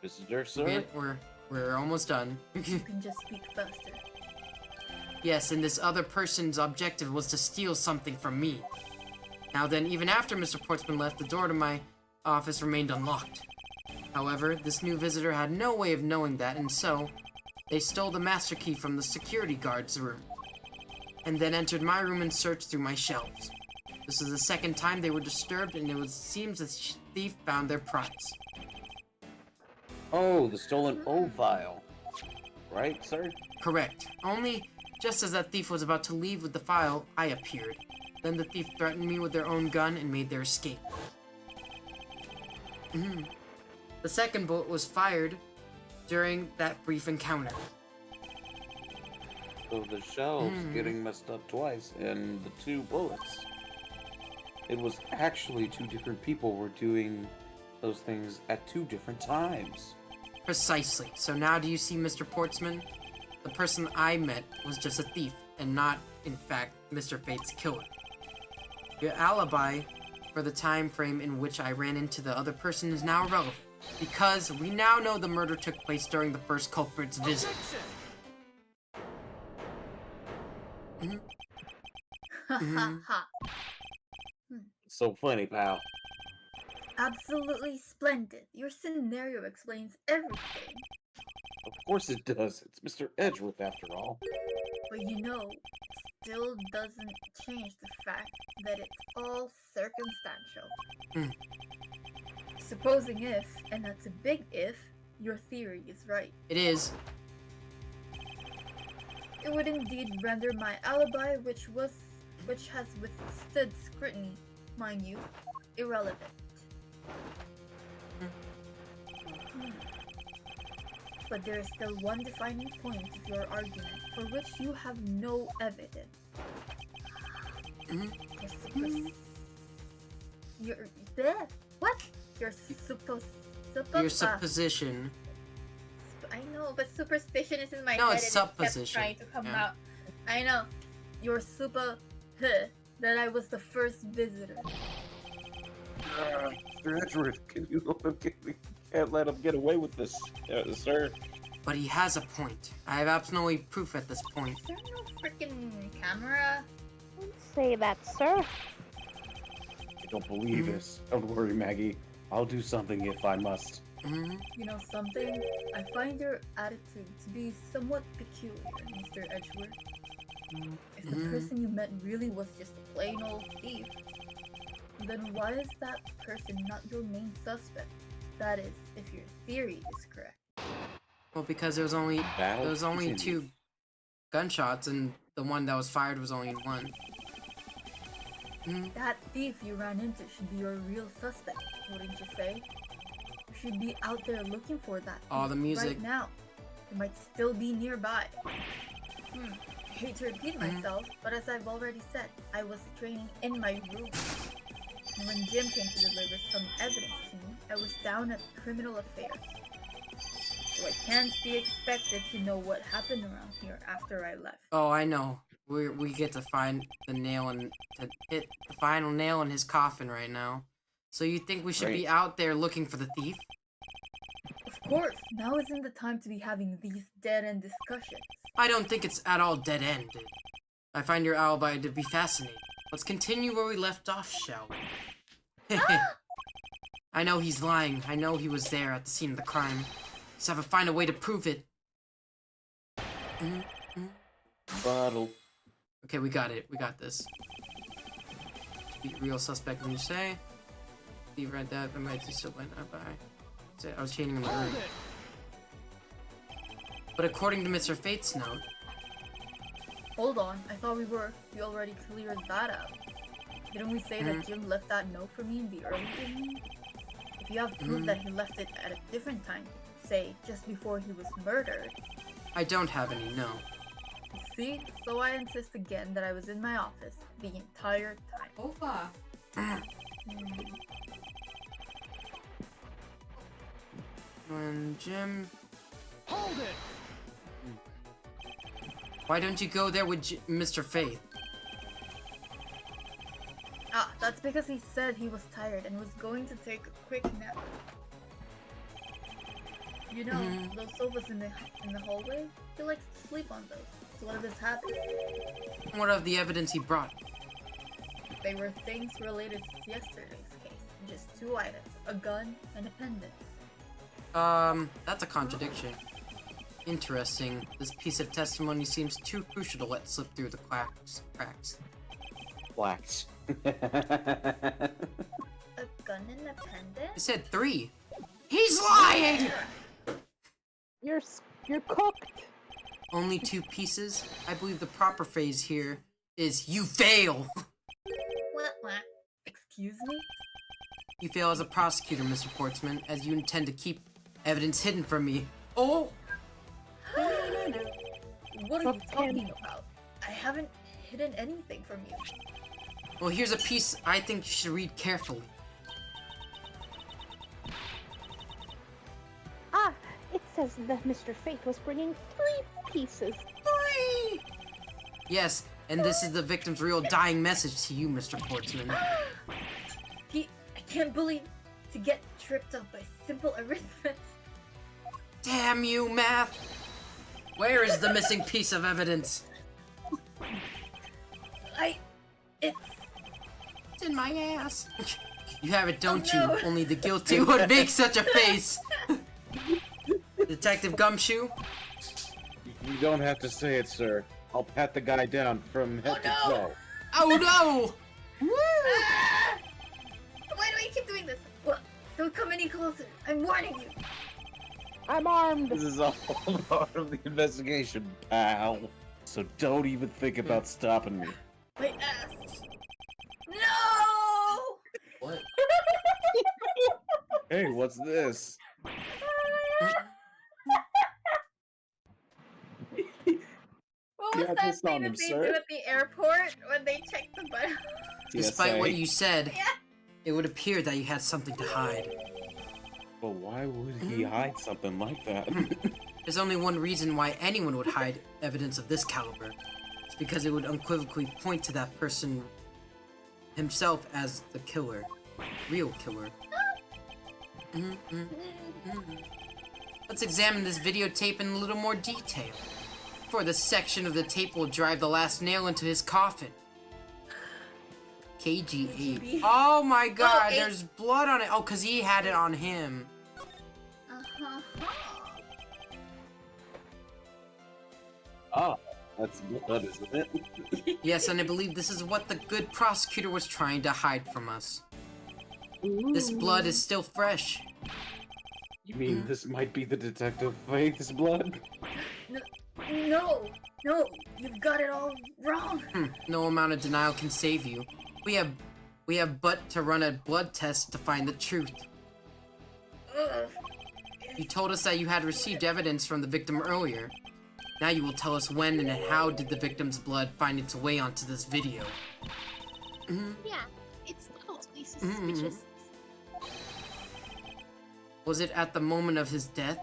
Visitor, sir? we're almost done. You can just speak faster. Yes, and this other person's objective was to steal something from me. Now then, even after Mr. Portsman left, the door to my office remained unlocked. However, this new visitor had no way of knowing that, and so they stole the master key from the security guard's room, and then entered my room and searched through my shelves. This is the second time they were disturbed, and it seems the thief found their prize. Oh, the stolen O file. Right, sir? Correct. Only, just as that thief was about to leave with the file, I appeared. Then the thief threatened me with their own gun and made their escape. The second bullet was fired during that brief encounter. So the shelves getting messed up twice, and the 2 bullets. It was actually 2 different people were doing those things at 2 different times. Precisely. So now do you see, Mr. Portsman? The person I met was just a thief, and not, in fact, Mr. Fate's killer. Your alibi for the time frame in which I ran into the other person is now irrelevant, because we now know the murder took place during the first culprit's visit. Ha ha ha. So funny, pal. Absolutely splendid. Your scenario explains everything. Of course it does. It's Mr. Edgeworth after all. But you know, still doesn't change the fact that it's all circumstantial. Supposing if, and that's a big if, your theory is right. It is. It would indeed render my alibi, which has withstood scrutiny, mind you, irrelevant. But there is still one defining point of your argument for which you have no evidence. Your what? Your Your supposition. I know, but superstition is in my No, head. it's and it kept supposition. trying to come Yeah. out. I know. Your that I was the first visitor. Mr. Edgeworth, can you let him can't let him get away with this, sir. But he has a point. I have absolutely proof at this point. Is there no freaking camera? Don't say that, sir. I don't believe this. Don't worry, Maggie. I'll do something if I must. You know something? I find your attitude to be somewhat peculiar, Mr. Edgeworth. If the person you met really was just a plain old thief, then why is that person not your main suspect? That is, if your theory is correct. Well, because there was only two gunshots, and the one that was fired was only one. That thief you ran into should be your real suspect, wouldn't you say? You should be out there looking for that Oh, thief the music. right now. It might still be nearby. I hate to repeat myself, but as I've already said, I was training in my room. And when Jim came to deliver some evidence to me, I was down at criminal affairs. So I can't be expected to know what happened around here after I left. Oh, I know. We get to find the nail and to hit the final nail in his coffin right now. So you think we should be out there looking for the thief? Of course, now isn't the time to be having these dead-end discussions. I don't think it's at all dead-ended. I find your alibi to be fascinating. Let's continue where we left off, shall we? I know he's lying. I know he was there at the scene of the crime. Just have to find a way to prove it. Bottle. Okay, we got it. We got this. Be real suspect when you say. You read that. I might just still went up by. I was chaining him. But according to Mr. Fate's note. Hold on, I thought we already cleared that out. Didn't we say that Jim left that note for me in the early evening? If you have proof that he left it at a different time, say, just before he was murdered. I don't have any, no. See? So I insist again that I was in my office the entire time. Opa. When Jim... Hold it! Why don't you go there with Mr. Faith? Ah, that's because he said he was tired and was going to take a quick nap. You know, those sofas in the hallway? He likes to sleep on those. It's one of his habits. What of the evidence he brought? They were things related to yesterday's case. Just 2 items. A gun and a pendant. That's a contradiction. Interesting. This piece of testimony seems too crucial to let slip through the cracks. Blacks. A gun and a pendant? I said 3. He's lying! You're cooked. Only 2 pieces? I believe the proper phrase here is you fail! What? Excuse me? You fail as a prosecutor, Mr. Portsman, as you intend to keep evidence hidden from me. Oh! What are you talking about? I haven't hidden anything from you. Well, here's a piece I think you should read carefully. Ah, it says that Mr. Fate was bringing 3 pieces. 3! Yes, and this is the victim's real dying message to you, Mr. Portsman. I can't believe to get tripped up by simple arithmetic. Damn you, math! Where is the missing piece of evidence? It's in my ass. You have it, don't you? Only the guilty would make such a face. Detective Gumshoe? You don't have to say it, sir. I'll pat the guy down from head to toe. Oh no! Woo! Why do I keep doing this? What? Don't come any closer. I'm warning you. I'm armed. This is all part of the investigation, pal. So don't even think about stopping me. My ass. No! What? Hey, what's this? was got that this thing on that him, they sir. do at the airport when they check the button? Despite what TSA. you said, Yeah. it would appear that you had something to hide. Well, why would he hide something like that? There's only one reason why anyone would hide evidence of this caliber. It's because it would unequivocally point to that person himself as the killer. Real killer. Let's examine this videotape in a little more detail. For this section of the tape will drive the last nail into his coffin. KG8. Oh my god, eight. there's blood on it. Oh, because he had it on him. Uh-huh. Ah, that's blood, isn't it? Yes, and I believe this is what the good prosecutor was trying to hide from us. This blood is still fresh. You mean this might be the Detective Faith's blood? No, you've got it all wrong. No amount of denial can save you. We have but to run a blood test to find the truth. Ugh. You told us that you had received evidence from the victim earlier. Now you will tell us when and how did the victim's blood find its way onto this video. Yeah, it's totally suspicious. Was it at the moment of his death?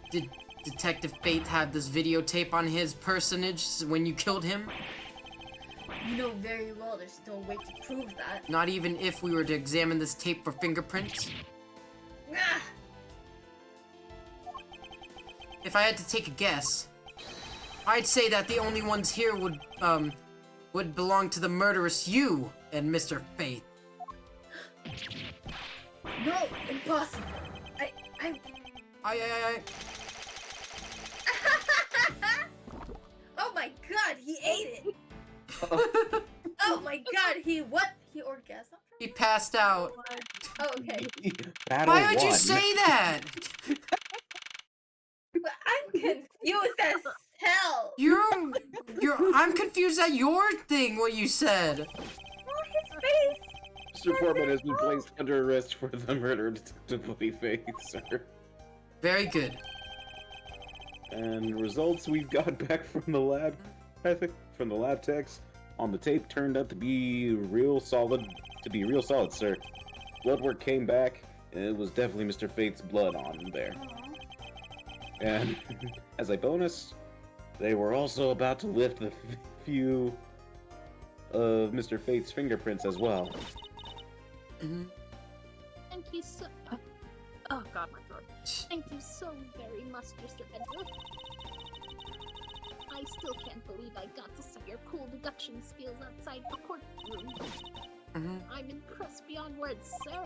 Did Detective Faith have this videotape on his personage when you killed him? You know very well there's no way to prove that. Not even if we were to examine this tape for fingerprints? Ah, If I had to take a guess, I'd say that the only ones here would belong to the murderous you and Mr. Faith. no, impossible. I. Oh my god, he ate it. Oh my god, he orgasmed? He passed out. Oh, okay. Battle Why would you one. say that? But I'm confused as hell. I'm confused at your thing, what you said. Oh, his face. Mr. Portman has been placed under arrest for the murder of Detective Bloody Faith, sir. Very good. And results we've got back from the lab, I think, from the lab techs on the tape turned out to be real solid, sir. Blood work came back, and it was definitely Mr. Faith's blood on there. And as a bonus, they were also about to lift a few of Mr. Faith's fingerprints as well. Thank you so. Oh god, my throat. Thank you so very much, Mr. Edward. I still can't believe I got to see your cool deduction skills outside the courtroom. I'm impressed beyond words, sir.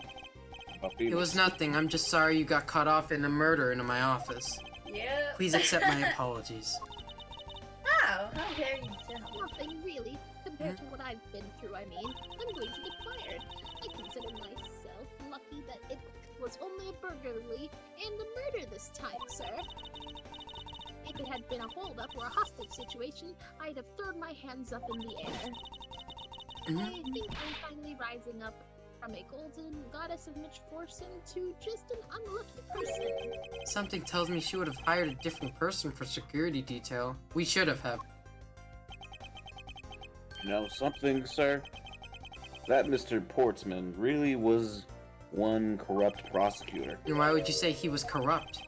It was nothing. I'm just sorry you got caught off in a murder in my office. Yeah. Please accept my apologies. Wow, how very gentle. Nothing really, compared to what I've been through, I mean. I'm going to get fired. I consider myself lucky that it was only a burglary and a murder this time, sir. If it had been a holdup or a hostage situation, I'd have thrown my hands up in the air. I think I'm finally rising up from a golden goddess of misfortune to just an unlucky person. Something tells me she would have hired a different person for security detail. We should have. You know something, sir? That Mr. Portsman really was one corrupt prosecutor. And why would you say he was corrupt?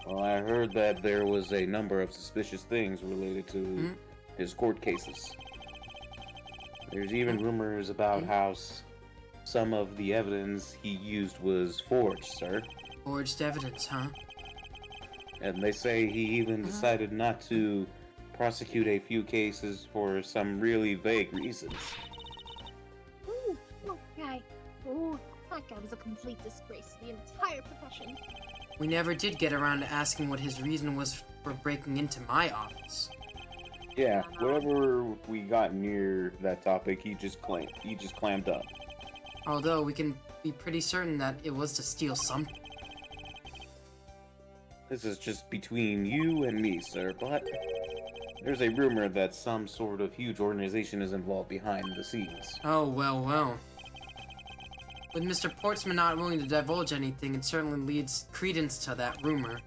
Well, I heard that there was a number of suspicious things related to his court cases. There's even rumors about how some of the evidence he used was forged, sir. Forged evidence, huh? And they say he even decided not to prosecute a few cases for some really vague reasons. Ooh, okay. Ooh, that guy was a complete disgrace to the entire profession. We never did get around to asking what his reason was for breaking into my office. Yeah, whenever we got near that topic, he just clammed up. Although we can be pretty certain that it was to steal something. This is just between you and me, sir, but there's a rumor that some sort of huge organization is involved behind the scenes. Oh, well. With Mr. Portsman not willing to divulge anything, it certainly leads credence to that rumor.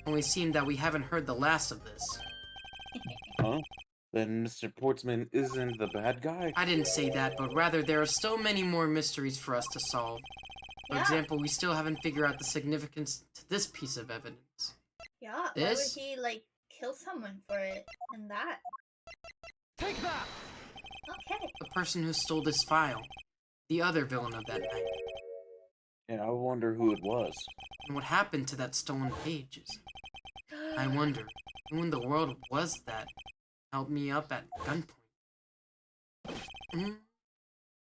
Only seemed that we haven't heard the last of this. Huh? Then Mr. Portsman isn't the bad guy? I didn't say that, but rather there are still many more mysteries for us to solve. For Yeah. example, we still haven't figured out the significance to this piece of evidence. Yeah, why would This? he like kill someone for it and that? Take that! Okay. The person who stole this file. The other villain of that night. And I wonder who it was. And what happened to that stolen pages? I wonder, who in the world was that helped me up at gunpoint? Hmm?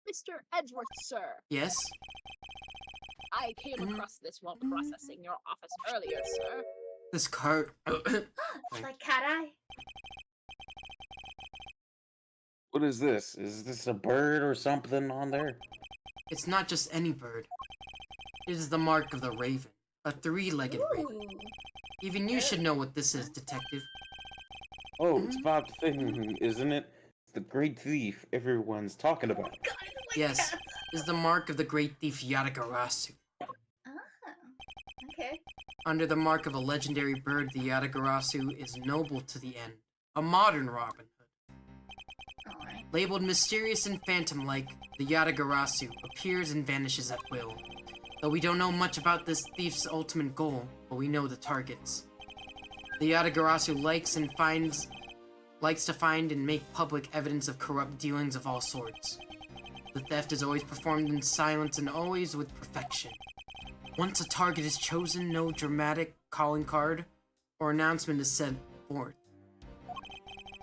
Mr. Edgeworth, sir. Yes? I came across this while processing your office earlier, sir. This card... Like cat eye. What is this? Is this a bird or something on there? It's not just any bird. It is the mark of the raven. A three-legged raven. Ooh. Even you should know what this is, detective. Oh, it's about the thing, isn't it? It's the great thief everyone's talking about. God, it's like Yes, cat. is the mark of the great thief Yatagarasu. Ah. Okay. Under the mark of a legendary bird, the Yatagarasu is noble to the end. A modern Robin Hood. Alright. Labeled mysterious and phantom-like, the Yatagarasu appears and vanishes at will. Though we don't know much about this thief's ultimate goal, but we know the targets. The Yatagarasu likes to find and make public evidence of corrupt dealings of all sorts. The theft is always performed in silence and always with perfection. Once a target is chosen, no dramatic calling card or announcement is sent forth.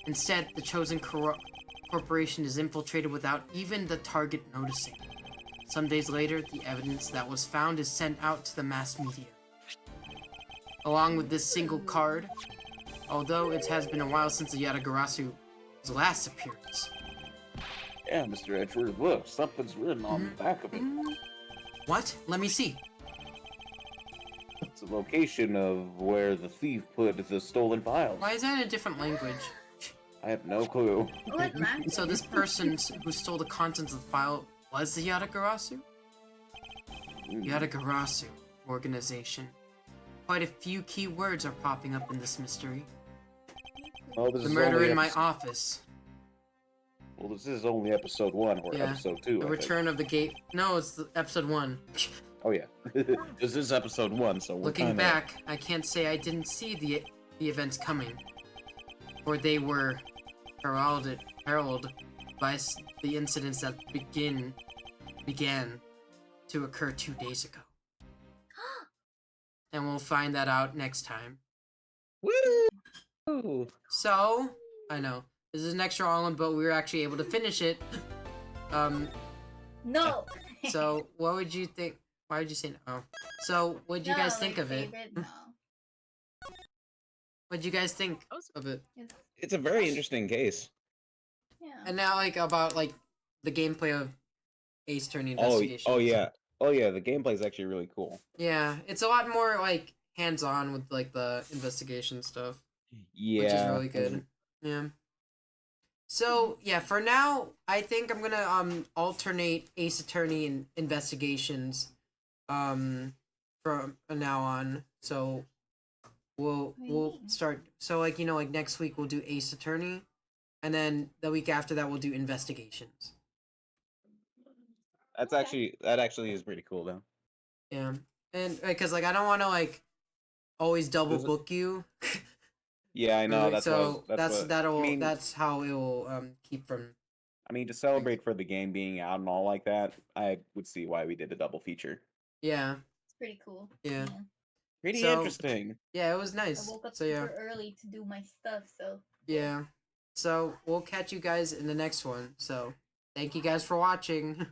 Instead, the chosen corporation is infiltrated without even the target noticing. Some days later, the evidence that was found is sent out to the mass media. Along with this single card, although it has been a while since the Yatagarasu's last appearance. Yeah, Mr. Edgeworth, look, something's written on the back of it. What? Let me see. It's the location of where the thief put the stolen files. Why is that in a different language? I have no clue. What, man? So this person who stole the contents of the file was the Yatagarasu? Yatagarasu organization. Quite a few key words are popping up in this mystery. Oh, this The is murder only in my episode- Office. Well, this is only episode 1 or Yeah, episode 2. The I think. Return of the Gate. No, it's episode 1. Oh yeah, this is episode 1. So we're Looking kinda... back, I can't say I didn't see the events coming, for they were heralded by the incidents that began to occur 2 days ago. And we'll find that out next time. Woo! So, I know this is an extra island, but we were actually able to finish it. No. So what would you think? Why did you say no? Oh. So, what'd you No, guys think like of it? favorite? No. What'd you guys think of it? It's a very interesting case. Yeah. And now, like, about, like, the gameplay of Ace Attorney Oh, Investigation. oh yeah. Oh yeah, the gameplay is actually really cool. Yeah, it's a lot more, like, hands-on with, like, the investigation stuff. Yeah. Which is really good. Yeah. So, yeah, for now, I think I'm gonna, alternate Ace Attorney and Investigations, from now on. So, we'll start, so, like, you know, like, next week we'll do Ace Attorney, and then the week after that we'll do Investigations. That actually is pretty cool though. Yeah. And, because, like, I don't want to, like, always double Does it- book you. Yeah, I know. Right, That's so what, that's what- that'll I mean, that's how it will keep from. I mean, to celebrate for the game being out and all like that, I would see why we did a double feature. Yeah, It's pretty cool. Yeah. Pretty So- interesting. yeah, it was I nice. woke up So yeah, super early to do my stuff, so yeah. So we'll catch you guys in the next one. So thank you guys for watching.